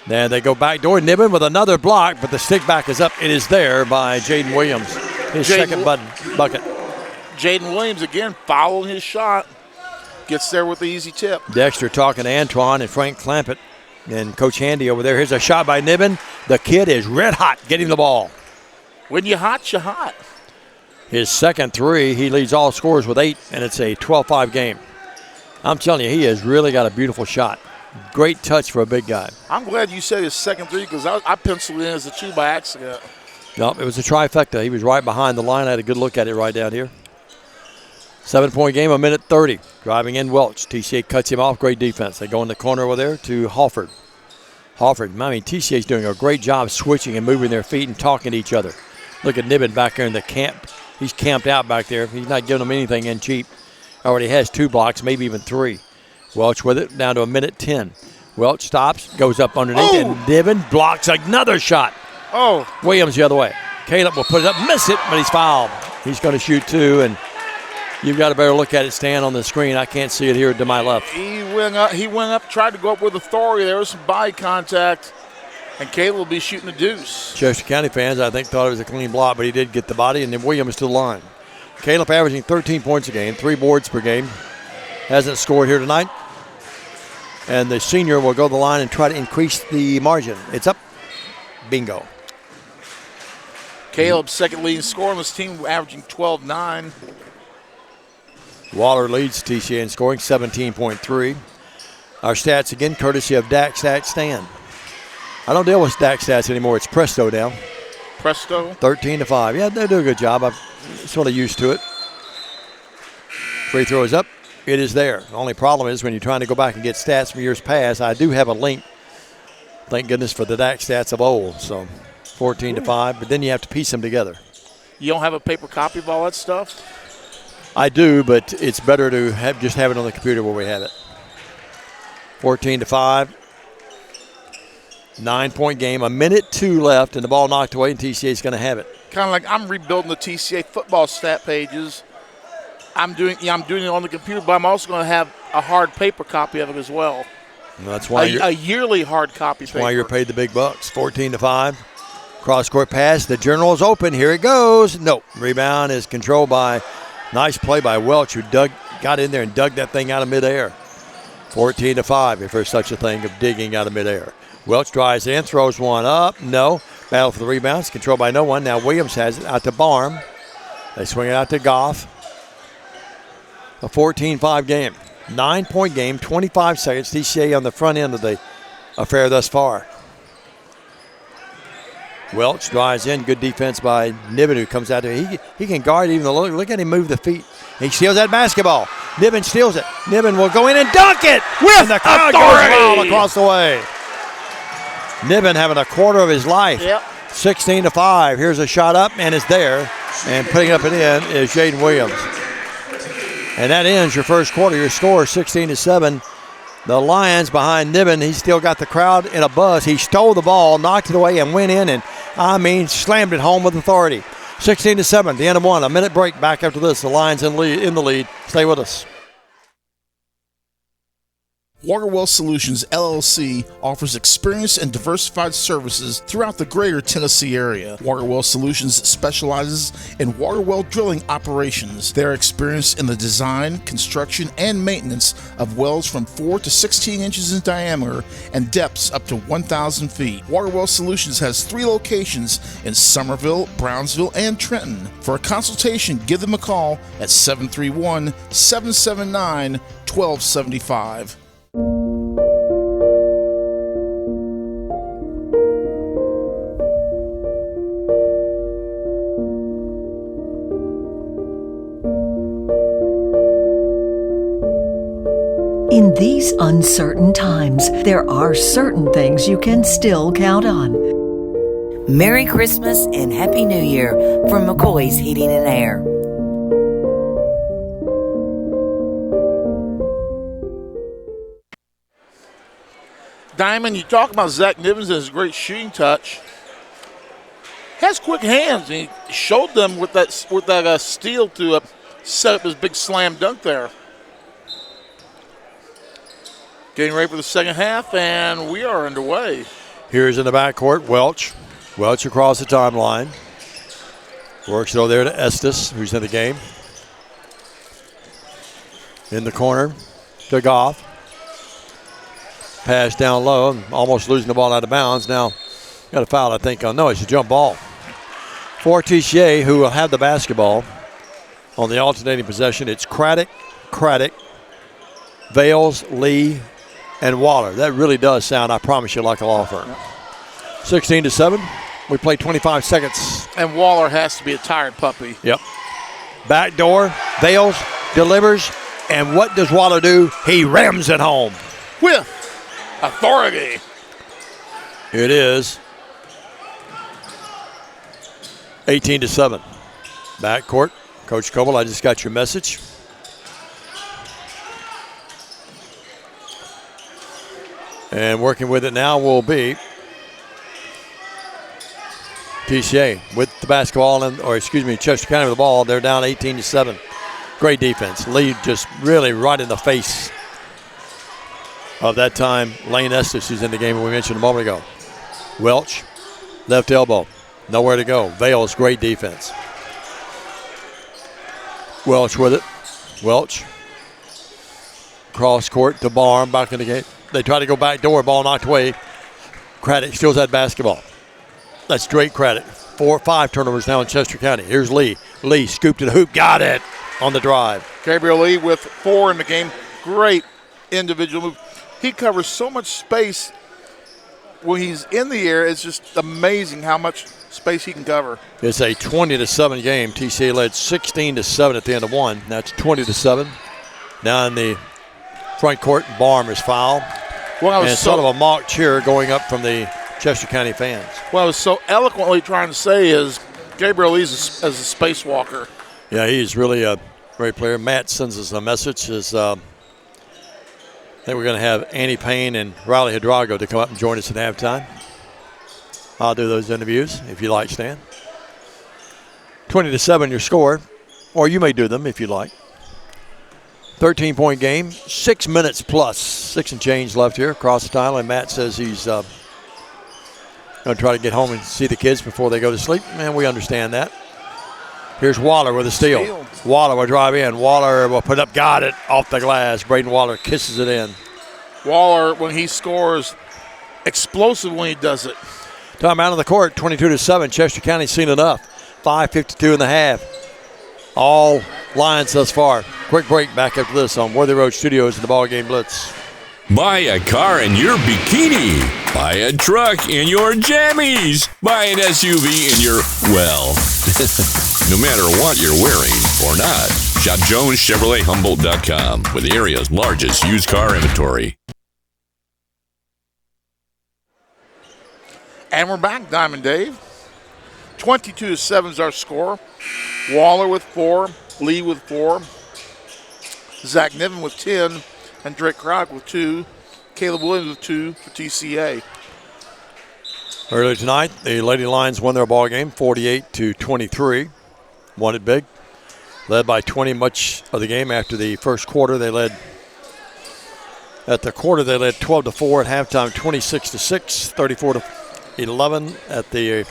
Then they go back door. Niven with another block, but the stick back is up. It is there by Jaden Williams. His second bucket. Jaden Williams again following his shot. Gets there with the easy tip. Dexter talking to Antoine and Frank Clampett and Coach Handy over there. Here's a shot by Niven. The kid is red hot getting the ball. When you're hot, you're hot. His second three, he leads all scorers with 8, and it's a 12-5 game. I'm telling you, he has really got a beautiful shot. Great touch for a big guy. I'm glad you said his second three because I penciled it in as a 2 by accident. Nope, it was a trifecta. He was right behind the line. I had a good look at it right down here. 7-point game, 1:30. Driving in Welch. TCA cuts him off. Great defense. They go in the corner over there to Halford. TCA's doing a great job switching and moving their feet and talking to each other. Look at Niven back there in the camp. He's camped out back there. He's not giving them anything in cheap. Already has 2 blocks, maybe even 3. Welch with it, down to 1:10. Welch stops, goes up underneath, and Niven blocks another shot. Oh. Williams the other way. Caleb will put it up, miss it, but he's fouled. He's going to shoot 2, and you've got a better look at it, Stan, on the screen. I can't see it here to my left. He went up, tried to go up with authority. There was some body contact, and Caleb will be shooting a deuce. Chester County fans, I think, thought it was a clean block, but he did get the body, and then Williams to the line. Caleb averaging 13 points a game, 3 boards per game. Hasn't scored here tonight. And the senior will go to the line and try to increase the margin. It's up. Bingo. Caleb's second leading scorer on this team, averaging 12.9. Waller leads TCA in scoring, 17.3. Our stats again, courtesy of DAC Stats Stan. I don't deal with DAC Stats anymore. It's Presto now. Presto? 13-5. Yeah, they do a good job. I'm sort of used to it. Free throw is up. It is there. The only problem is when you're trying to go back and get stats from years past, I do have a link. Thank goodness for the DAC stats of old. So 14-5, but then you have to piece them together. You don't have a paper copy of all that stuff? I do, but it's better to just have it on the computer where we have it. 14-5. 9-point game. 1:02 left, and the ball knocked away, and TCA is going to have it. Kind of like I'm rebuilding the TCA football stat pages. I'm doing it on the computer, but I'm also going to have a hard paper copy of it as well. And that's why a yearly hard copy that's paper. why you're paid the big bucks. 14-5. Cross-court pass. The General is open. Here it goes. No. Rebound is controlled by nice play by Welch, who got in there and dug that thing out of midair. 14-5, if there's such a thing of digging out of midair. Welch drives in, throws one up. No. Battle for the rebounds. Controlled by no one. Now Williams has it out to Barm. They swing it out to Goff. A 14-5 game. 9-point game, 25 seconds. TCA on the front end of the affair thus far. Welch drives in. Good defense by Niven, who comes out there. He can guard even the look. Look at him move the feet. He steals that basketball. Niven steals it. Niven will go in and dunk it. With the crowd goes wild across the way. Niven having a quarter of his life. Yep. 16-5. Here's a shot up, and it's there. And putting up and in is Jaden Williams. And that ends your first quarter. Your score 16-7. The Lions behind Niven. He's still got the crowd in a buzz. He stole the ball, knocked it away, and went in and, slammed it home with authority. 16-7, the end of one. A minute break. Back after this. The Lions in the lead. Stay with us. Waterwell Solutions, LLC offers experienced and diversified services throughout the greater Tennessee area. Waterwell Solutions specializes in water well drilling operations. They are experienced in the design, construction, and maintenance of wells from 4 to 16 inches in diameter and depths up to 1,000 feet. Waterwell Solutions has 3 locations in Summerville, Brownsville, and Trenton. For a consultation, give them a call at 731-779-1275. In these uncertain times, there are certain things you can still count on. Merry Christmas and Happy New Year from McCoy's Heating and Air. Diamond, you talk about Zach Nivens and his great shooting touch. He has quick hands, and he showed them with that steal to set up his big slam dunk there. Getting ready for the second half, and we are underway. Here's in the backcourt, Welch. Welch across the timeline. Works it over there to Estes, who's in the game. In the corner to Goff. Pass down low, almost losing the ball out of bounds. Now, got a foul, I think. No, it's a jump ball. For TCA, who will have the basketball on the alternating possession, it's Craddock, Vales, Lee, and Waller. That really does sound, I promise you, like a law firm. 16-7. We play 25 seconds. And Waller has to be a tired puppy. Yep. Back door, Vales delivers, and what does Waller do? He rams it home. With authority. It is 18-7. Backcourt. Coach Coble, I just got your message. And working with it now will be TCA with the basketball, Chester County with the ball. They're down 18-7. Great defense. Lee just really right in the face of that time Lane Estes, who's in the game we mentioned a moment ago. Welch, left elbow, nowhere to go. Vales, great defense. Welch with it. Welch. Cross court to Barm, back in the game. They try to go back door, ball knocked away. Craddock steals that basketball. That's Drake Craddock. 4 or 5 turnovers now in Chester County. Here's Lee. Lee scooped to the hoop, got it on the drive. Gabriel Lee with 4 in the game. Great individual move. He covers so much space when he's in the air. It's just amazing how much space he can cover. It's a 20-7 game. TCA led 16-7 at the end of one. That's 20-7. Now in the front court, Barm is fouled. Well, and sort of a mock cheer going up from the Chester County fans. What I was so eloquently trying to say is Gabriel Lee's as a spacewalker. Yeah, he's really a great player. Matt sends us a message. I think we're going to have Annie Payne and Riley Hidrago to come up and join us at halftime. I'll do those interviews if you like, Stan. 20-7 your score, or you may do them if you like. 13-point game, 6 minutes plus, 6 and change left here across the tile, and Matt says he's going to try to get home and see the kids before they go to sleep, and we understand that. Here's Waller with a steal. Waller will drive in. Waller will put up, got it off the glass. Braden Waller kisses it in. Waller, when he scores, explosive when he does it. Time out of the court, 22-7. Chester County's seen enough. 5:52 in the half. All lines thus far. Quick break back after this on Worthy Road Studios in the BallGame Blitz. Buy a car in your bikini. Buy a truck in your jammies. Buy an SUV in your, well, no matter what you're wearing or not. Shop JonesChevroletHumboldt.com with the area's largest used car inventory. And we're back, Diamond Dave. 22-7 is our score. Waller with 4, Lee with 4, Zach Niven with 10, and Drake Kroc with 2, Caleb Williams with 2 for TCA. Earlier tonight, the Lady Lions won their ball game 48-23. Won it big. Led by 20 much of the game after the first quarter. They led at the quarter. They led 12-4 at halftime, 26-6, 34-11 at the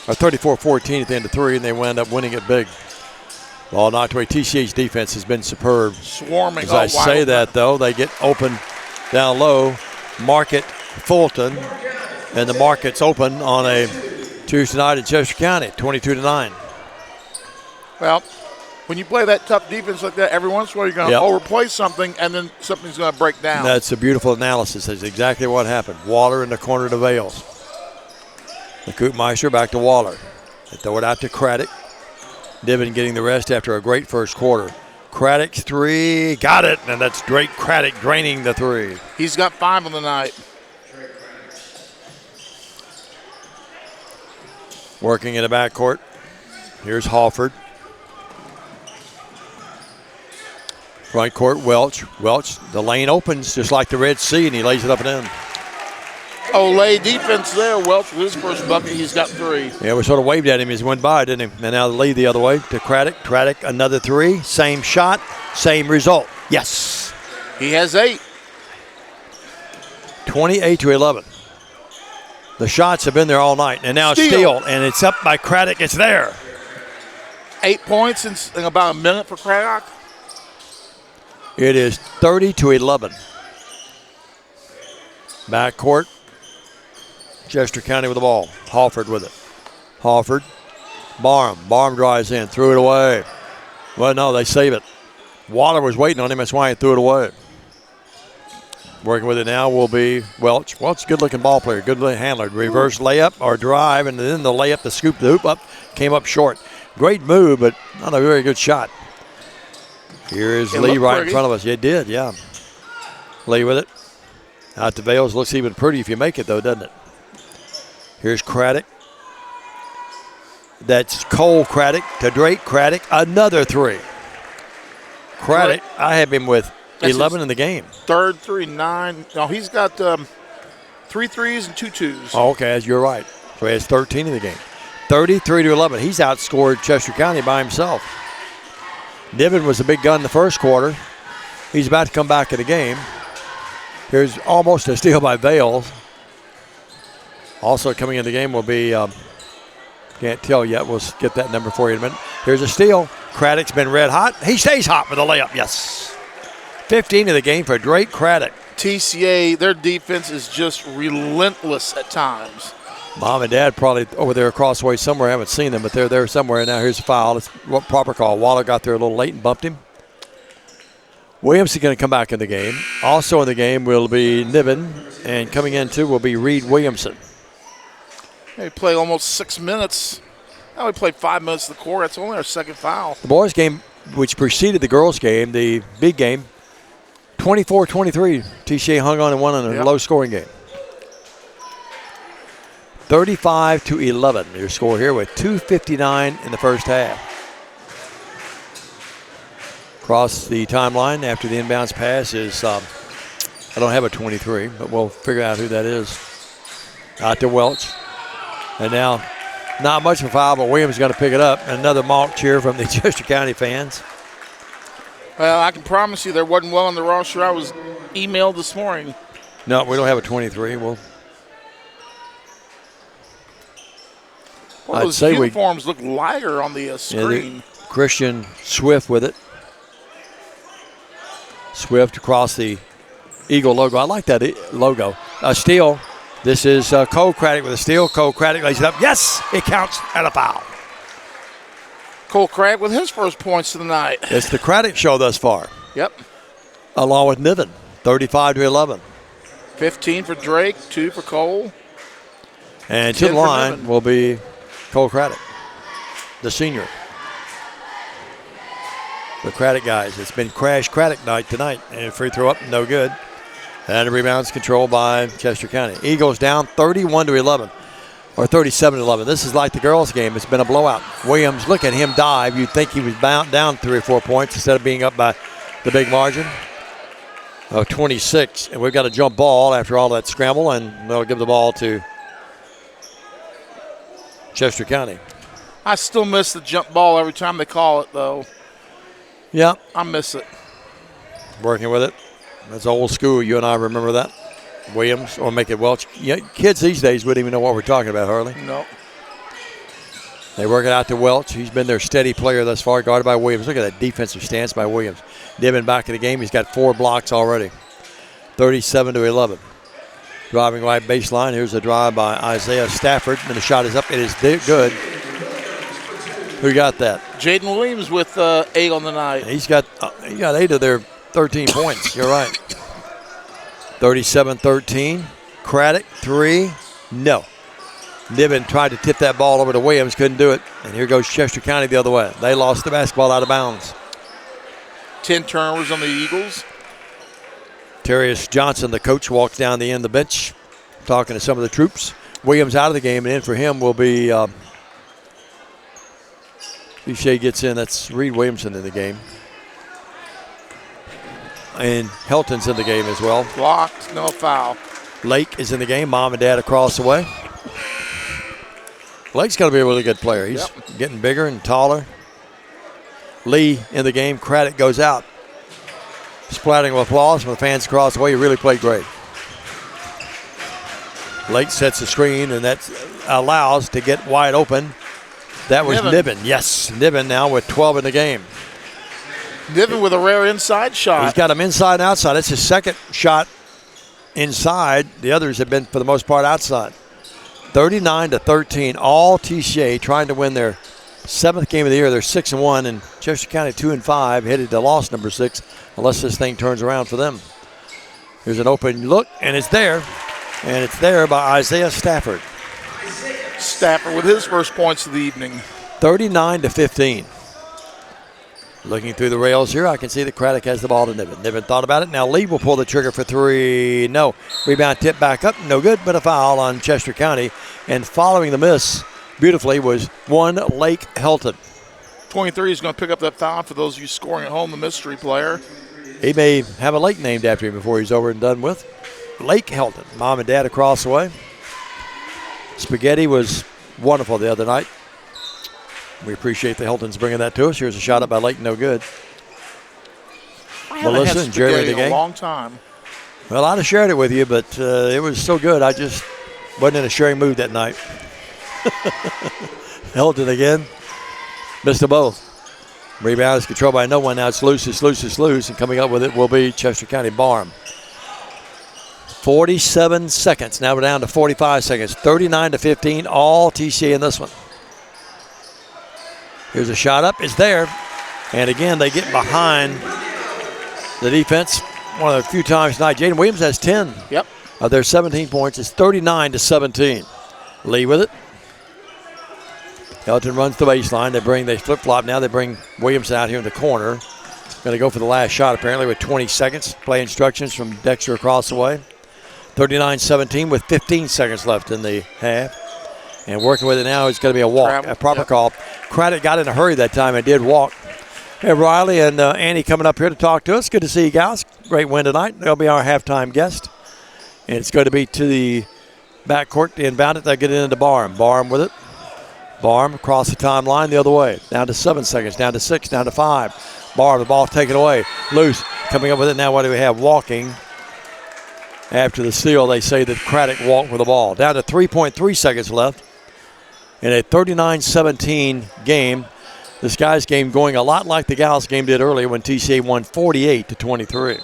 34-14 at the end of 3, and they wound up winning it big. Ball knocked away. TCA's defense has been superb. Swarming. As I say that, though, they get open down low. Market Fulton, and the Market's open on a Tuesday night in Chester County, 22-9. Well, when you play that tough defense like that, every once in a while you're going to overplay something, and then something's going to break down. That's a beautiful analysis. That's exactly what happened. Waller in the corner to Vales. The Koopmeister back to Waller. They throw it out to Craddock. Niven getting the rest after a great first quarter. Craddock's 3, got it, and that's Drake Craddock draining the 3. He's got 5 on the night. Working in the backcourt. Here's Hawford. Front court, Welch. Welch, the lane opens just like the Red Sea, and he lays it up and in. Olay defense there. Welch with his first bucket. He's got 3. Yeah, we sort of waved at him as he went by, didn't he? And now the lead the other way to Craddock. Craddock, another 3. Same shot, same result. Yes. He has 8. 28-11. The shots have been there all night, and now it's steal, and it's up by Craddock. It's there. 8 points in about a minute for Craddock. It is 30-11. Backcourt. Chester County with the ball. Hawford with it. Hawford. Barham. Barham drives in. Threw it away. Well, no, they save it. Waller was waiting on him. That's why he threw it away. Working with it now will be Welch. Welch, good-looking ball player. Good handler. Reverse layup or drive, and then the layup to scoop the hoop up. Came up short. Great move, but not a very good shot. Here is Lee right in front of us. It did, yeah. Lee with it. Out to Vales. Looks even pretty if you make it, though, doesn't it? Here's Craddock. That's Cole Craddock to Drake Craddock. Another 3. Craddock, I have him with 11 in the game. Third 3, 9. No, he's got 3 threes and 2 twos. Oh, okay, you're right. So he has 13 in the game. 33-11. He's outscored Chester County by himself. Niven was a big gun in the first quarter. He's about to come back in the game. Here's almost a steal by Vales. Also coming in the game will be, can't tell yet. We'll get that number for you in a minute. Here's a steal. Craddock's been red hot. He stays hot with a layup, yes. 15 in the game for Drake Craddock. TCA, their defense is just relentless at times. Mom and Dad probably over there across the way somewhere. I haven't seen them, but they're there somewhere. Now here's a foul. It's a proper call. Waller got there a little late and bumped him. Williams is going to come back in the game. Also in the game will be Niven, and coming in too will be Reed Williamson. They play almost 6 minutes. Now we played 5 minutes of the quarter. That's only our second foul. The boys' game, which preceded the girls' game, the big game, 24-23. TCA hung on and won in a low-scoring game. 35-11, your score here with 2:59 in the first half. Across the timeline after the inbounds pass is, I don't have a 23, but we'll figure out who that is. Out to Welch. And now, not much of a foul, but Williams is going to pick it up. Another mock cheer from the Chester County fans. Well, I can promise you there wasn't one on the roster. I was emailed this morning. No, we don't have a 23. Well, those uniforms look lighter on the screen. Yeah, Christian Swift with it. Swift across the Eagle logo. I like that logo. Steal. This is Cole Craddock with a steal. Cole Craddock lays it up. Yes, it counts at a foul. Cole Craddock with his first points of the night. It's the Craddock show thus far. Yep. Along with Niven, 35-11. 15 for Drake, 2 for Cole. And to the line will be Cole Craddock, the senior. The Craddock guys. It's been Crash Craddock night tonight. And free throw up, no good. And the rebound's controlled by Chester County. Eagles down 31-11, or 37-11. This is like the girls' game. It's been a blowout. Williams, look at him dive. You'd think he was down 3 or 4 points instead of being up by the big margin of 26. And we've got a jump ball after all that scramble, and they'll give the ball to Chester County. I still miss the jump ball every time they call it, though. Yeah. I miss it. Working with it. That's old school. You and I remember that. Williams or make it Welch. Yeah, kids these days wouldn't even know what we're talking about, Harley. No. They work it out to Welch. He's been their steady player thus far, guarded by Williams. Look at that defensive stance by Williams. Niven back in the game. He's got 4 blocks already. 37-11. Driving right baseline. Here's a drive by Isaiah Stafford, and the shot is up. It is good. Who got that? Jaden Williams with 8 on the night. He got 8 of their 13 points. You're right. 37-13. Craddock, 3. No. Niven tried to tip that ball over to Williams. Couldn't do it. And here goes Chester County the other way. They lost the basketball out of bounds. 10 turnovers on the Eagles. Terrius Johnson, the coach, walks down the end of the bench talking to some of the troops. Williams out of the game, and in for him will be Boucher gets in. That's Reed Williamson in the game. And Helton's in the game as well. Blocked, no foul. Lake is in the game. Mom and Dad across the way. Lake's going to be a really good player. He's getting bigger and taller. Lee in the game. Craddock goes out. Splattering with applause from the fans across the way. He really played great. Lake sets the screen, and that allows to get wide open. That was Niven. Yes, Niven now with 12 in the game. Niven with a rare inside shot. He's got him inside and outside. That's his second shot inside. The others have been, for the most part, outside. 39-13. All TCA trying to win their 7th game of the year. They're 6-1, and Chester County 2-5, headed to loss number 6, unless this thing turns around for them. Here's an open look, and it's there. And it's there by Isaiah Stafford. Stafford with his first points of the evening. 39-15. Looking through the rails here, I can see that Craddock has the ball to Niven. Niven thought about it. Now Lee will pull the trigger for 3. No. Rebound tip back up. No good, but a foul on Chester County. And following the miss beautifully was one Lake Helton. 23 is going to pick up that foul for those of you scoring at home, the mystery player. He may have a lake named after him before he's over and done with. Lake Helton. Mom and Dad across the way. Spaghetti was wonderful the other night. We appreciate the Heltons bringing that to us. Here's a shot up by Lake, no good. Melissa and Jerry in the game. A long time. Well, I'd have shared it with you, but it was so good. I just wasn't in a sharing mood that night. Helton again. Missed them both. Rebound is controlled by no one. Now it's loose. And coming up with it will be Chester County Barham. 47 seconds. Now we're down to 45 seconds. 39-15, all TCA in this one. Here's a shot up. It's there. And again, they get behind the defense one of the few times tonight. Jaden Williams has 10 of their 17 points. It's 39-17. Lee with it. Elton runs the baseline. They flip-flop now. They bring Williams out here in the corner. Going to go for the last shot apparently with 20 seconds. Play instructions from Dexter across the way. 39-17 with 15 seconds left in the half. And working with it now is going to be a walk, a proper call. Craddock got in a hurry that time and did walk. Hey, Riley and Annie coming up here to talk to us. Good to see you guys. Great win tonight. They'll be our halftime guest. And it's going to be to the backcourt to inbound it. They get it into Barham. Barham with it. Barham across the timeline the other way. Down to 7 seconds, down to 6, down to 5. Barham, the ball taken away. Loose. Coming up with it now. What do we have? Walking. After the steal, they say that Craddock walked with the ball. Down to 3.3 seconds left in a 39-17 game. This guys' game going a lot like the gals' game did earlier when TCA won 48-23.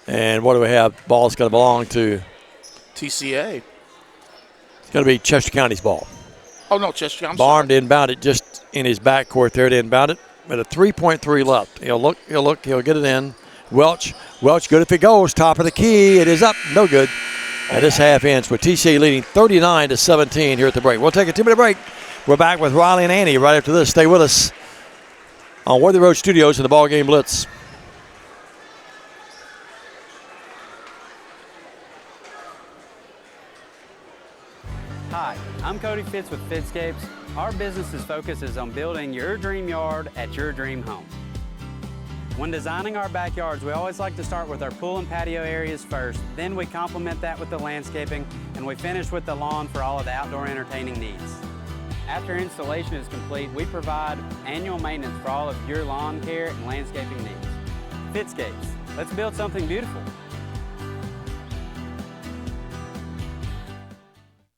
And what do we have? Ball's going to belong to TCA. It's going to be Chester County's ball. Oh, no, Chester County. Barham didn't inbound it just in his backcourt there. Didn't inbound it. But a 3.3 left. He'll look, he'll get it in. Welch, good if it goes. Top of the key. It is up. No good. And this half ends with TCA leading 39-17 here at the break. We'll take a 2-minute break. We're back with Riley and Annie right after this. Stay with us on Worthy Road Studios in the BallGame Blitz. Hi, I'm Cody Fitz with Fitscapes. Our business's focus is on building your dream yard at your dream home. When designing our backyards, we always like to start with our pool and patio areas first. Then we complement that with the landscaping, and we finish with the lawn for all of the outdoor entertaining needs. After installation is complete, we provide annual maintenance for all of your lawn care and landscaping needs. Fitscapes, let's build something beautiful.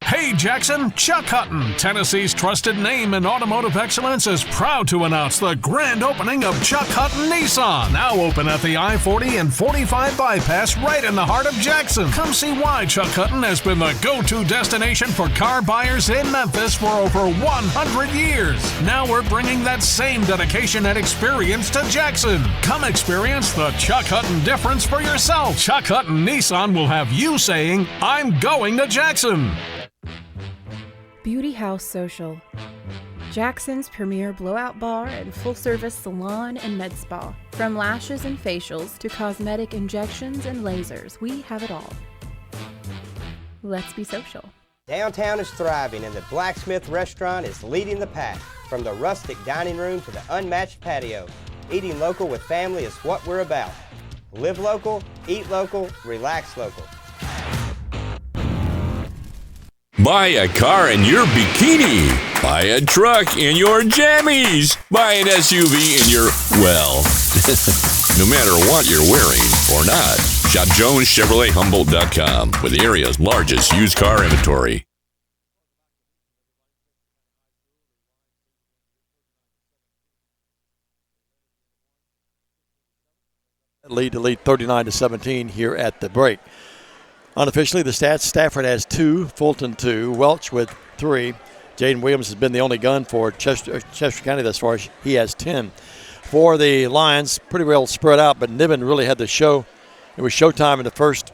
Hey Jackson, Chuck Hutton, Tennessee's trusted name in automotive excellence, is proud to announce the grand opening of Chuck Hutton Nissan, now open at the I-40 and 45 bypass right in the heart of Jackson. Come see why Chuck Hutton has been the go-to destination for car buyers in Memphis for over 100 years. Now we're bringing that same dedication and experience to Jackson. Come experience the Chuck Hutton difference for yourself. Chuck Hutton Nissan will have you saying, I'm going to Jackson. Beauty House Social. Jackson's premier blowout bar and full-service salon and med spa. From lashes and facials to cosmetic injections and lasers, we have it all. Let's be social. Downtown is thriving and the Blacksmith Restaurant is leading the pack. From the rustic dining room to the unmatched patio, eating local with family is what we're about. Live local, eat local, relax local. Buy a car in your bikini. Buy a truck in your jammies. Buy an SUV in your, well, no matter what you're wearing or not. Shop JonesChevroletHumboldt.com with the area's largest used car inventory. Lead 39-17 here at the break. Unofficially, the stats: Stafford has 2, Fulton 2, Welch with 3. Jaden Williams has been the only gun for Chester County thus far. He has 10. For the Lions, pretty well spread out, but Niven really had the show. It was showtime in the first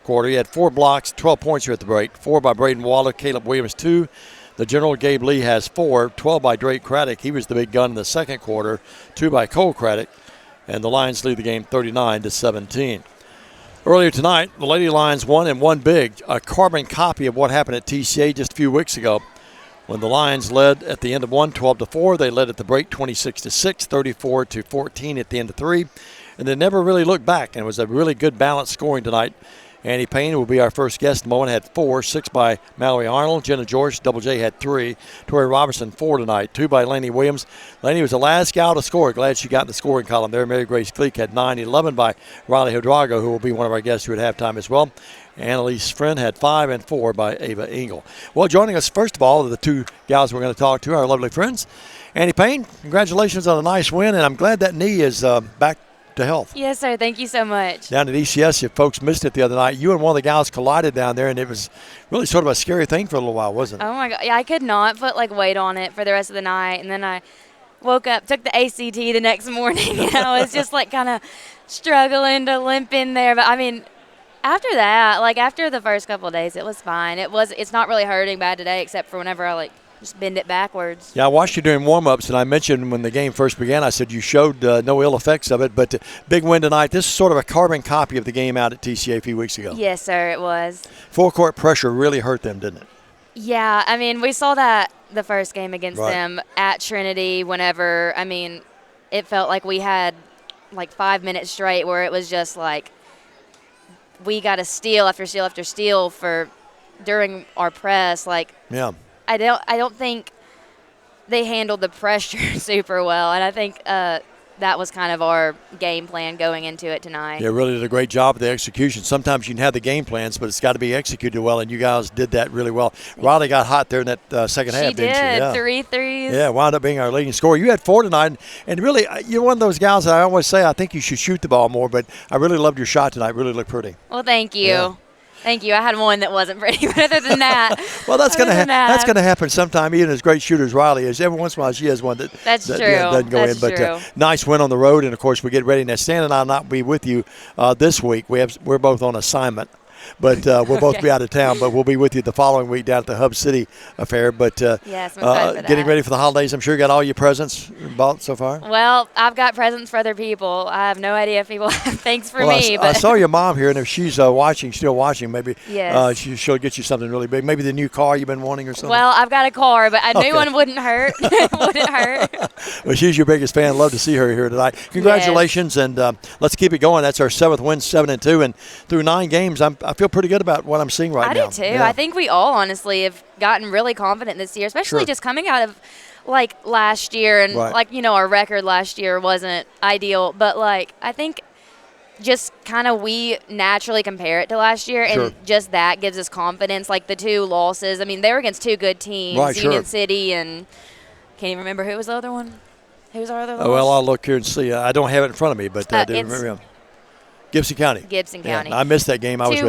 quarter. He had 4 blocks, 12 points here at the break. 4 by Braden Waller, Caleb Williams 2. The general, Gabe Lee, has 4, 12 by Drake Craddock. He was the big gun in the second quarter, 2 by Cole Craddock. And the Lions lead the game 39-17. Earlier tonight, the Lady Lions won and won big, a carbon copy of what happened at TCA just a few weeks ago. When the Lions led at the end of 1, 12-4, they led at the break 26-6, 34-14 at the end of 3, and they never really looked back, and it was a really good balanced scoring tonight. Annie Payne will be our first guest. Moen had 4, 6 by Mallory Arnold. Jenna George, Double J, had 3. Tori Robertson, 4 tonight. 2 by Laney Williams. Laney was the last gal to score. Glad she got in the scoring column there. Mary Grace Cleek had 9. 11 by Riley Hodrago, who will be one of our guests here at halftime as well. Annalise Friend had 5, and 4 by Ava Engel. Well, joining us, first of all, are the 2 gals we're going to talk to, our lovely friends. Annie Payne, congratulations on a nice win, and I'm glad that knee is back to health. Yes, sir. Thank you so much. Down at ECS, if folks missed it the other night, you and one of the gals collided down there, and it was really sort of a scary thing for a little while, wasn't it? Oh, my God. Yeah, I could not put, weight on it for the rest of the night. And then I woke up, took the ACT the next morning, and I was just, kind of struggling to limp in there. But, I mean, after that, after the first couple of days, it was fine. It's not really hurting bad today except for whenever I, just bend it backwards. Yeah, I watched you during warm-ups, and I mentioned when the game first began, I said you showed no ill effects of it, but big win tonight. This is sort of a carbon copy of the game out at TCA a few weeks ago. Yes, sir, it was. Full-court pressure really hurt them, didn't it? Yeah, I mean, we saw that the first game against them at Trinity whenever, I mean, it felt like we had, 5 minutes straight where it was just we got to steal after steal after steal during our press. Yeah. I don't think they handled the pressure super well, and I think that was kind of our game plan going into it tonight. Yeah, really did a great job of the execution. Sometimes you can have the game plans, but it's got to be executed well, and you guys did that really well. Riley got hot there in that second half, didn't she? Yeah. 3 threes. Yeah, wound up being our leading scorer. You had 4 tonight, and really, you're one of those gals that I always say I think you should shoot the ball more, but I really loved your shot tonight. Really looked pretty. Well, thank you. Yeah. Thank you. I had one that wasn't pretty, but other than that. Well, that's going to happen sometime, even as great shooter as Riley is. Every once in a while, she has one that doesn't go in. But nice win on the road, and, of course, we get ready. Now, Stan and I will not be with you this week. We're both on assignment. But we'll both be out of town, but we'll be with you the following week down at the Hub City affair. But yes, I'm excited for that. Getting ready for the holidays. I'm sure you got all your presents bought so far. Well, I've got presents for other people. I have no idea if people have things for me. I saw your mom here, and if she's still watching, maybe yes. She'll get you something really big. Maybe the new car you've been wanting or something. Well, I've got a car, but a new one wouldn't hurt. Wouldn't hurt. Well, she's your biggest fan. Love to see her here tonight. Congratulations, and let's keep it going. That's our 7th win, 7-2, and through 9 games, I feel pretty good about what I'm seeing now. I do too. Yeah. I think we all honestly have gotten really confident this year, especially just coming out of last year and our record last year wasn't ideal, but I think just kind of we naturally compare it to last year, and just that gives us confidence. The 2 losses, I mean, they were against 2 good teams, Union City and can't even remember who was the other one. Who's our other loss? Well, I'll look here and see. I don't have it in front of me, but I do remember him. Gibson County. Yeah, I missed that game. I was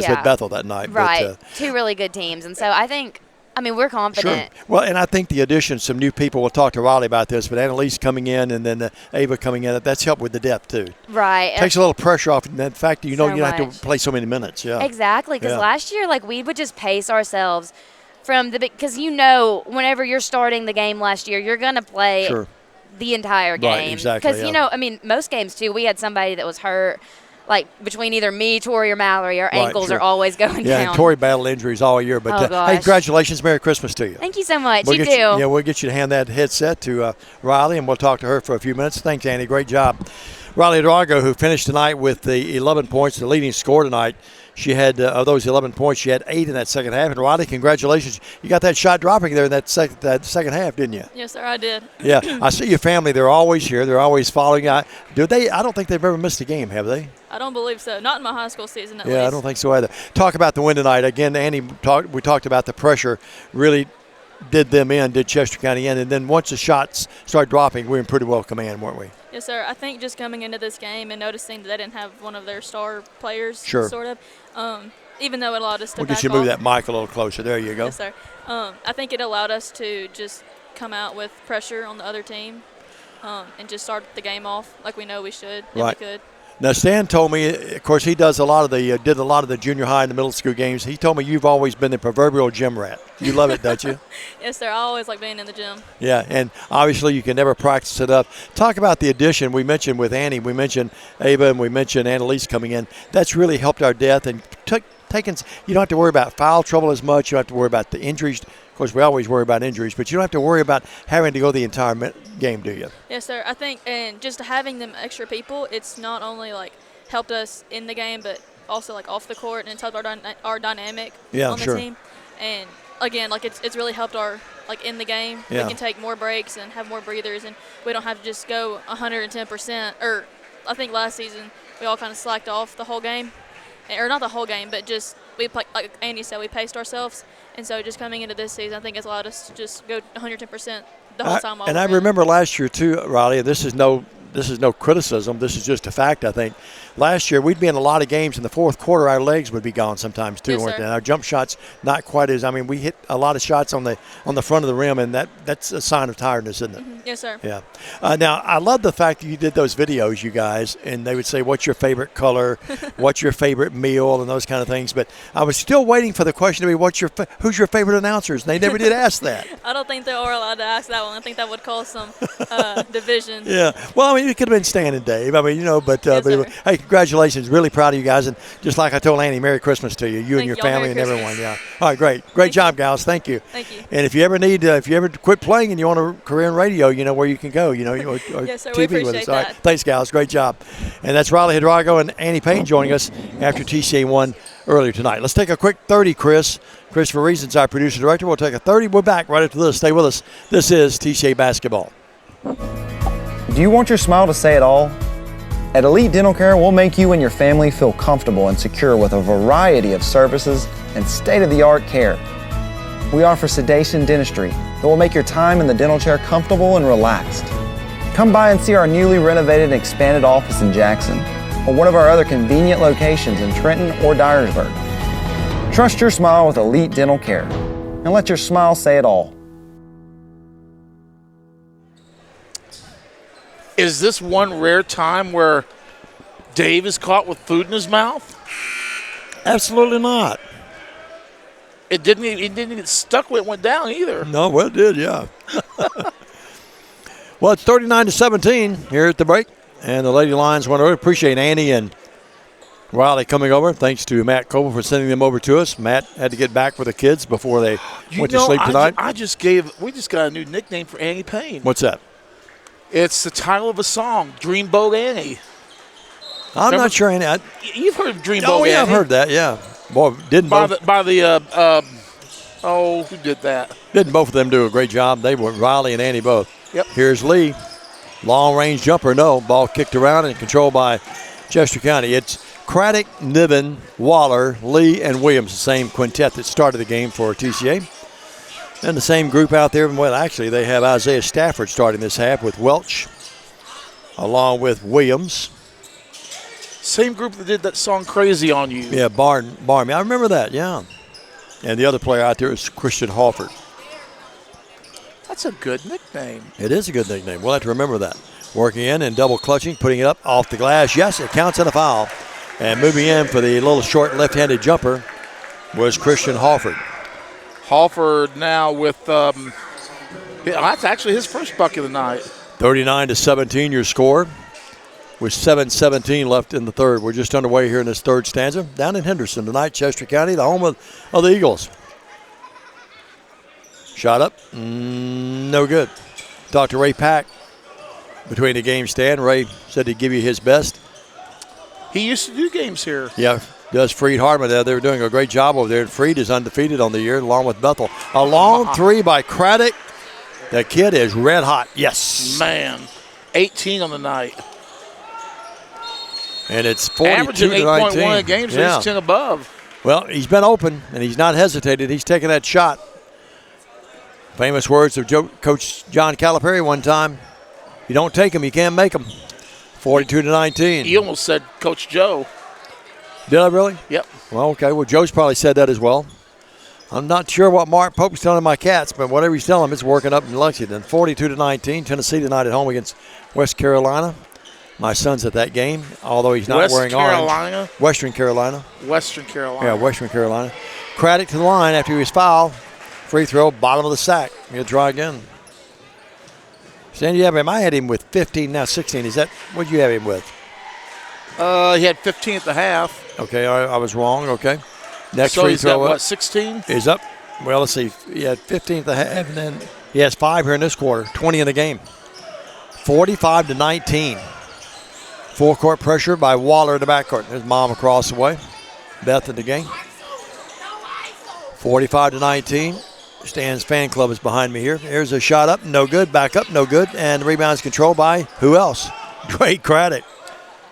with Bethel that night. Right. But, 2 really good teams. And so I think, we're confident. Sure. Well, and I think the addition, some new people, we'll talk to Riley about this, but Annalise coming in and then Ava coming in, that's helped with the depth too. Right. Takes a little pressure off. And the fact you don't have to play so many minutes. Yeah. Exactly. Because last year, we would just pace ourselves from because whenever you're starting the game last year, you're going to play the entire game. Right, exactly. Because, most games too, we had somebody that was hurt. Between either me, Tori, or Mallory, our ankles are always going down. Yeah, and Tori battled injuries all year. But hey, congratulations. Merry Christmas to you. Thank you so much. You too. We'll get you to hand that headset to Riley, and we'll talk to her for a few minutes. Thanks, Annie. Great job. Riley Drago, who finished tonight with the 11 points, the leading scorer tonight. She had, of those 11 points, she had 8 in that second half. And Riley, congratulations. You got that shot dropping there in that second half, didn't you? Yes, sir, I did. Yeah, I see your family. They're always here. They're always following. I don't think they've ever missed a game, have they? I don't believe so. Not in my high school season, at least. Yeah, I don't think so either. Talk about the win tonight. Again, Annie, we talked about the pressure really did Chester County in. And then once the shots started dropping, we were in pretty well command, weren't we? Yes, sir. I think just coming into this game and noticing that they didn't have one of their star players, sort of, even though it allowed us to back off. We'll get you move that mic a little closer. There you go. Yes, sir. I think it allowed us to just come out with pressure on the other team and just start the game off like we know we should and we could. Now, Stan told me, of course, he does did a lot of the junior high and the middle school games. He told me you've always been the proverbial gym rat. You love it, don't you? Yes, sir. I always like being in the gym. Yeah, and obviously you can never practice it up. Talk about the addition we mentioned with Annie. We mentioned Ava and we mentioned Annalise coming in. That's really helped our depth and taken. You don't have to worry about foul trouble as much. You don't have to worry about the injuries. Of course, we always worry about injuries, but you don't have to worry about having to go the entire game, do you? Yes, sir. I think, and just having them extra people, it's not only helped us in the game, but also off the court, and it's helped our dynamic on the team. And again, it's really helped our in the game. Yeah. We can take more breaks and have more breathers, and we don't have to just go 110%. Or I think last season we all kind of slacked off the whole game, or not the whole game, but just we like Andy said, we paced ourselves. And so just coming into this season, I think it's allowed us to just go 110% the whole time. And I remember last year too, Riley, this is no this is no criticism. This is just a fact, I think. Last year, we'd be in a lot of games in the fourth quarter. Our legs would be gone sometimes, too, weren't they? Our jump shots, not quite as – I mean, we hit a lot of shots on the front of the rim, and that's a sign of tiredness, isn't it? Mm-hmm. Yes, sir. Yeah. Now, I love the fact that you did those videos, you guys, and they would say, what's your favorite color, what's your favorite meal, and those kind of things. But I was still waiting for the question to be, who's your favorite announcers? And they never did ask that. I don't think they are allowed to ask that one. I think that would cause some division. Yeah. Well, I mean, it could have been Stan and Dave. I mean, but Yes, hey, congratulations. Really proud of you guys. And just like I told Annie, Merry Christmas to you, and your family and everyone. Yeah. All right, great. Great job, guys. Thank you. Thank you. And if you ever quit playing and you want a career in radio, you know where you can go, or Yes, sir. TV We appreciate with us. All right. that. Thanks, guys. Great job. And that's Riley Hidrago and Annie Payne joining us after TCA won earlier tonight. Let's take a quick 30, Chris. Christopher Reason's our producer director. We'll take a 30. We're back right after this. Stay with us. This is TCA Basketball. Do you want your smile to say it all? At Elite Dental Care, we'll make you and your family feel comfortable and secure with a variety of services and state-of-the-art care. We offer sedation dentistry that will make your time in the dental chair comfortable and relaxed. Come by and see our newly renovated and expanded office in Jackson, or one of our other convenient locations in Trenton or Dyersburg. Trust your smile with Elite Dental Care, and let your smile say it all. Is this one rare time where Dave is caught with food in his mouth? Absolutely not. It didn't get stuck when it went down either. No, well, it did, yeah. Well, it's 39-17 here at the break, and the Lady Lions want to appreciate Annie and Riley coming over. Thanks to Matt Coble for sending them over to us. Matt had to get back with the kids before they went to sleep tonight. We just got a new nickname for Annie Payne. What's that? It's the title of a song, Dreamboat Annie. I'm not sure, Annie. You've heard of Dreamboat Annie. Oh, yeah, I've heard that, yeah. Boy, who did that? Didn't both of them do a great job? They were Riley and Annie both. Yep. Here's Lee. Long-range jumper, no. Ball kicked around and controlled by Chester County. It's Craddock, Niven, Waller, Lee, and Williams, the same quintet that started the game for TCA. And the same group out there. Well, actually, they have Isaiah Stafford starting this half with Welch, along with Williams. Same group that did that song Crazy on You. Yeah, Barney. I remember that, yeah. And the other player out there is Christian Halford. That's a good nickname. It is a good nickname. We'll have to remember that. Working in and double clutching, putting it up off the glass. Yes, it counts in a foul. And moving in for the little short left-handed jumper was Christian Halford. Halford now with, that's actually his first bucket of the night. 39-17 your score with 7:17 left in the third. We're just underway here in this third stanza. Down in Henderson tonight, Chester County, the home of the Eagles. Shot up, no good. Talked to Ray Pack between the game stand. Ray said he'd give you his best. He used to do games here. Yeah, does Freed Hartman. They were doing a great job over there. Freed is undefeated on the year, along with Bethel. A long three by Craddock. The kid is red hot. Yes. Man, 18 on the night. And it's 42-19. Averaging 8.1 a game, so he's 10 above. Well, he's been open, and he's not hesitated. He's taken that shot. Famous words of Coach John Calipari one time. You don't take them, you can't make them. 42-19. He almost said Coach Joe. Did I really? Yep. Well, okay. Well, Joe's probably said that as well. I'm not sure what Mark Pope's telling my Cats, but whatever he's telling them, it's working up in Lexington. 42-19. Tennessee tonight at home against West Carolina. My son's at that game, although he's not wearing orange. Western Carolina. Western Carolina. Yeah, Western Carolina. Craddock to the line after he was fouled. Free throw, bottom of the sack. He'll try again. Stan, you have him. I had him with 15, now 16. Is that what you have him with? He had 15 at the half. Okay, I was wrong. Okay. Next so free he's throw got, up. what, 16? Is up. Well, let's see. He had 15 at the half, and then he has 5 here in this quarter, 20 in the game. 45-19. Full court pressure by Waller in the backcourt. There's Mom across the way. Beth in the game. 45-19. Stan's fan club is behind me here. Here's a shot up, no good. Back up, no good. And the rebound's controlled by who else? Drake Craddock.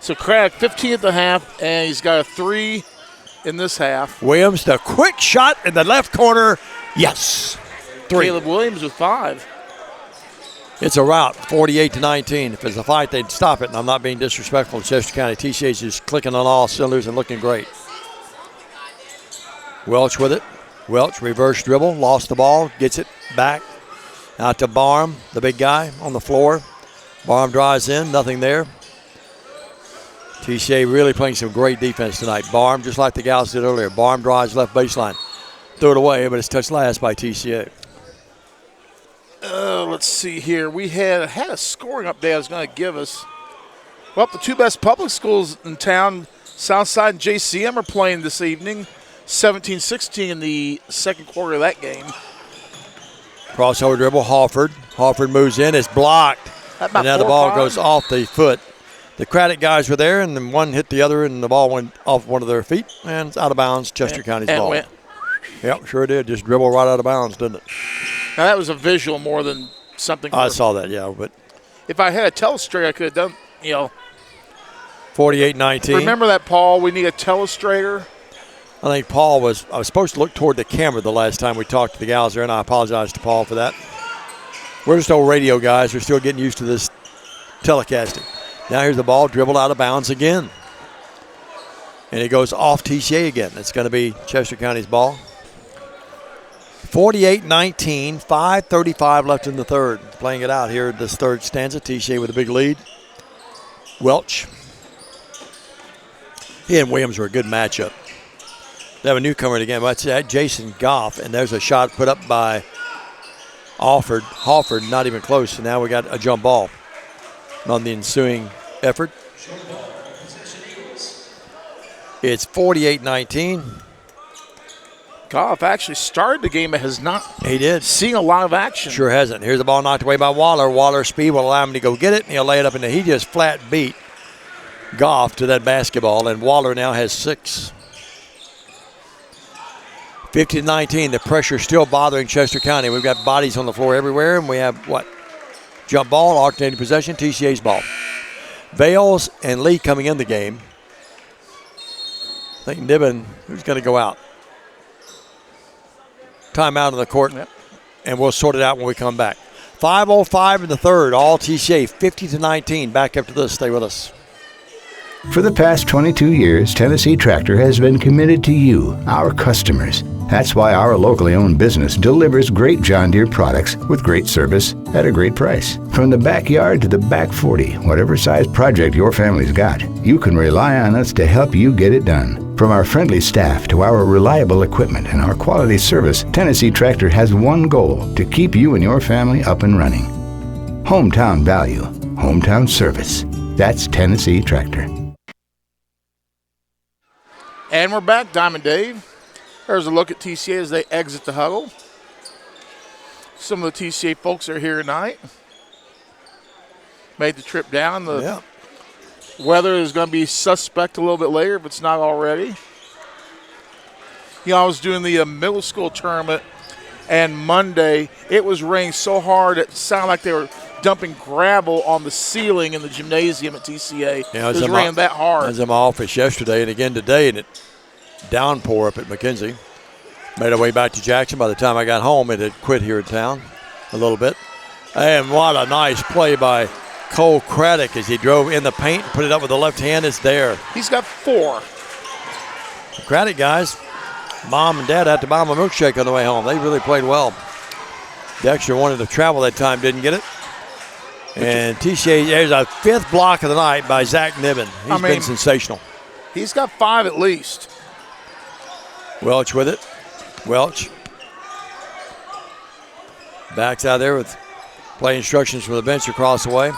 So Craddock, 15 at the half, and he's got a 3 in this half. Williams, the quick shot in the left corner. Yes. 3. Caleb Williams with 5. It's a rout, 48-19. If it's a fight, they'd stop it, and I'm not being disrespectful to Chester County. TCA's just clicking on all cylinders and looking great. Welch with it. Welch, reverse dribble, lost the ball, gets it back out to Barham, the big guy on the floor. Barham drives in, nothing there. TCA really playing some great defense tonight. Barham, just like the gals did earlier. Barham drives left baseline. Threw it away, but it's touched last by TCA. Let's see here. We had a scoring update I was going to give us. Well, the two best public schools in town, Southside and JCM, are playing this evening. 17-16 in the second quarter of that game. Crossover dribble, Hawford. Hawford moves in, it's blocked. And now the ball goes off the foot. The Craddock guys were there, and then one hit the other, and the ball went off one of their feet, and it's out of bounds. Chester County's ball. Went. Yep, sure did. Just dribble right out of bounds, didn't it? Now, that was a visual more than something. I saw that, yeah. But if I had a telestrator, I could have done, 48-19. Remember that, Paul? We need a telestrator. I think I was supposed to look toward the camera the last time we talked to the gals there, and I apologize to Paul for that. We're just old radio guys. We're still getting used to this telecasting. Now here's the ball dribbled out of bounds again. And it goes off TCA again. It's going to be Chester County's ball. 48-19, 5:35 left in the third. Playing it out here in this third stanza. TCA with a big lead. Welch. He and Williams were a good matchup. They have a newcomer again. That's Jason Goff, and there's a shot put up by Hawford, not even close. So now we got a jump ball on the ensuing effort. It's 48-19. Goff actually started the game, but has not. He did. Seen a lot of action. Sure hasn't. Here's the ball knocked away by Waller. Waller's speed will allow him to go get it, and he'll lay it up, and he just flat beat Goff to that basketball, and Waller now has 6. 50-19, the pressure still bothering Chester County. We've got bodies on the floor everywhere, and we have, jump ball, alternating possession, TCA's ball. Vales and Lee coming in the game. I think Niven, who's going to go out? Timeout on the court, and we'll sort it out when we come back. 5:05 in the third, all TCA, 50-19. Back after this, stay with us. For the past 22 years, Tennessee Tractor has been committed to you, our customers. That's why our locally owned business delivers great John Deere products with great service at a great price. From the backyard to the back 40, whatever size project your family's got, you can rely on us to help you get it done. From our friendly staff to our reliable equipment and our quality service, Tennessee Tractor has one goal: to keep you and your family up and running. Hometown value, hometown service. That's Tennessee Tractor. And we're back, Diamond Dave. There's a look at TCA as they exit the huddle. Some of the TCA folks are here tonight. Made the trip down. The weather is going to be suspect a little bit later if it's not already. I was doing the middle school tournament, and Monday it was raining so hard it sounded like they were dumping gravel on the ceiling in the gymnasium at TCA. It was raining that hard. I was in my office yesterday and again today, and it downpour up at McKenzie. Made our way back to Jackson. By the time I got home, it had quit here in town a little bit. And what a nice play by Cole Craddock as he drove in the paint, put it up with the left hand. It's there. He's got 4. The Craddock guys, Mom and Dad had to buy him a milkshake on the way home. They really played well. Dexter wanted to travel that time, didn't get it. And TCA, there's a 5th block of the night by Zach Niven. He's been sensational. He's got 5 at least. Welch with it. Welch backs out there with play instructions from the bench across the way.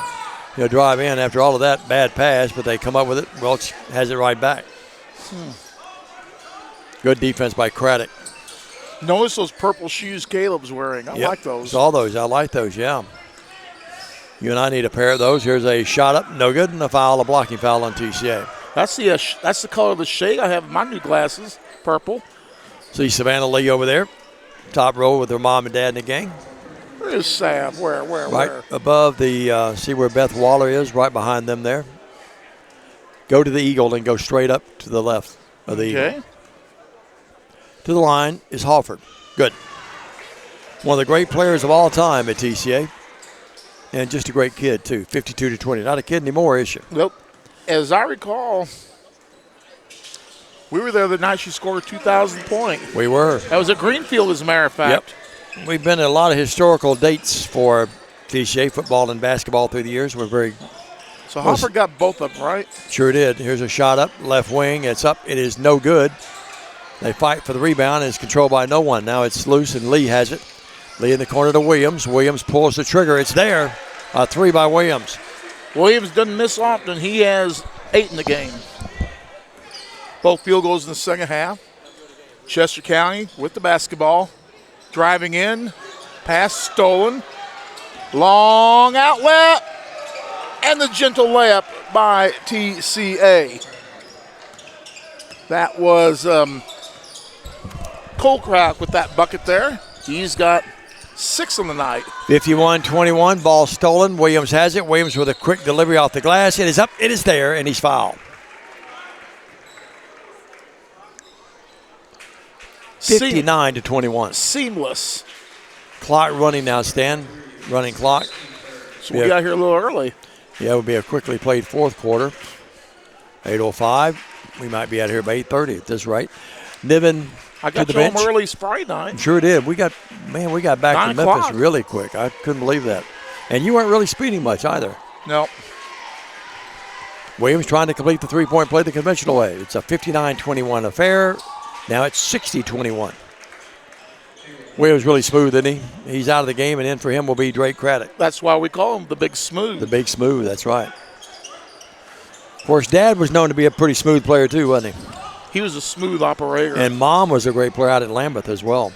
He'll drive in after all of that bad pass, but they come up with it. Welch has it right back. Good defense by Craddock. Notice those purple shoes Caleb's wearing. I like those. All those. I like those, yeah. You and I need a pair of those. Here's a shot up, no good, and a blocking foul on TCA. That's the color of the shade I have in my new glasses, purple. See Savannah Lee over there, top row with her mom and dad in the gang. Where's Sam? Where? Right above the, see where Beth Waller is, right behind them there. Go to the Eagle and go straight up to the left of the Eagle. To the line is Hawford. Good. One of the great players of all time at TCA. And just a great kid, too, 52-20. Not a kid anymore, is she? Nope. As I recall, we were there the night she scored a 2,000 point. We were. That was at Greenfield, as a matter of fact. Yep. We've been at a lot of historical dates for TCA football and basketball through the years. We're very. So Hopper got both of them, right? Sure did. Here's a shot up, left wing. It's up. It is no good. They fight for the rebound, and it's controlled by no one. Now it's loose, and Lee has it. Lee in the corner to Williams. Williams pulls the trigger. It's there. A 3 by Williams. Williams doesn't miss often. He has 8 in the game. Both field goals in the second half. Chester County with the basketball. Driving in. Pass stolen. Long outlet. And the gentle layup by TCA. That was Colcraft with that bucket there. He's got 6 on the night. 51-21, ball stolen. Williams has it. Williams with a quick delivery off the glass. It is up. It is there, and he's fouled. 59-21. Seamless. Clock running now, Stan. Running clock. So we got here a little early. Yeah, it would be a quickly played fourth quarter. 8:05. We might be out here by 8:30 at this rate. Niven I got to the you home bench. early Friday night. Sure did. We got back 9 to Memphis o'clock. really quick. I couldn't believe that. And you weren't really speeding much either. No. Williams trying to complete the three-point play the conventional way. It's a 59-21 affair. Now it's 60-21. Williams really smooth, isn't he? He's out of the game, and in for him will be Drake Craddock. That's why we call him the Big Smooth. The Big Smooth, that's right. Of course, Dad was known to be a pretty smooth player too, wasn't he? He was a smooth operator. And Mom was a great player out at Lambeth as well.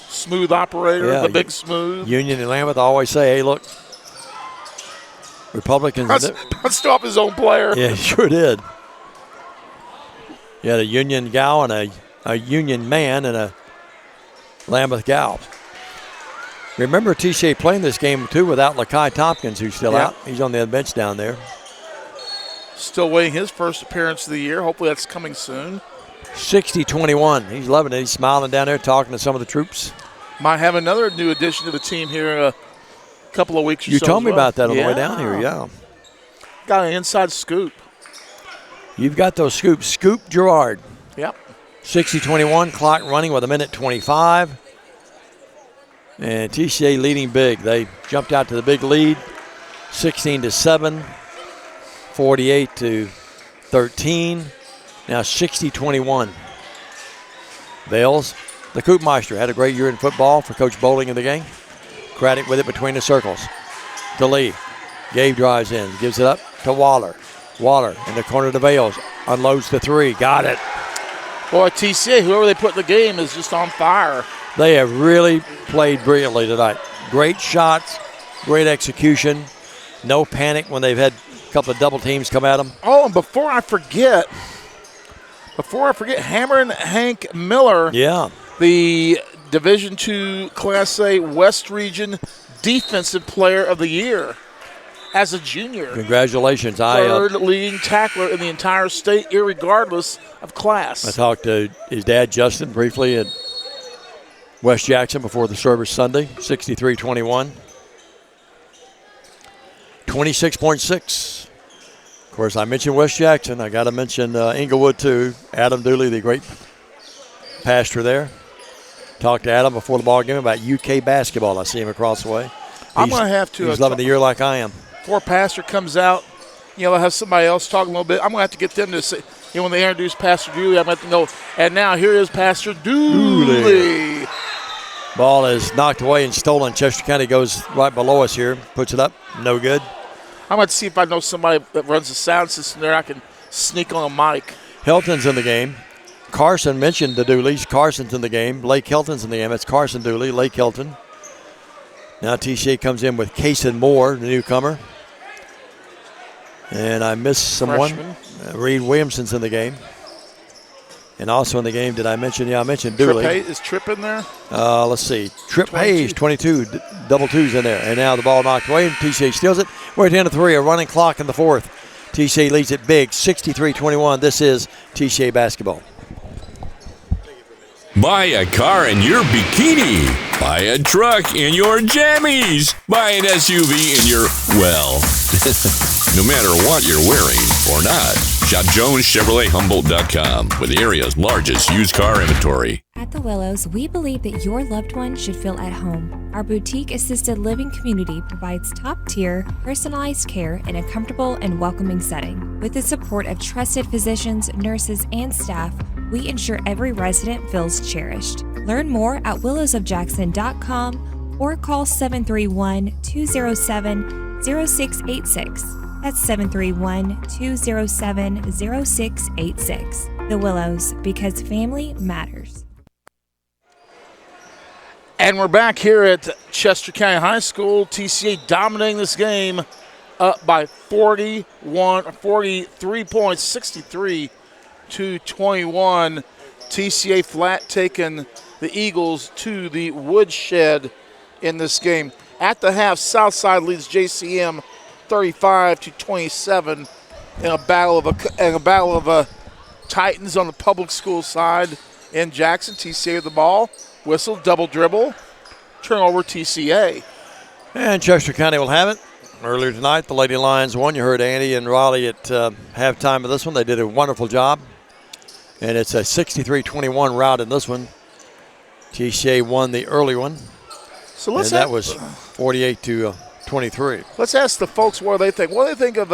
Smooth operator, the Big Smooth. Union and Lambeth always say, hey, look, Republicans. Don't stop his own player. Yeah, he sure did. You had a Union gal and a Union man and a Lambeth gal. Remember TCA playing this game, too, without Lakai Tompkins, who's still out. He's on the bench down there. Still waiting his first appearance of the year. Hopefully that's coming soon. 60-21. He's loving it. He's smiling down there, talking to some of the troops. Might have another new addition to the team here in a couple of weeks or so. You told me about that on the way down here, Got an inside scoop. You've got those scoops. Scoop Gerard. Yep. 60-21, clock running with 1:25. And TCA leading big. They jumped out to the big lead, 16-7, 48-13. Now 60-21. Bales, the Koopmeister, had a great year in football for Coach Bowling in the game. Craddock with it between the circles. To Lee. Gabe drives in, gives it up to Waller. Waller in the corner to Bales. Unloads the 3. Got it. Boy, TCA, whoever they put in the game is just on fire. They have really played brilliantly tonight. Great shots, great execution. No panic when they've had a couple of double teams come at them. Oh, and before I forget, Hammer and Hank Miller, the Division II Class A West Region Defensive Player of the Year as a junior. Congratulations. Third leading tackler in the entire state, irregardless of class. I talked to his dad, Justin, briefly at West Jackson before the service Sunday, 63-21. 26.6. Of course, I mentioned West Jackson. I got to mention Inglewood, too. Adam Dooley, the great pastor there. Talked to Adam before the ball game about UK basketball. I see him across the way. I'm going to have to. He's loving the year like I am. Before Pastor comes out, I'll have somebody else talk a little bit. I'm going to have to get them to say, when they introduce Pastor Dooley, I'm going to have to know. And now here is Pastor Dooley. Ball is knocked away and stolen. Chester County goes right below us here. Puts it up. No good. I'm going to see if I know somebody that runs the sound system there. I can sneak on a mic. Hilton's in the game. Carson mentioned the Dooleys. Carson's in the game. Lake Hilton's in the game. It's Carson Dooley, Lake Hilton. Now TCA comes in with Cason Moore, the newcomer. And I missed someone. Reed Williamson's in the game. And also in the game, did I mention? Yeah, I mentioned Dooley. Is Tripp in there? Let's see. Tripp Hayes, 22, double twos in there. And now the ball knocked away, and TCA steals it. We're at the end of 3, a running clock in the fourth. TCA leads it big, 63-21. This is TCA basketball. Buy a car in your bikini. Buy a truck in your jammies. Buy an SUV in your, well, no matter what you're wearing or not. Shop JonesChevroletHumboldt.com with the area's largest used car inventory. At The Willows, we believe that your loved one should feel at home. Our boutique assisted living community provides top-tier, personalized care in a comfortable and welcoming setting. With the support of trusted physicians, nurses, and staff, we ensure every resident feels cherished. Learn more at willowsofjackson.com or call 731-207-0686. That's 731-207-0686. The Willows, because family matters. And we're back here at Chester County High School. TCA dominating this game up by 43 points, 63 to 21. TCA flat taking the Eagles to the woodshed in this game. At the half, Southside leads JCM 35 to 27 in a battle of Titans on the public school side in Jackson. TCA with the ball. Whistle, double dribble, turnover TCA. And Chester County will have it. Earlier tonight, the Lady Lions won. You heard Andy and Raleigh at halftime of this one. They did a wonderful job. And it's a 63-21 rout in this one. TCA won the early one. So let's that was 48 to 23. Let's ask the folks what they think. What do they think of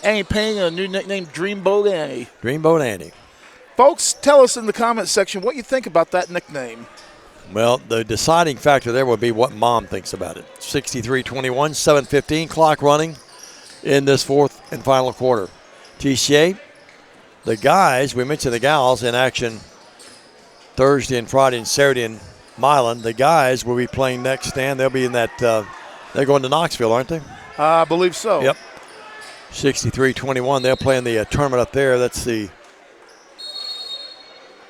Annie Payne and a new nickname, Dreamboat Annie? Dreamboat Annie. Folks, tell us in the comment section what you think about that nickname. Well, the deciding factor there will be what Mom thinks about it. 63-21, 7:15 clock running in this fourth and final quarter. TCA, the guys, we mentioned the gals in action Thursday and Friday and Saturday in Milan. The guys will be playing next, Stan. They'll be in that, they're going to Knoxville, aren't they? I believe so. Yep. 63-21. They'll play in the tournament up there. That's the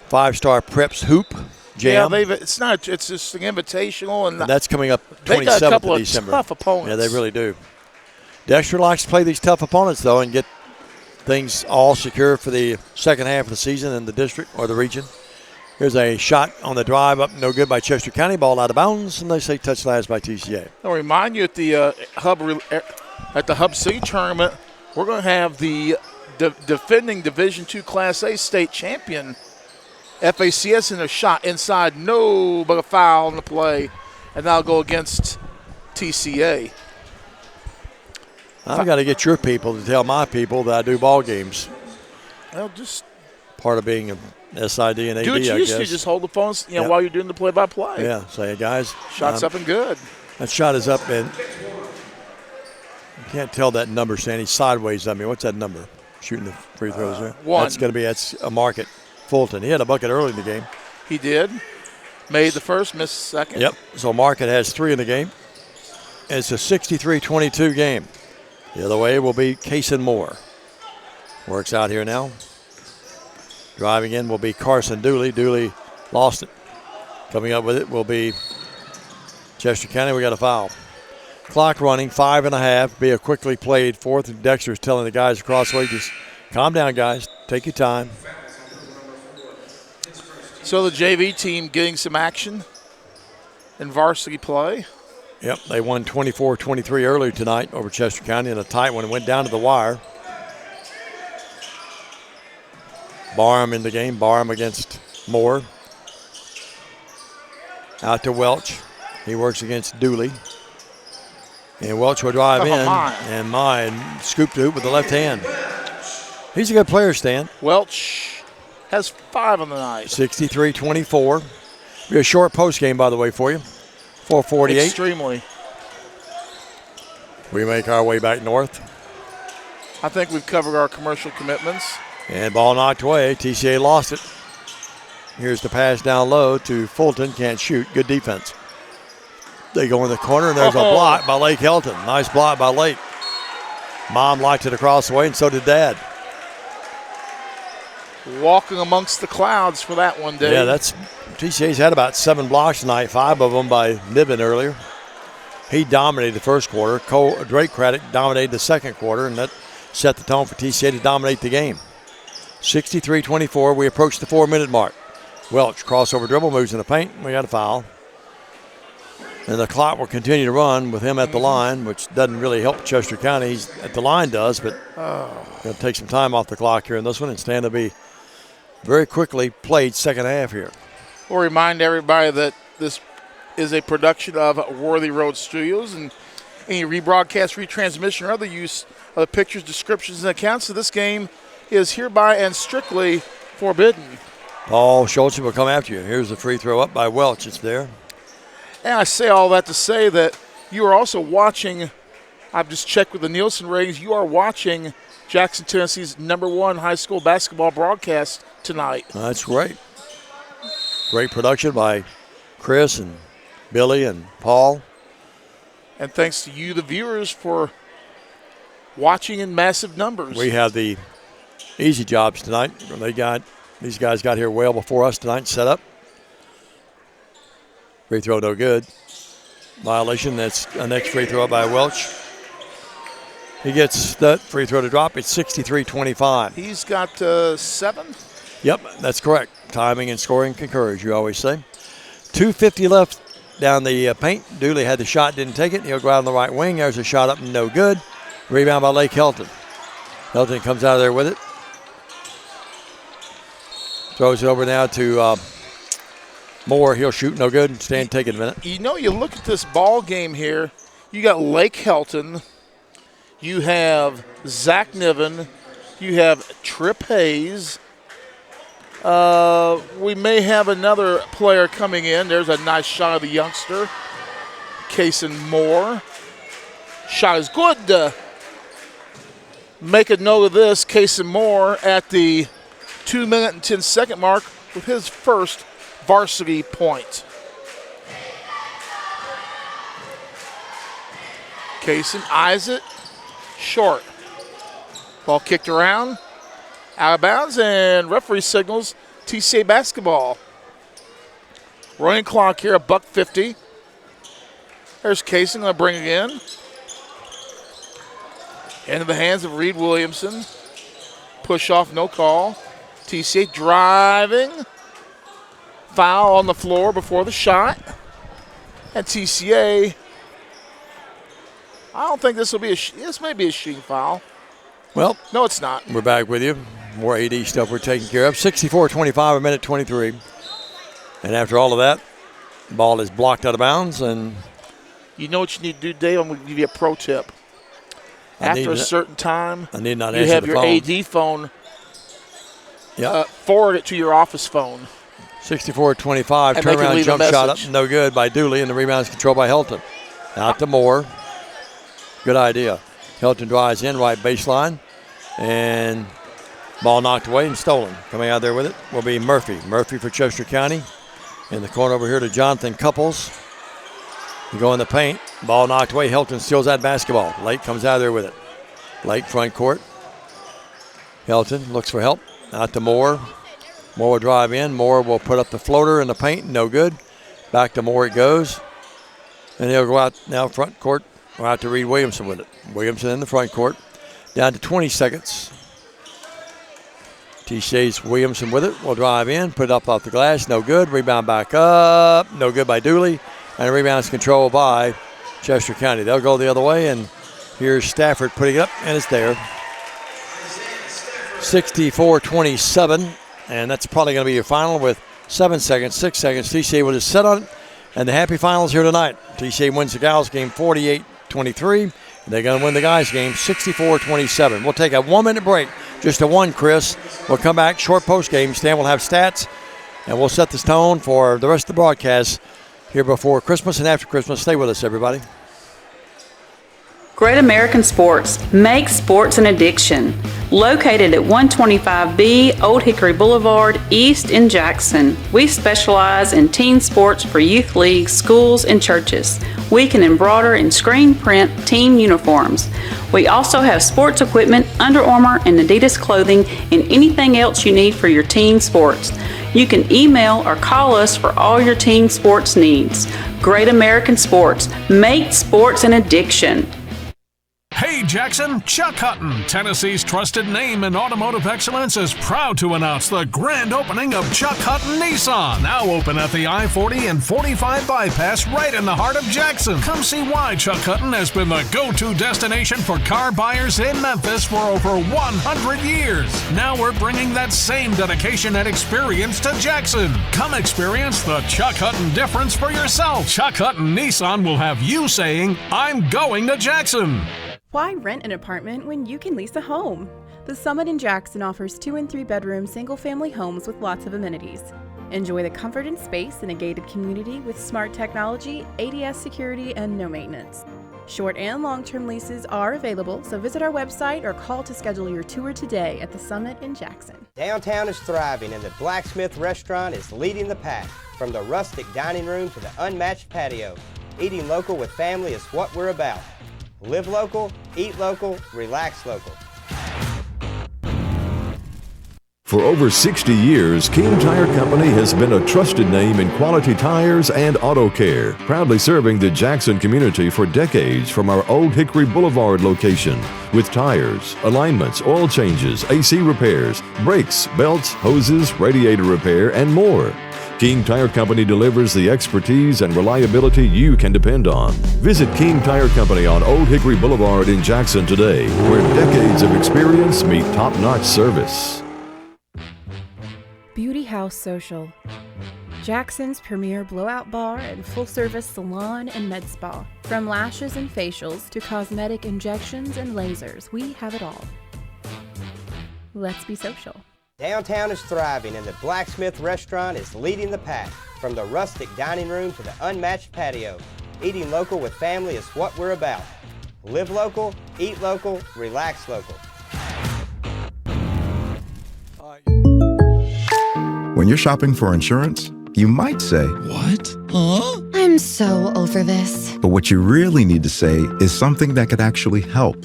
five-star Preps Hoop Jam. Yeah, it's just an invitational, and that's coming up 27th they got a couple of December. Of tough opponents. Yeah, they really do. Dexter likes to play these tough opponents though and get things all secure for the second half of the season in the district or the region. Here's a shot on the drive up, no good by Chester County. Ball out of bounds, and they say touch last by TCA. I'll remind you at the Hub City tournament, we're going to have the defending Division II Class A state champion FACS in a shot inside, no, but a foul in the play, and that'll go against TCA. I've got to get your people to tell my people that I do ball games. Well, just part of being a SID and AD, do what you used to. Just hold the phone, while you're doing the play-by-play. Yeah, say, hey, guys. Shot's up and good. That shot is up, and you can't tell that number, Sandy, sideways. I mean, what's that number? Shooting the free throws there. One. That's a mark at Fulton. He had a bucket early in the game. He did. Made the first, missed the second. Yep. So Market has 3 in the game. And it's a 63-22 game. The other way will be Kaysen Moore. Works out here now. Driving in will be Carson Dooley. Dooley lost it. Coming up with it will be Chester County. We got a foul. Clock running, 5.5. Be a quickly played fourth. And Dexter's telling the guys across the way, just calm down, guys. Take your time. So the JV team getting some action in varsity play. Yep, they won 24-23 earlier tonight over Chester County in a tight one. It went down to the wire. Barham in the game. Barham against Moore. Out to Welch. He works against Dooley. And Welch will drive in. And mine scooped the hoop with the left hand. He's a good player, Stan. Welch has 5 on the night. 63-24. Be a short post game, by the way, for you. 4:48. Extremely. We make our way back north. I think we've covered our commercial commitments. And ball knocked away. TCA lost it. Here's the pass down low to Fulton. Can't shoot. Good defense. They go in the corner, and there's a block by Lake Helton. Nice block by Lake. Mom liked it across the way, and so did Dad. Walking amongst the clouds for that one, Dave. Yeah, TCA's had about 7 blocks tonight, 5 of them by Niven earlier. He dominated the first quarter. Drake Craddock dominated the second quarter, and that set the tone for TCA to dominate the game. 63-24, we approach the 4-minute mark. Welch, crossover dribble, moves in the paint. We got a foul. And the clock will continue to run with him at the line, which doesn't really help Chester County. He's at the line does, but going to take some time off the clock here in this one and stand to be very quickly played second half here. We'll remind everybody that this is a production of Worthy Road Studios, and any rebroadcast, retransmission, or other use of the pictures, descriptions, and accounts of this game is hereby and strictly forbidden. Paul Schultz will come after you. Here's the free throw up by Welch. It's there. And I say all that to say that you are also watching, I've just checked with the Nielsen ratings, you are watching Jackson, Tennessee's #1 high school basketball broadcast tonight. That's great. Great production by Chris and Billy and Paul. And thanks to you, the viewers, for watching in massive numbers. We have the easy jobs tonight. These guys got here well before us tonight, set up. Free throw no good. Violation. That's a next free throw by Welch. He gets that free throw to drop. It's 63-25. He's got 7. Yep, that's correct. Timing and scoring concur, as you always say. 2:50 left down the paint. Dooley had the shot, didn't take it. He'll go out on the right wing. There's a shot up and no good. Rebound by Lake Helton. Helton comes out of there with it. Throws it over now to Moore. He'll shoot, no good. Stand, take it a minute. You know, you look at this ball game here. You got Lake Helton. You have Zach Niven. You have Trip Hayes. We may have another player coming in. There's a nice shot of the youngster, Kason Moore. Shot is good. Make a note of this. Kason Moore at the 2-minute and 10-second mark with his first varsity point. Kason eyes it. Short. Ball kicked around. Out of bounds, and referee signals TCA basketball. Running clock here, $1:50. There's Kason, going to bring it in. Into the hands of Reed Williamson. Push off, no call. TCA driving. Foul on the floor before the shot. And TCA, I don't think this will be this may be a shooting foul. Well, no, it's not. We're back with you. More AD stuff we're taking care of. 64-25, a minute 23. And after all of that, the ball is blocked out of bounds. And you know what you need to do, Dave? I'm going to give you a pro tip. After a certain time, I need not you have your AD phone. Yep. Forward it to your office phone. 64-25, turnaround jump shot up, no good by Dooley, and the rebound is controlled by Helton. Out to Moore. Good idea. Helton drives in, right baseline, and ball knocked away and stolen. Coming out there with it will be Murphy. Murphy for Chester County. In the corner over here to Jonathan Couples. You go in the paint. Ball knocked away. Helton steals that basketball. Lake comes out of there with it. Lake front court. Helton looks for help. Out to Moore. Moore will drive in. Moore will put up the floater in the paint. No good. Back to Moore it goes. And he'll go out now front court. Go out to Reed Williamson with it. Williamson in the front court. Down to 20 seconds. TCA's Williamson with it. Will drive in. Put it up off the glass. No good. Rebound back up. No good by Dooley. And the rebound is controlled by Chester County. They'll go the other way. And here's Stafford putting it up. And it's there. 64-27. And that's probably going to be your final with 7 seconds, 6 seconds. TCA will just sit on it. And the happy finals here tonight. TCA wins the gals game 48-23. They're going to win the guys game 64-27. We'll take a 1-minute break. Just a one, Chris. We'll come back, short post game. Stan will have stats. And we'll set the tone for the rest of the broadcast here before Christmas and after Christmas. Stay with us, everybody. Great American Sports. Make sports an addiction. Located at 125B Old Hickory Boulevard, East in Jackson. We specialize in teen sports for youth leagues, schools, and churches. We can embroider and screen print teen uniforms. We also have sports equipment, Under Armour, and Adidas clothing, and anything else you need for your teen sports. You can email or call us for all your teen sports needs. Great American Sports. Make sports an addiction. Hey, Jackson, Chuck Hutton, Tennessee's trusted name in automotive excellence, is proud to announce the grand opening of Chuck Hutton Nissan, now open at the I-40 and 45 bypass right in the heart of Jackson. Come see why Chuck Hutton has been the go-to destination for car buyers in Memphis for over 100 years. Now we're bringing that same dedication and experience to Jackson. Come experience the Chuck Hutton difference for yourself. Chuck Hutton Nissan will have you saying, "I'm going to Jackson." Why rent an apartment when you can lease a home? The Summit in Jackson offers 2 and 3 bedroom single-family homes with lots of amenities. Enjoy the comfort and space in a gated community with smart technology, ADS security, and no maintenance. Short and long-term leases are available, so visit our website or call to schedule your tour today at the Summit in Jackson. Downtown is thriving and the Blacksmith restaurant is leading the pack. From the rustic dining room to the unmatched patio, eating local with family is what we're about. Live local, eat local, relax local. For over 60 years, King Tire Company has been a trusted name in quality tires and auto care, proudly serving the Jackson community for decades from our Old Hickory Boulevard location. With tires, alignments, oil changes, AC repairs, brakes, belts, hoses, radiator repair, and more. King Tire Company delivers the expertise and reliability you can depend on. Visit King Tire Company on Old Hickory Boulevard in Jackson today, where decades of experience meet top-notch service. Beauty House Social, Jackson's premier blowout bar and full-service salon and med spa. From lashes and facials to cosmetic injections and lasers, we have it all. Let's be social. Downtown is thriving and the Blacksmith restaurant is leading the pack. From the rustic dining room to the unmatched patio, eating local with family is what we're about. Live local, eat local, relax local. When you're shopping for insurance, you might say, "What? Huh?" I'm so over this. But what you really need to say is something that could actually help.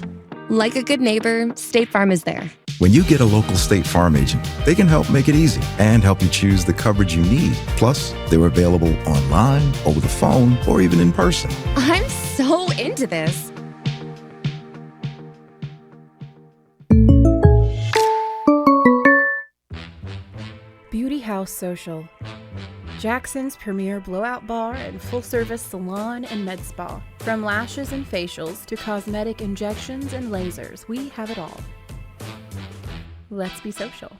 Like a good neighbor, State Farm is there. When you get a local State Farm agent, they can help make it easy and help you choose the coverage you need. Plus, they're available online, over the phone, or even in person. I'm so into this. Beauty House Social, Jackson's premier blowout bar and full-service salon and med spa. From lashes and facials to cosmetic injections and lasers, we have it all. Let's be social.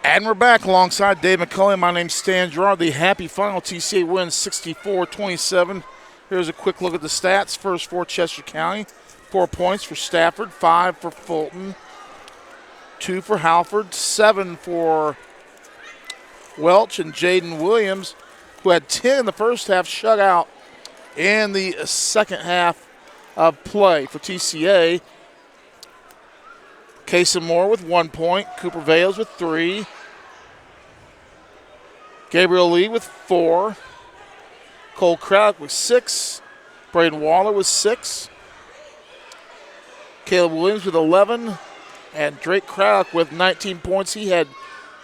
And we're back alongside Dave McCulley. My name's Stan Gerard. The happy final, TCA wins 64-27. Here's a quick look at the stats. First for Chester County, 4 points for Stafford, 5 for Fulton, 2 for Halford, 7 for Welch, and Jaden Williams, who had 10 in the first half, shut out in the second half of play for TCA. Casey Moore with 1 point, Cooper Vales with 3, Gabriel Lee with 4, Cole Craddock with 6, Braden Waller with 6, Caleb Williams with 11, and Drake Craddock with 19 points. He had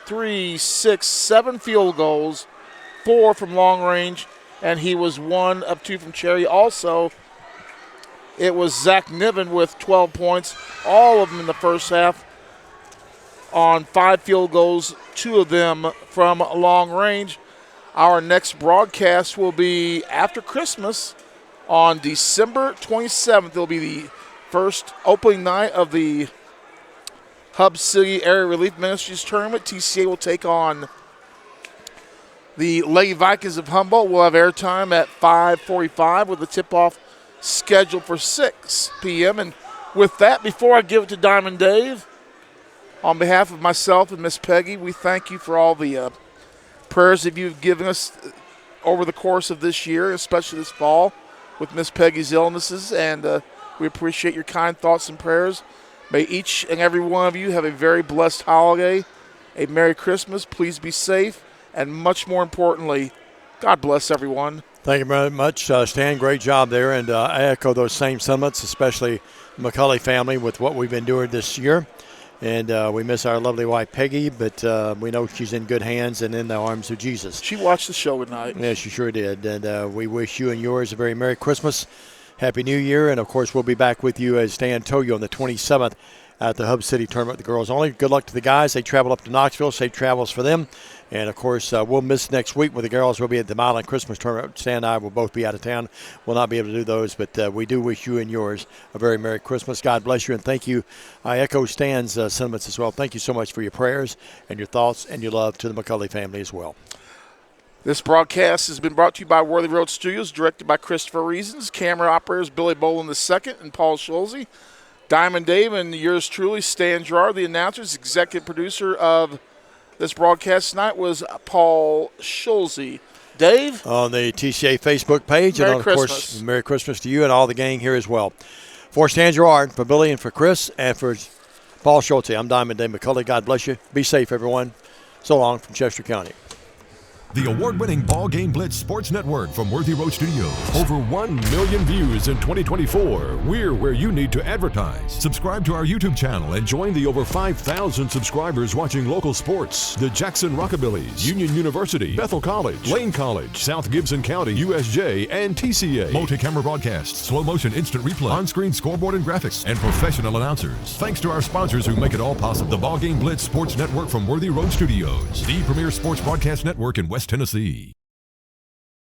3, 6, 7 field goals, 4 from long range, and he was 1 of 2 from Cherry. Also, it was Zach Niven with 12 points, all of them in the first half on 5 field goals, 2 of them from long range. Our next broadcast will be after Christmas on December 27th. It'll be the first opening night of the Hub City Area Relief Ministries Tournament. TCA will take on the Lady Vikings of Humboldt. We'll have airtime at 5:45 with the tip-off scheduled for 6 p.m. And with that, before I give it to Diamond Dave, on behalf of myself and Miss Peggy, we thank you for all the prayers that you've given us over the course of this year, especially this fall with Miss Peggy's illnesses, and we appreciate your kind thoughts and prayers. May each and every one of you have a very blessed holiday, a Merry Christmas. Please be safe, and much more importantly, God bless everyone. Thank you very much, Stan. Great job there, and I echo those same sentiments, especially the McCulley family with what we've been doing this year. And we miss our lovely wife, Peggy, but we know she's in good hands and in the arms of Jesus. She watched the show tonight. Yeah, she sure did. And we wish you and yours a very Merry Christmas, Happy New Year. And, of course, we'll be back with you, as Stan told you, on the 27th at the Hub City Tournament with the girls only. Good luck to the guys. They travel up to Knoxville. Safe travels for them. And, of course, we'll miss next week with the girls. We'll be at the Mile End Christmas Tournament. Stan and I will both be out of town. We'll not be able to do those, but we do wish you and yours a very Merry Christmas. God bless you, and thank you. I echo Stan's sentiments as well. Thank you so much for your prayers and your thoughts and your love to the McCulley family as well. This broadcast has been brought to you by Worthy Road Studios, directed by Christopher Reasons, camera operators Billy Bolin II and Paul Schulze, Diamond Dave, and yours truly, Stan Gerard, the announcers. Executive producer of this broadcast tonight was Paul Schulze. Dave? On the TCA Facebook page. Merry and, of Christmas. course, Merry Christmas to you and all the gang here as well. For Stan Gerard, for Billy, and for Chris, and for Paul Schulze, I'm Diamond Dave McCulley. God bless you. Be safe, everyone. So long from Chester County. The award-winning BallGame Blitz Sports Network from Worthy Road Studios. Over 1 million views in 2024. We're where you need to advertise. Subscribe to our YouTube channel and join the over 5,000 subscribers watching local sports. The Jackson Rockabillys, Union University, Bethel College, Lane College, South Gibson County, USJ, and TCA. Multi-camera broadcasts, slow-motion instant replay, on-screen scoreboard and graphics, and professional announcers. Thanks to our sponsors who make it all possible. The BallGame Blitz Sports Network from Worthy Road Studios. The premier sports broadcast network in West Tennessee.